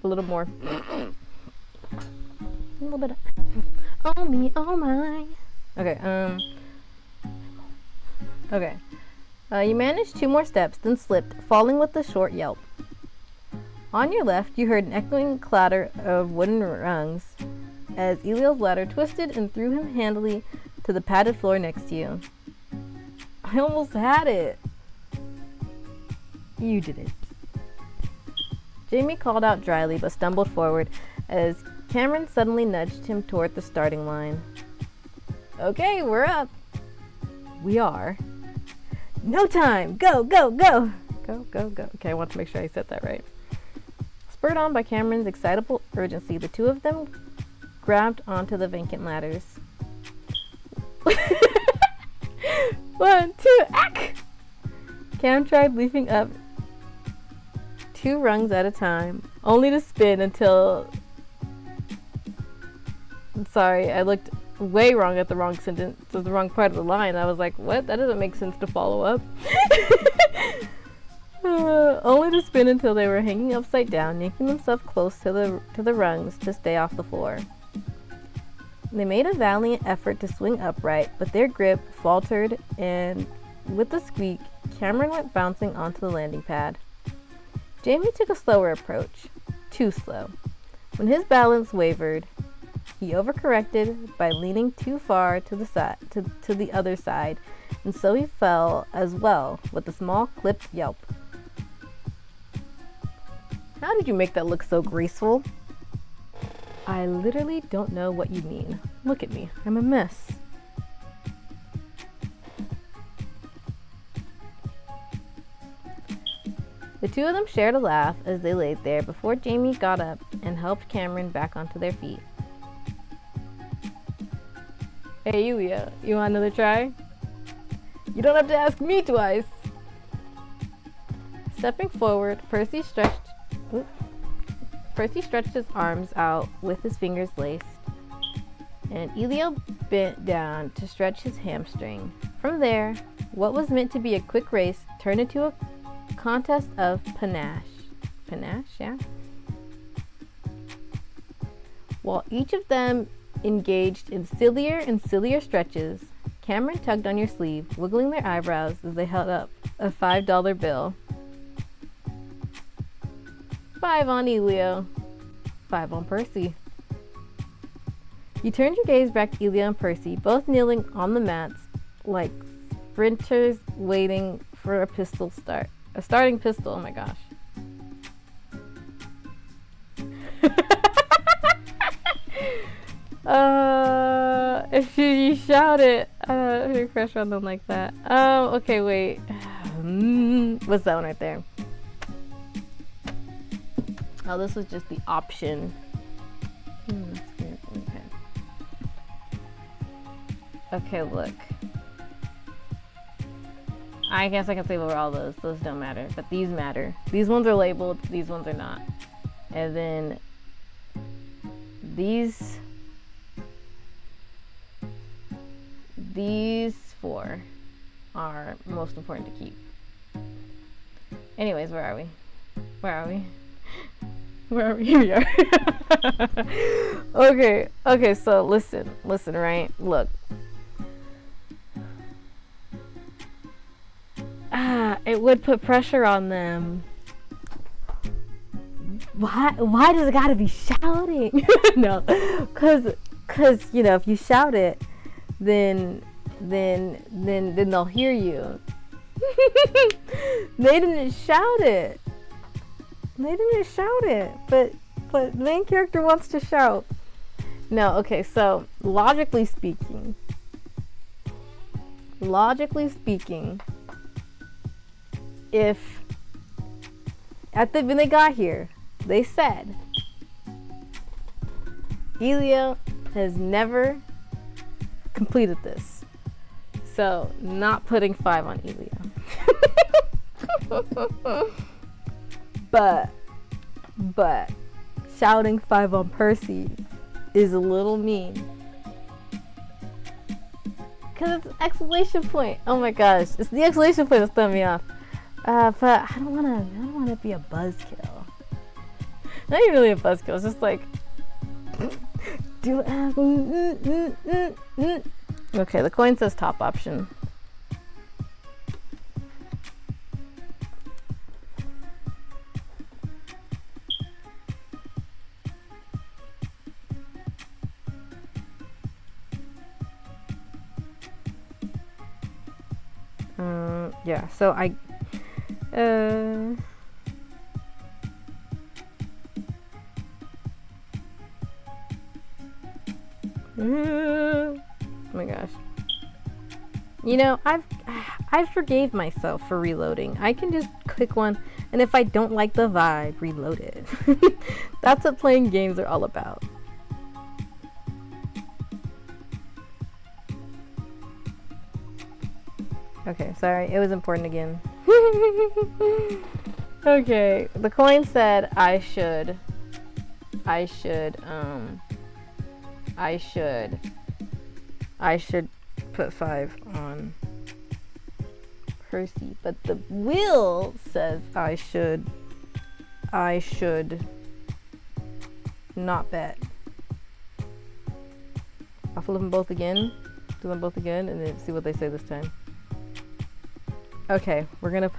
a little more. A little bit. Oh me, oh my. Okay. Okay. You managed 2 more steps, then slipped, falling with a short yelp. On your left, you heard an echoing clatter of wooden rungs as Eliel's ladder twisted and threw him handily to the padded floor next to you. I almost had it. You did it. Jamie called out dryly but stumbled forward as Cameron suddenly nudged him toward the starting line. Okay, we're up. We are. No time! Go, go, go! Go, go, go. Okay, I want to make sure I said that right. Spurred on by Cameron's excitable urgency, the two of them grabbed onto the vacant ladders. 1, 2, ack! Cam tried leaping up 2 rungs at a time, only to spin until... I'm sorry, I looked way wrong at the wrong sentence, to the wrong part of the line. I was like, what? That doesn't make sense to follow up. Only to spin until they were hanging upside down, yanking themselves close to the rungs to stay off the floor. They made a valiant effort to swing upright, but their grip faltered, and with a squeak, Cameron went bouncing onto the landing pad. Jamie took a slower approach. Too slow. When his balance wavered, he overcorrected by leaning too far to the other side, and so he fell as well with a small clipped yelp. How did you make that look so graceful? I literally don't know what you mean. Look at me. I'm a mess. The two of them shared a laugh as they laid there before Jamie got up and helped Cameron back onto their feet. Hey, Yulia, you want another try? You don't have to ask me twice. Stepping forward, Percy stretched his arms out with his fingers laced, and Eliel bent down to stretch his hamstring. From there, what was meant to be a quick race turned into a contest of panache. Panache, yeah? While each of them engaged in sillier and sillier stretches, Cameron tugged on your sleeve, wiggling their eyebrows as they held up a $5 bill. 5 on Elio, 5 on Percy. You turned your gaze back to Elio and Percy, both kneeling on the mats like sprinters waiting for a starting pistol. Oh my gosh. If you shout it, put pressure on them like that. Okay, wait. What's that one right there? Oh, this was just the option. Okay, look. I guess I can say over all those. Those don't matter, but these matter. These ones are labeled, these ones are not. And then these 4 are most important to keep. Anyways, where are we? Here we are. Okay, so listen, right? Look. It would put pressure on them. Why does it gotta be shouting? No, cause you know, if you shout it, then they'll hear you. They didn't shout it. But the main character wants to shout. No, okay, so logically speaking, if when they got here, they said Elia has never completed this, so not putting 5 on Elia. But shouting 5 on Percy is a little mean. Cause it's exclamation point. Oh my gosh, it's the exclamation point that's throwing me off. But I don't wanna be a buzzkill. Not even really a buzzkill. It's just like, do. Okay, the coin says top option. Yeah, so I oh my gosh. You know, I forgave myself for reloading. I can just click one, and if I don't like the vibe, reload it. That's what playing games are all about. Okay, sorry, it was important again. Okay, the coin said I should put 5 on Percy, but the wheel says I should not bet. I'll flip them both again, do them both again, and then see what they say this time. Okay, we're gonna.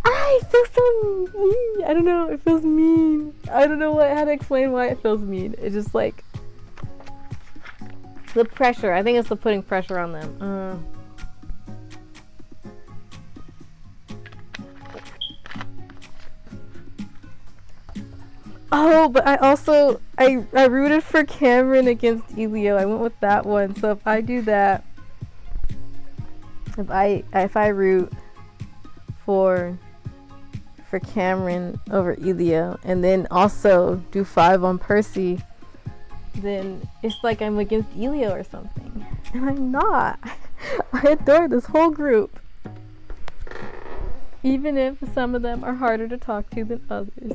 I feel so mean. I don't know. It feels mean. I don't know how to explain why it feels mean. It's just like the pressure. I think it's the putting pressure on them. Oh, but I also I rooted for Cameron against Elio. I went with that one. So if I do that. If I root for Cameron over Elio and then also do 5 on Percy, then it's like I'm against Elio or something. And I'm not. I adore this whole group. Even if some of them are harder to talk to than others.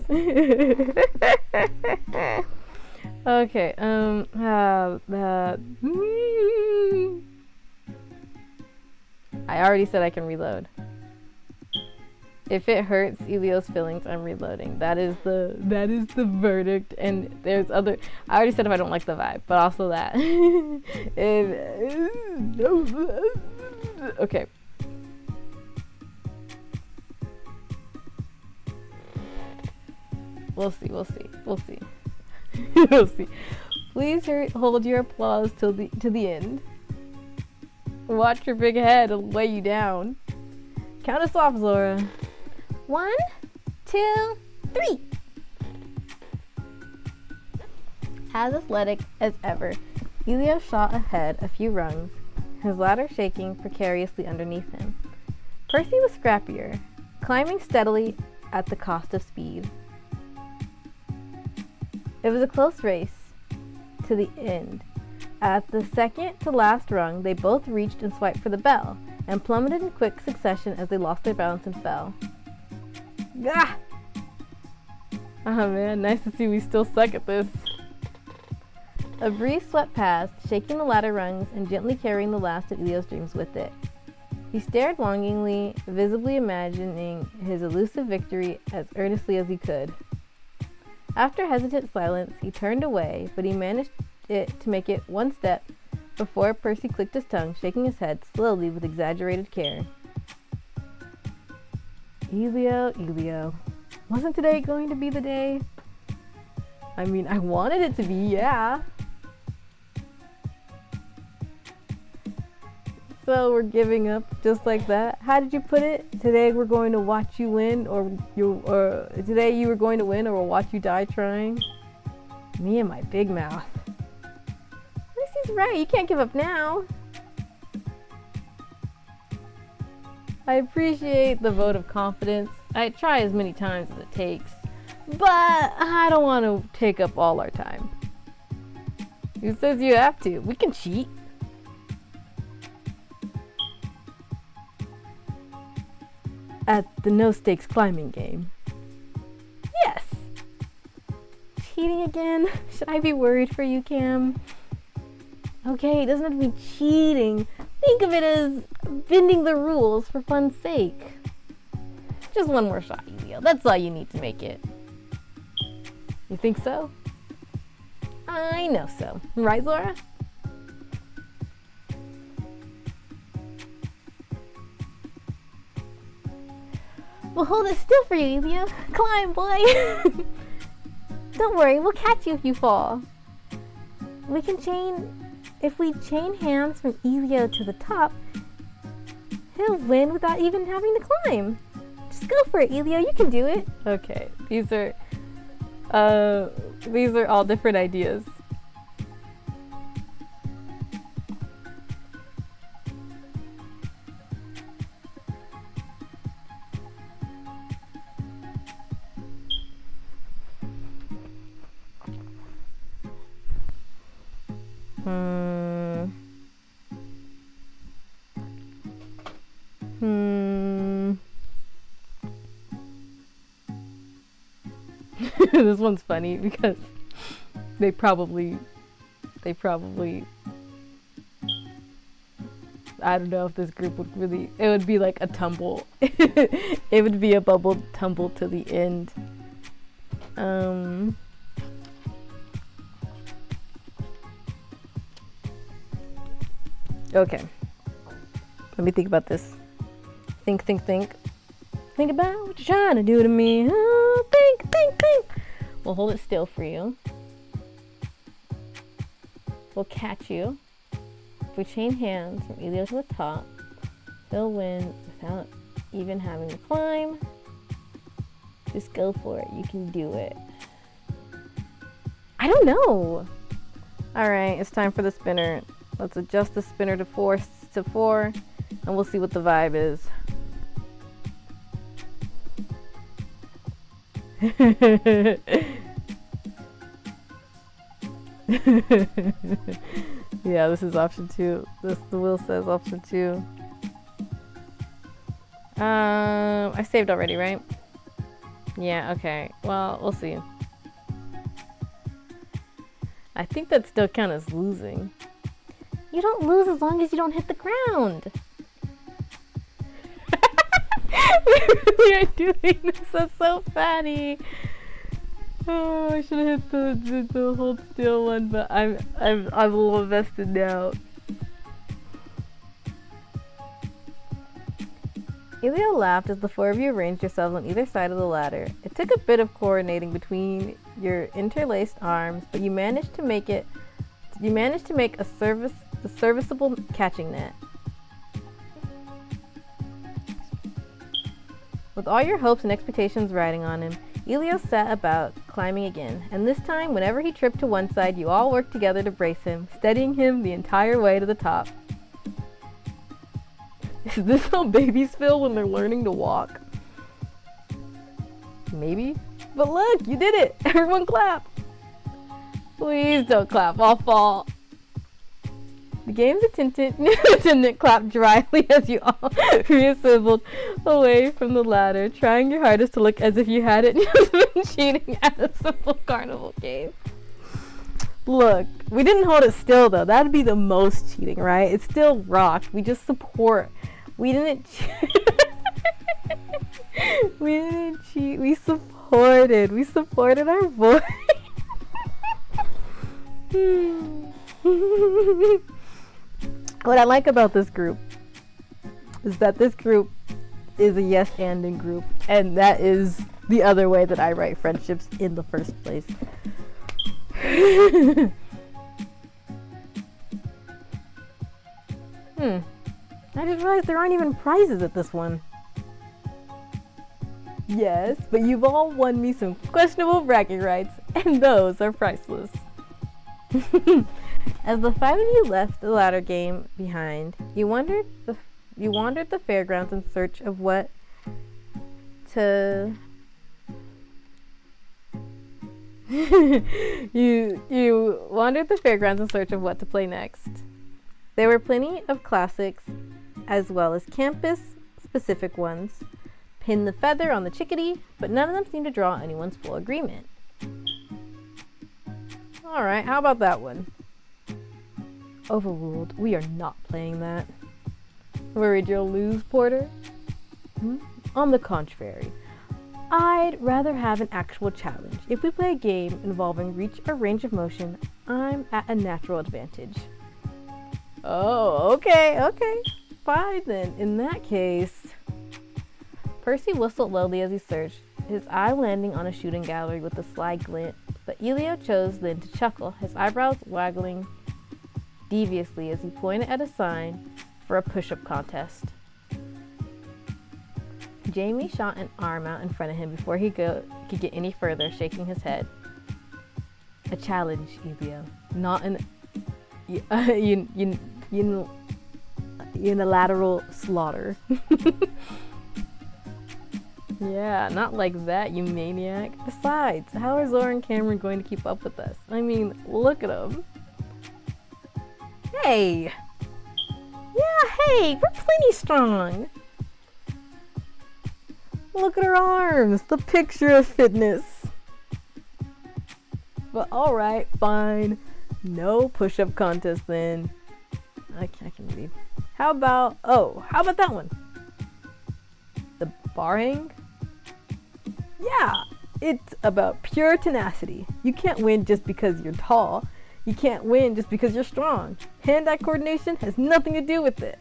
Okay, I already said I can reload. If it hurts Elio's feelings, I'm reloading. That is the verdict. And there's other. I already said if I don't like the vibe, but also that. Okay. We'll see. We'll see. Please hold your applause to the end. Watch your big head lay you down. Count us off, Zora. 1, 2, 3. As athletic as ever, Elio shot ahead a few rungs, his ladder shaking precariously underneath him. Percy was scrappier, climbing steadily at the cost of speed. It was a close race to the end. At the second to last rung, they both reached and swiped for the bell, and plummeted in quick succession as they lost their balance and fell. Gah! Oh man, nice to see we still suck at this. A breeze swept past, shaking the ladder rungs and gently carrying the last of Elio's dreams with it. He stared longingly, visibly imagining his elusive victory as earnestly as he could. After hesitant silence, he turned away, but he managed to make it one step before Percy clicked his tongue, shaking his head slowly with exaggerated care. Elio. Wasn't today going to be the day? I mean, I wanted it to be, yeah. So we're giving up just like that. How did you put it? Today we're going to watch you win, or today you were going to win, or we'll watch you die trying. Me and my big mouth. He's right. You can't give up now. I appreciate the vote of confidence. I try as many times as it takes, but I don't want to take up all our time. Who says you have to? We can cheat. At the no-stakes climbing game. Yes. cheating again? Should I be worried for you, Cam? Okay, it doesn't have to be cheating. Think of it as bending the rules for fun's sake. Just one more shot, Elio. That's all you need to make it. You think so? I know so. Right, Zora? We'll hold it still for you, Elio. Climb, boy. Don't worry, we'll catch you if you fall. If we chain hands from Elio to the top, he'll win without even having to climb. Just go for it, Elio. You can do it. Okay, these are all different ideas. This one's funny because they probably I don't know if this group would really, it would be like a tumble. It would be a bubble tumble to the end. Okay. Let me think about this. Think. Think about what you're trying to do to me. Oh, think. We'll hold it still for you. We'll catch you. If we chain hands from Elio to the top, he'll win without even having to climb. Just go for it. You can do it. I don't know. Alright, it's time for the spinner. Let's adjust the spinner to 4, and we'll see what the vibe is. Yeah, this is option 2. The wheel says option 2. I saved already, right? Yeah, okay. Well, we'll see. I think that still counts as losing. You don't lose as long as you don't hit the ground. We really are doing this. That's so funny. Oh, I should have hit the hold still one, but I'm a little invested now. Elio laughed as the 4 of you arranged yourselves on either side of the ladder. It took a bit of coordinating between your interlaced arms, but you managed to make a serviceable catching net. With all your hopes and expectations riding on him, Elio set about climbing again, and this time, whenever he tripped to one side, you all worked together to brace him, steadying him the entire way to the top. Is this how babies feel when they're learning to walk? Maybe. But look, you did it! Everyone clap! Please don't clap, I'll fall. The game's attendant clapped dryly as you all reassembled away from the ladder, trying your hardest to look as if you hadn't just been cheating at a simple carnival game. Look, we didn't hold it still though. That'd be the most cheating, right? It still rocked. We just support. We didn't we didn't cheat. We supported. We supported our voice. What I like about this group is that this group is a yes-anding group, and that is the other way that I write friendships in the first place. I just realized there aren't even prizes at this one. Yes, but you've all won me some questionable bragging rights, and those are priceless. As the 5 of you left the ladder game behind, you wandered the fairgrounds in search of what to you wandered the fairgrounds in search of what to play next. There were plenty of classics as well as campus-specific ones. Pin the feather on the chickadee, but none of them seemed to draw anyone's full agreement. Alright, how about that one? Overruled. We are not playing that. Worried you'll lose, Porter? On the contrary, I'd rather have an actual challenge. If we play a game involving reach or range of motion, I'm at a natural advantage. Oh, okay. Fine then. In that case... Percy whistled lowly as he searched, his eye landing on a shooting gallery with a sly glint, but Elio chose then to chuckle, his eyebrows waggling deviously as he pointed at a sign for a push-up contest. Jamie shot an arm out in front of him before he could get any further, shaking his head. A challenge, Elio, not an unilateral slaughter. Yeah, not like that, you maniac. Besides, how are Zora and Cameron going to keep up with us? I mean, look at them. Hey! Yeah, hey, we're plenty strong. Look at her arms, the picture of fitness. But alright, fine. No push-up contest then. I can read. How about that one? The bar hang? Yeah, it's about pure tenacity. You can't win just because you're tall. You can't win just because you're strong. Hand-eye coordination has nothing to do with it.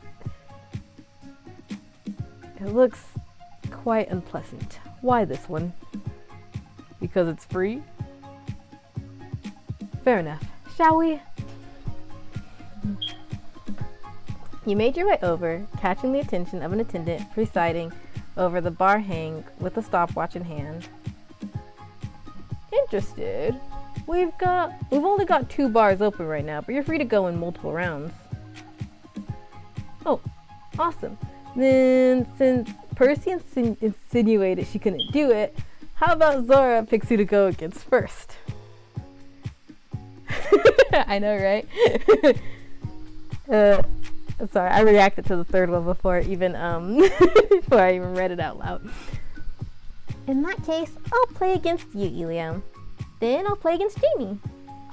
It looks quite unpleasant. Why this one? Because it's free? Fair enough. Shall we? You made your way over, catching the attention of an attendant presiding over the bar hang with a stopwatch in hand. Interested? We've only got 2 bars open right now, but you're free to go in multiple rounds. Oh, awesome. Then, since Percy insinuated she couldn't do it, how about Zora picks who to go against first? I know, right? Sorry, I reacted to the third one before I even read it out loud. In that case, I'll play against you, Elio. Then I'll play against Jamie.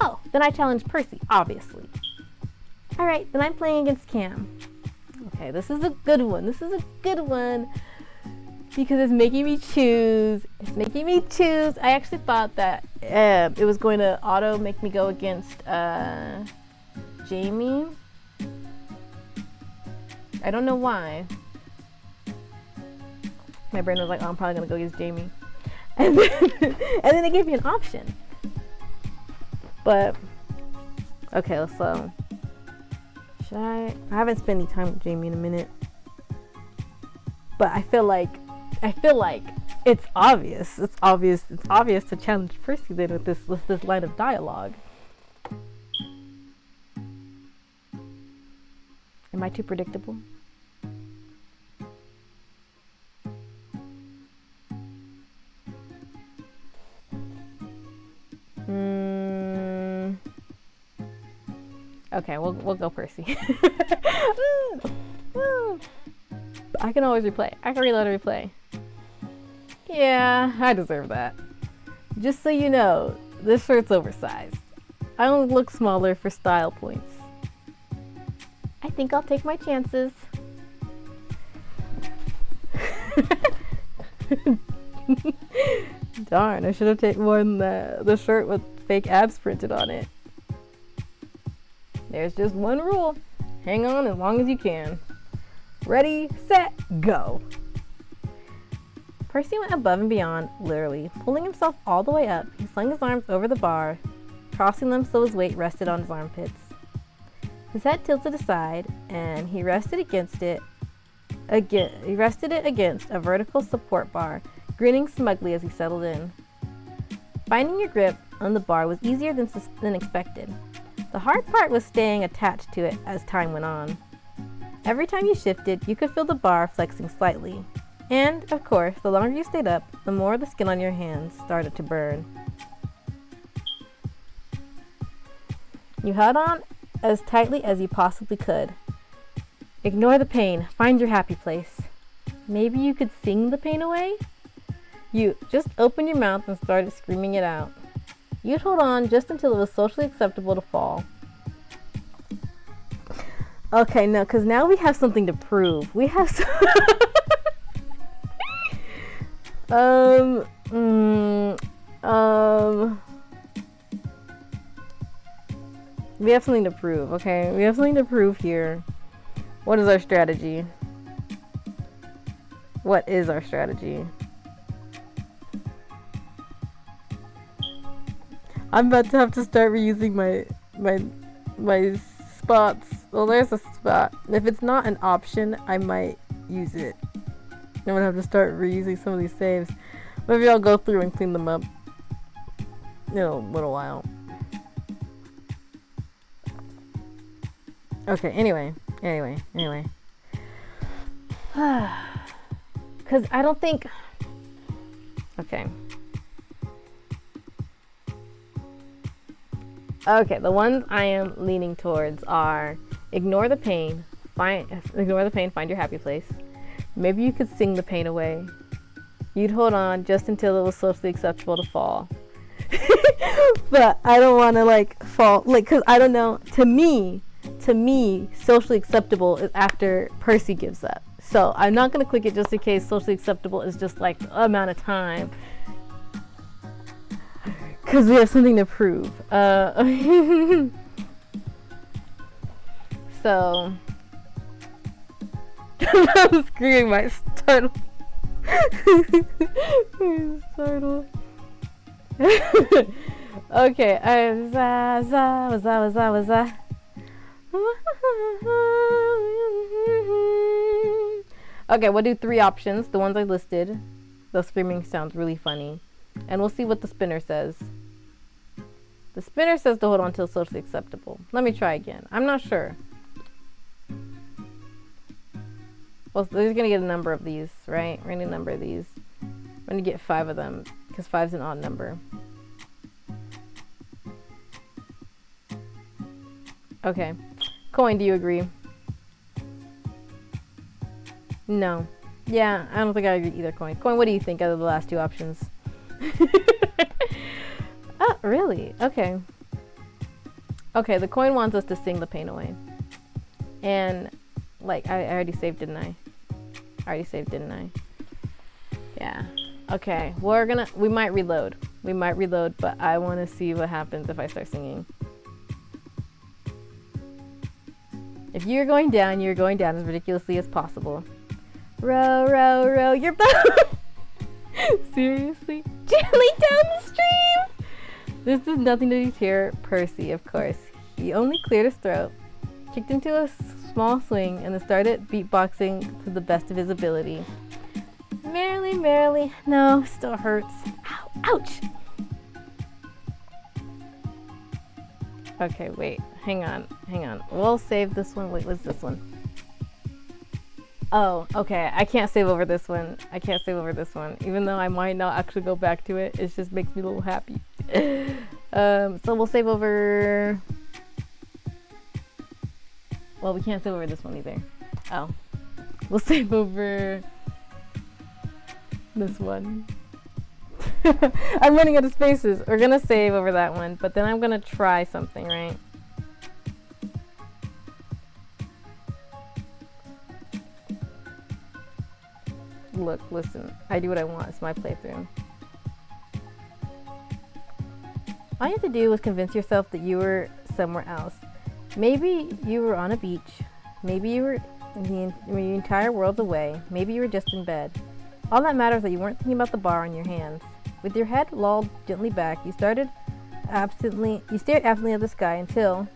Oh, then I challenge Percy, obviously. Alright, then I'm playing against Cam. Okay, this is a good one. Because it's making me choose. I actually thought that it was going to auto make me go against Jamie. I don't know why. My brain was like, oh, I'm probably going to go against Jamie. And then it gave me an option. But, okay, so I haven't spent any time with Jamie in a minute. But I feel like it's obvious. It's obvious to challenge Percy then with this line of dialogue. Am I too predictable? Okay, we'll go Percy. I can always replay. I can reload and replay. Yeah, I deserve that. Just so you know, this shirt's oversized. I only look smaller for style points. I think I'll take my chances. Darn, I should have worn the shirt with fake abs printed on it. There's just one rule. Hang on as long as you can. Ready, set, go. Percy went above and beyond, literally. Pulling himself all the way up, he slung his arms over the bar, crossing them so his weight rested on his armpits. His head tilted aside, and he rested it against a vertical support bar, grinning smugly as he settled in. Finding your grip on the bar was easier than expected. The hard part was staying attached to it as time went on. Every time you shifted, you could feel the bar flexing slightly. And, of course, the longer you stayed up, the more the skin on your hands started to burn. You held on as tightly as you possibly could. Ignore the pain. Find your happy place. Maybe you could sing the pain away? You just opened your mouth and started screaming it out. You'd hold on just until it was socially acceptable to fall. Okay, no, because now we have something to prove. We have we have something to prove, okay? We have something to prove here. What is our strategy? What is our strategy? I'm about to have to start reusing my spots. Well, there's a spot. If it's not an option, I might use it. I'm gonna have to start reusing some of these saves. Maybe I'll go through and clean them up in a little while. Okay, anyway. Because I don't think... Okay. Okay, the ones I am leaning towards are ignore the pain, find your happy place. Maybe you could sing the pain away. You'd hold on just until it was socially acceptable to fall. But I don't want to like fall, like, cause I don't know. To me, socially acceptable is after Percy gives up. So I'm not gonna click it just in case socially acceptable is just like the amount of time. Cause we have something to prove. So I'm screwing my startle. Startle. Okay, okay, we'll do 3 options. The ones I listed. The screaming sounds really funny. And we'll see what the spinner says. The spinner says to hold on till socially acceptable. Let me try again. I'm not sure. Well, there's gonna get a number of these, right? We're gonna number these. I'm gonna get 5 of them because 5's an odd number. Okay. Coin, do you agree? No. Yeah, I don't think I agree either, Coin. Coin, what do you think out of the last 2 options? Oh, really? Okay. Okay, the coin wants us to sing the pain away. And, like, I already saved, didn't I? Yeah. Okay, we might reload. But I want to see what happens if I start singing. If you're going down as ridiculously as possible. Row, row, row your boat. Seriously? Gently down the stream! This is nothing to deter Percy, of course. He only cleared his throat, kicked into a small swing, and then started beatboxing to the best of his ability. Merrily, merrily. No, still hurts. Ow, ouch! Okay, wait. Hang on. We'll save this one. Wait, what's this one? Oh, okay. I can't save over this one. Even though I might not actually go back to it. It just makes me a little happy. So we'll save over... Well, we can't save over this one either. Oh. We'll save over... this one. I'm running out of spaces. We're gonna save over that one, but then I'm gonna try something, right? Look, listen, I do what I want. It's my playthrough. All you have to do is convince yourself that you were somewhere else. Maybe you were on a beach. Maybe you were the entire world away. Maybe you were just in bed. All that matters is that you weren't thinking about the bar in your hands. With your head lolled gently back, you stared absently at the sky until...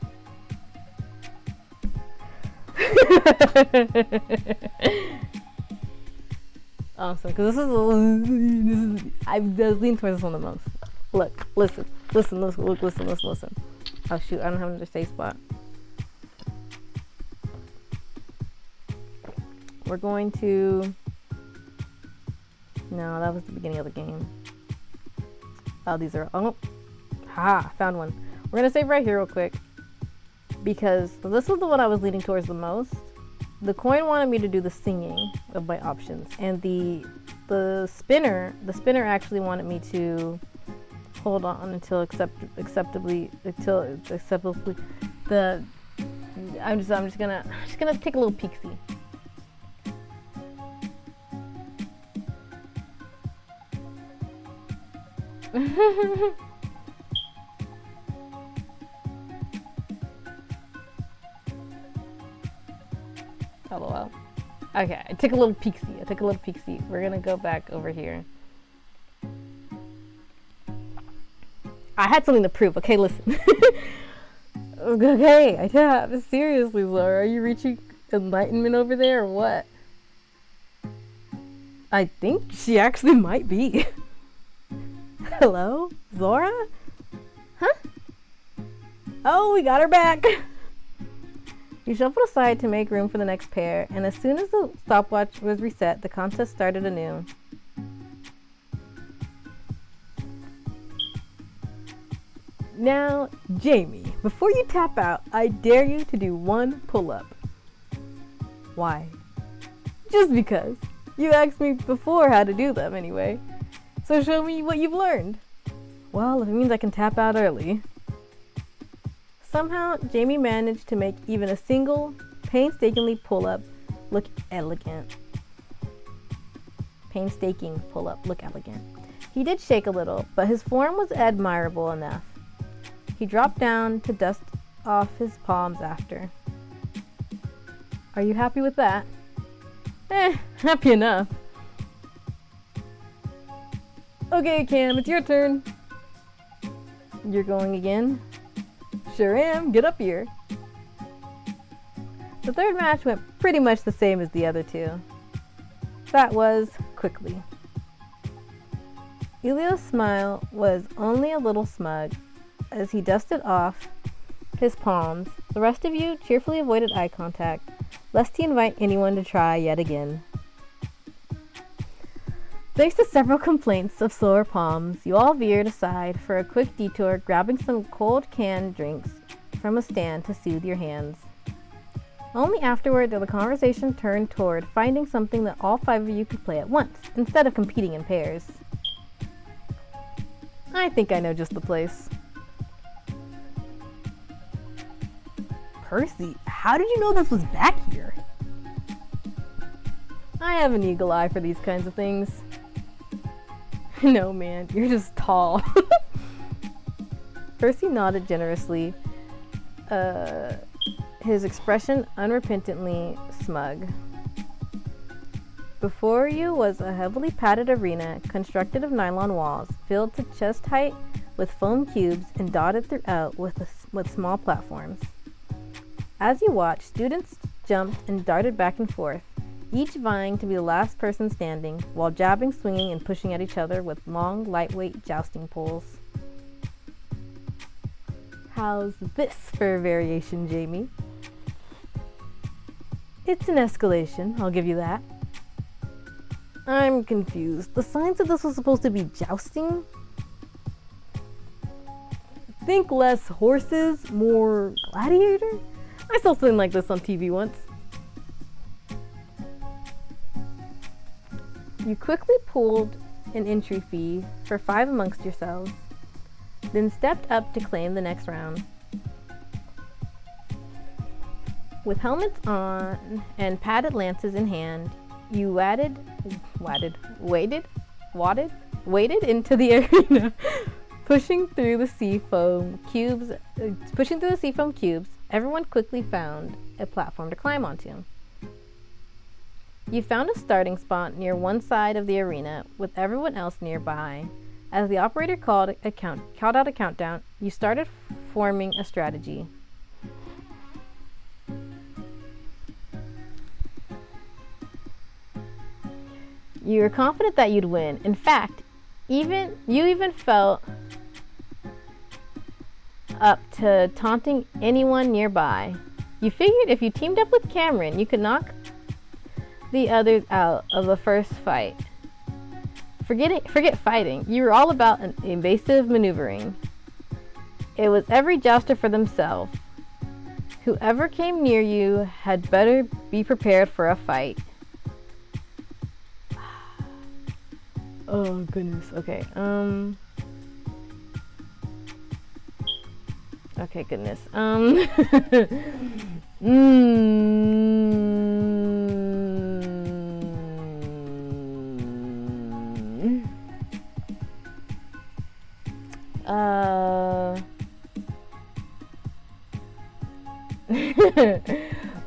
Awesome, because this is I was leaning towards this one the most. Look, listen. Oh shoot, I don't have another save spot. We're going to... No, that was the beginning of the game. Oh, these are... Oh, found one. We're gonna save right here real quick. Because this was the one I was leaning towards the most. The coin wanted me to do the singing of my options, and the spinner actually wanted me to hold on until acceptably the I'm just gonna take a little peek-see. LOL. Okay, I took a little peek-see. We're gonna go back over here. I had something to prove. Okay, listen. Okay, I tap. Seriously, Laura, are you reaching enlightenment over there or what? I think she actually might be. Hello? Zora? Huh? Oh, we got her back! You shuffled aside to make room for the next pair, and as soon as the stopwatch was reset, the contest started anew. Now, Jamie, before you tap out, I dare you to do one pull-up. Why? Just because. You asked me before how to do them anyway. So show me what you've learned. Well, if it means I can tap out early. Somehow, Jamie managed to make even a single, painstakingly pull-up look elegant. Painstaking pull-up look elegant. He did shake a little, but his form was admirable enough. He dropped down to dust off his palms after. Are you happy with that? Happy enough. Okay, Cam, it's your turn. You're going again? Sure am. Get up here. The third match went pretty much the same as the other two. That was quickly. Elio's smile was only a little smug as he dusted off his palms. The rest of you cheerfully avoided eye contact, lest he invite anyone to try yet again. Thanks to several complaints of sore palms, you all veered aside for a quick detour, grabbing some cold canned drinks from a stand to soothe your hands. Only afterward did the conversation turn toward finding something that all 5 of you could play at once, instead of competing in pairs. I think I know just the place. Percy, how did you know this was back here? I have an eagle eye for these kinds of things. No, man, you're just tall. Percy nodded generously, his expression unrepentantly smug. Before you was a heavily padded arena constructed of nylon walls, filled to chest height with foam cubes and dotted throughout with small platforms. As you watched, students jumped and darted back and forth, each vying to be the last person standing, while jabbing, swinging, and pushing at each other with long, lightweight jousting poles. How's this for a variation, Jamie? It's an escalation, I'll give you that. I'm confused. The sign said this was supposed to be jousting? Think less horses, more gladiator? I saw something like this on TV once. You quickly pulled an entry fee for 5 amongst yourselves, then stepped up to claim the next round. With helmets on and padded lances in hand, you waded into the arena, pushing through the seafoam cubes. Everyone quickly found a platform to climb onto. You found a starting spot near one side of the arena, with everyone else nearby. As the operator called out a countdown, you started forming a strategy. You were confident that you'd win. In fact, you even felt up to taunting anyone nearby. You figured if you teamed up with Cameron, you could knock the others out of the first fight. Forget fighting. You were all about an evasive maneuvering. It was every jouster for themselves. Whoever came near you had better be prepared for a fight. Oh goodness. Okay. Okay, goodness.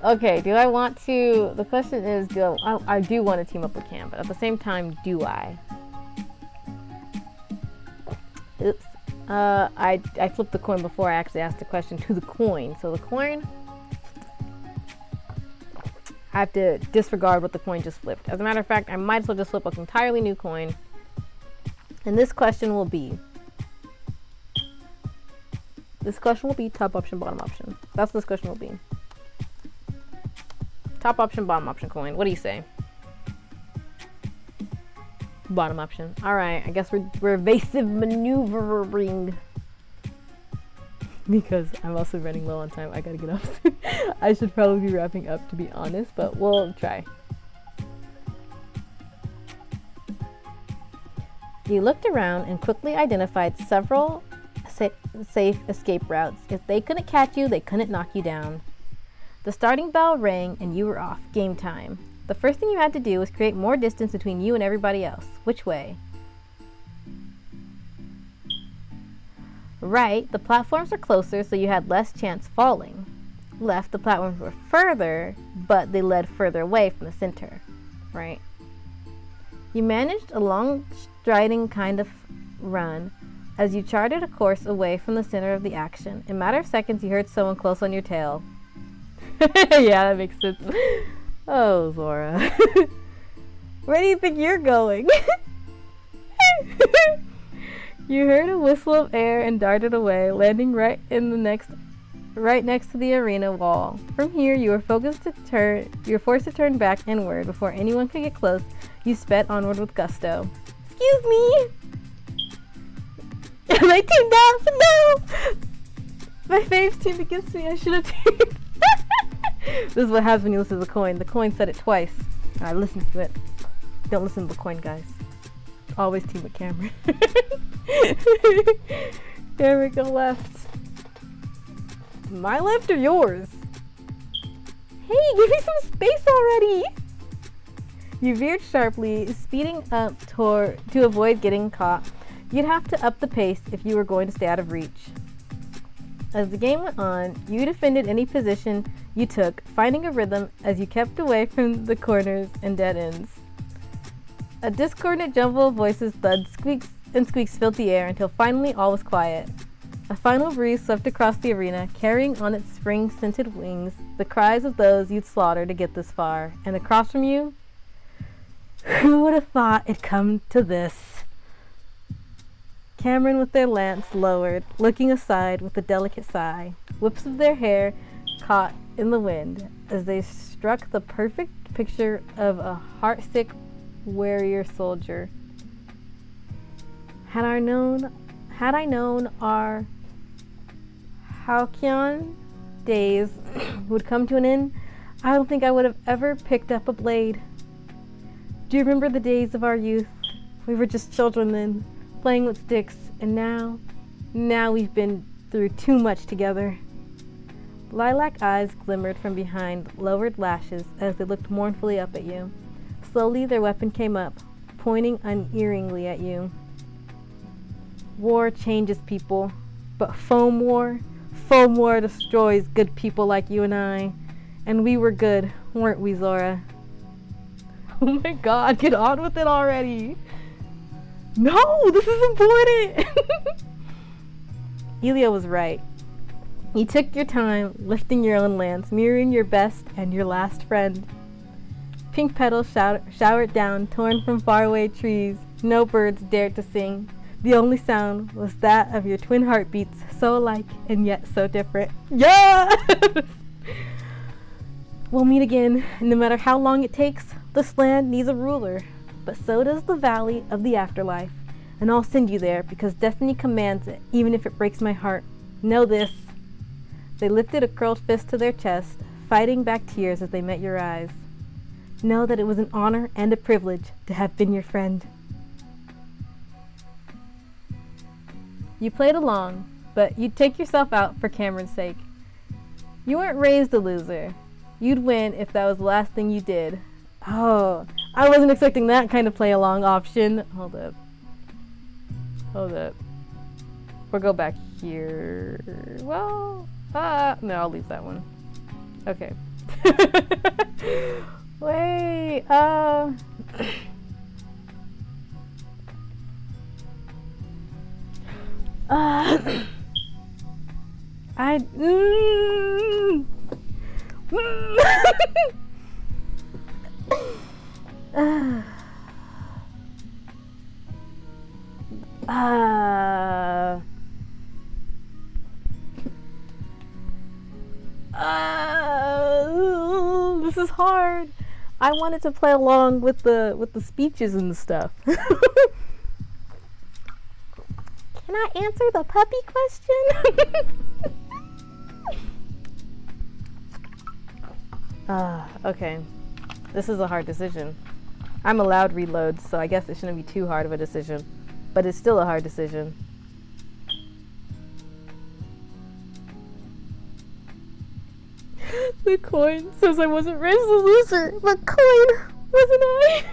Okay, do I want to... The question is, I do want to team up with Cam, but at the same time, do I? Oops. I flipped the coin before I actually asked the question to the coin. So the coin, I have to disregard what the coin just flipped. As a matter of fact, I might as well just flip an entirely new coin. And this question will be top option, bottom option. That's what this question will be. Top option, bottom option coin. What do you say? Bottom option. Alright, I guess we're evasive maneuvering. Because I'm also running low on time. I gotta get up soon. I should probably be wrapping up, to be honest, but we'll try. You looked around and quickly identified several safe escape routes. If they couldn't catch you, they couldn't knock you down. The starting bell rang and you were off. Game time. The first thing you had to do was create more distance between you and everybody else. Which way? Right, the platforms were closer, so you had less chance falling. Left, the platforms were further, but they led further away from the center. Right? You managed a long, striding kind of run as you charted a course away from the center of the action. In a matter of seconds, you heard someone close on your tail. Yeah, that makes sense. Oh, Zora. Where do you think you're going? You heard a whistle of air and darted away, landing right next to the arena wall. From here, you were forced to turn back inward before anyone could get close. You sped onward with gusto. Excuse me! Am I teamed up? No! My faves teamed against me. I should have teamed. This is what happens when you listen to the coin. The coin said it twice. I listened to it. Don't listen to the coin, guys. Always team with Cameron. There we go, left. My left or yours? Hey, give me some space already! You veered sharply, speeding up to avoid getting caught. You'd have to up the pace if you were going to stay out of reach. As the game went on, you defended any position you took, finding a rhythm as you kept away from the corners and dead ends. A discordant jumble of voices, thuds, squeaks, and squeaks filled the air until finally all was quiet. A final breeze swept across the arena, carrying on its spring-scented wings the cries of those you'd slaughter to get this far. And across from you, who would have thought it'd come to this? Cameron with their lance lowered, looking aside with a delicate sigh. Whips of their hair caught in the wind as they struck the perfect picture of a heartsick warrior soldier. Had I known our Halcyon days would come to an end, I don't think I would have ever picked up a blade. Do you remember the days of our youth? We were just children then, playing with sticks, and now we've been through too much together. Lilac eyes glimmered from behind lowered lashes as they looked mournfully up at you. Slowly their weapon came up, pointing unerringly at you. War changes people, but foam war destroys good people like you and I. And we were good, weren't we, Zora? Oh my god, get on with it already! No, this is important! Elio was right. You took your time, lifting your own lance, mirroring your best and your last friend. Pink petals showered down, torn from faraway trees. No birds dared to sing. The only sound was that of your twin heartbeats, so alike and yet so different. Yeah! We'll meet again, and no matter how long it takes, this land needs a ruler. But so does the valley of the afterlife. And I'll send you there because destiny commands it, even if it breaks my heart. Know this. They lifted a curled fist to their chest, fighting back tears as they met your eyes. Know that it was an honor and a privilege to have been your friend. You played along, but you'd take yourself out for Cameron's sake. You weren't raised a loser. You'd win if that was the last thing you did. Oh, I wasn't expecting that kind of play along option. Hold up. We'll go back here. Well, no, I'll leave that one. Okay. Wait, this is hard. I wanted to play along with the speeches and stuff. Can I answer the puppy question? Okay. This is a hard decision. I'm allowed reloads, so I guess it shouldn't be too hard of a decision. But it's still a hard decision. The coin says I wasn't raised a loser, but coin, wasn't I?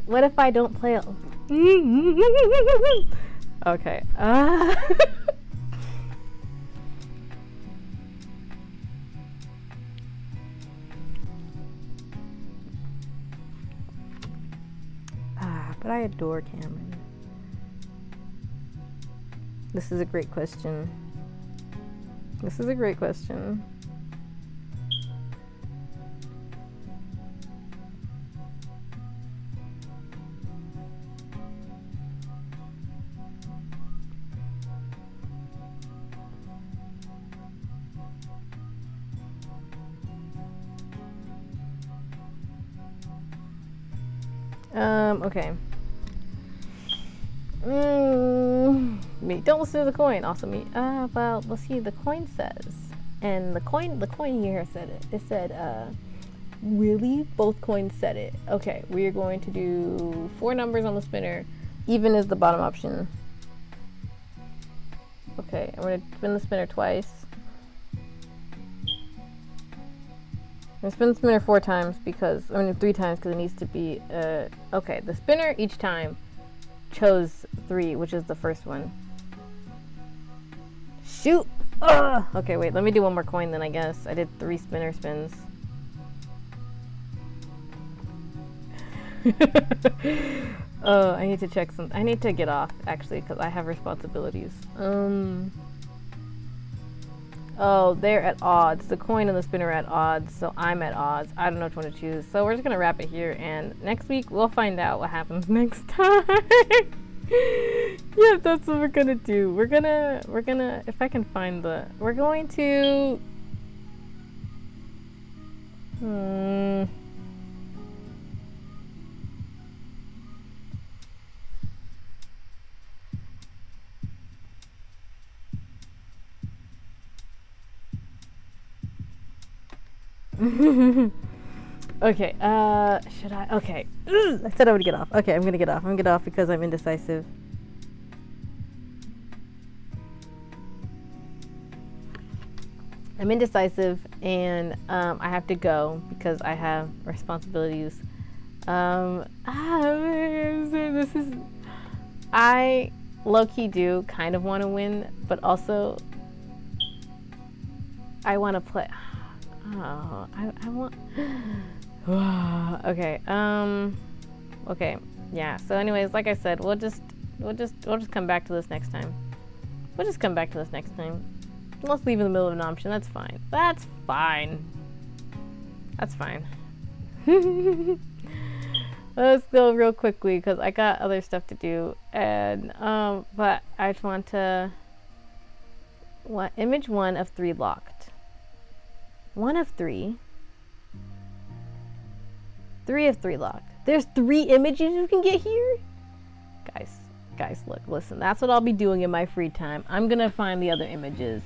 What if I don't play it? Okay. But I adore Cameron. This is a great question. This is a great question. Okay. Me. Don't listen to the coin. Also me. Well, let's see. The coin says, and the coin here said it. It said, really? Both coins said it. Okay, we are going to do 4 numbers on the spinner. Even is the bottom option. Okay, I'm gonna spin the spinner twice. I'm gonna spin the spinner 4 times because, 3 times because it needs to be, okay, the spinner each time chose 3, which is the first one. Shoot! Ugh! Okay, wait, let me do 1 more coin then, I guess. I did 3 spinner spins. Oh, I need to check some, I need to get off, actually, because I have responsibilities. Oh, they're at odds. The coin and the spinner are at odds, so I'm at odds. I don't know which one to choose. So we're just gonna wrap it here, and next week we'll find out what happens next time. Yeah, that's what we're gonna do. We're gonna, if I can find we're going to, okay, should I? Okay. I said I would get off. Okay, I'm gonna get off. I'm gonna get off because I'm indecisive. I'm indecisive and I have to go because I have responsibilities. This is, I low-key do kind of want to win, but also I want to play. Oh, I want. Okay. Okay. Yeah. So, anyways, like I said, we'll just come back to this next time. We'll just come back to this next time. Let's leave in the middle of an option. That's fine. That's fine. That's fine. Let's go real quickly because I got other stuff to do, and but I just want to. What image 1 of 3 locked? 1 of 3. 3 of 3 locked. There's 3 images you can get here? Guys, look, listen. That's what I'll be doing in my free time. I'm gonna find the other images.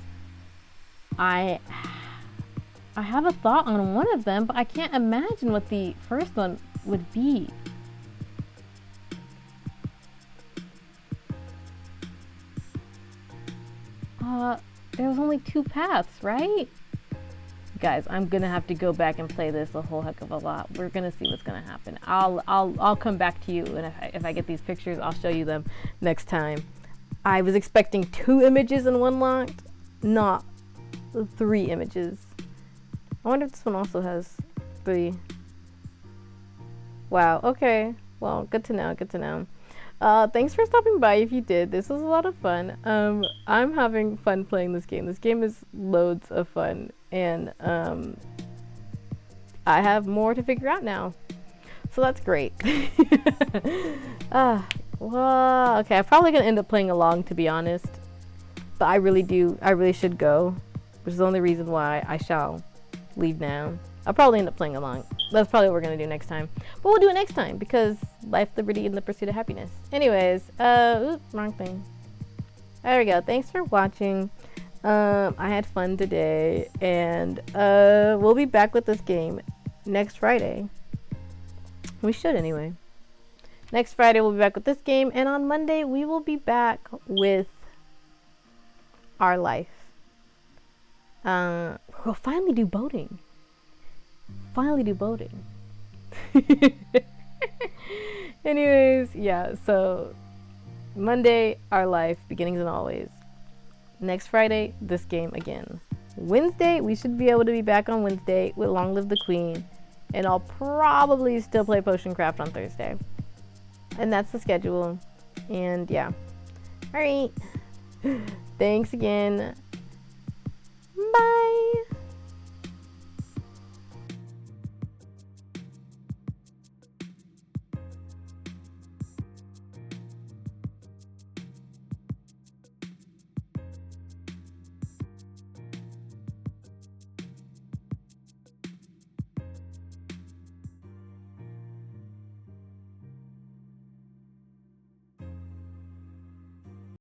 I have a thought on one of them, but I can't imagine what the first one would be. There was only 2 paths, right? Guys, I'm gonna have to go back and play this a whole heck of a lot. We're gonna see what's gonna happen. I'll come back to you, and if I get these pictures, I'll show you them next time. I was expecting 2 images in one locked, not 3 images. I wonder if this one also has 3. Wow, okay. Well, good to know, good to know. Thanks for stopping by if you did. This was a lot of fun. I'm having fun playing this game. This game is loads of fun, and I have more to figure out now. So that's great. Well, okay, I'm probably gonna end up playing along, to be honest. But I really should go, which is the only reason why I shall leave now. I'll probably end up playing along. That's probably what we're gonna do next time. But we'll do it next time because life, liberty, and the pursuit of happiness. Anyways, oops, wrong thing. There we go. Thanks for watching. I had fun today, and we'll be back with this game next Friday. We should anyway. Next Friday we'll be back with this game, and on Monday we will be back with our life. We'll finally do boating. Anyways, yeah, so Monday, our life, beginnings and always. Next Friday, this game again. Wednesday, we should be able to be back on Wednesday with Long Live the Queen, and I'll probably still play Potion Craft on Thursday. And that's the schedule. And yeah. Alright. Thanks again. Bye.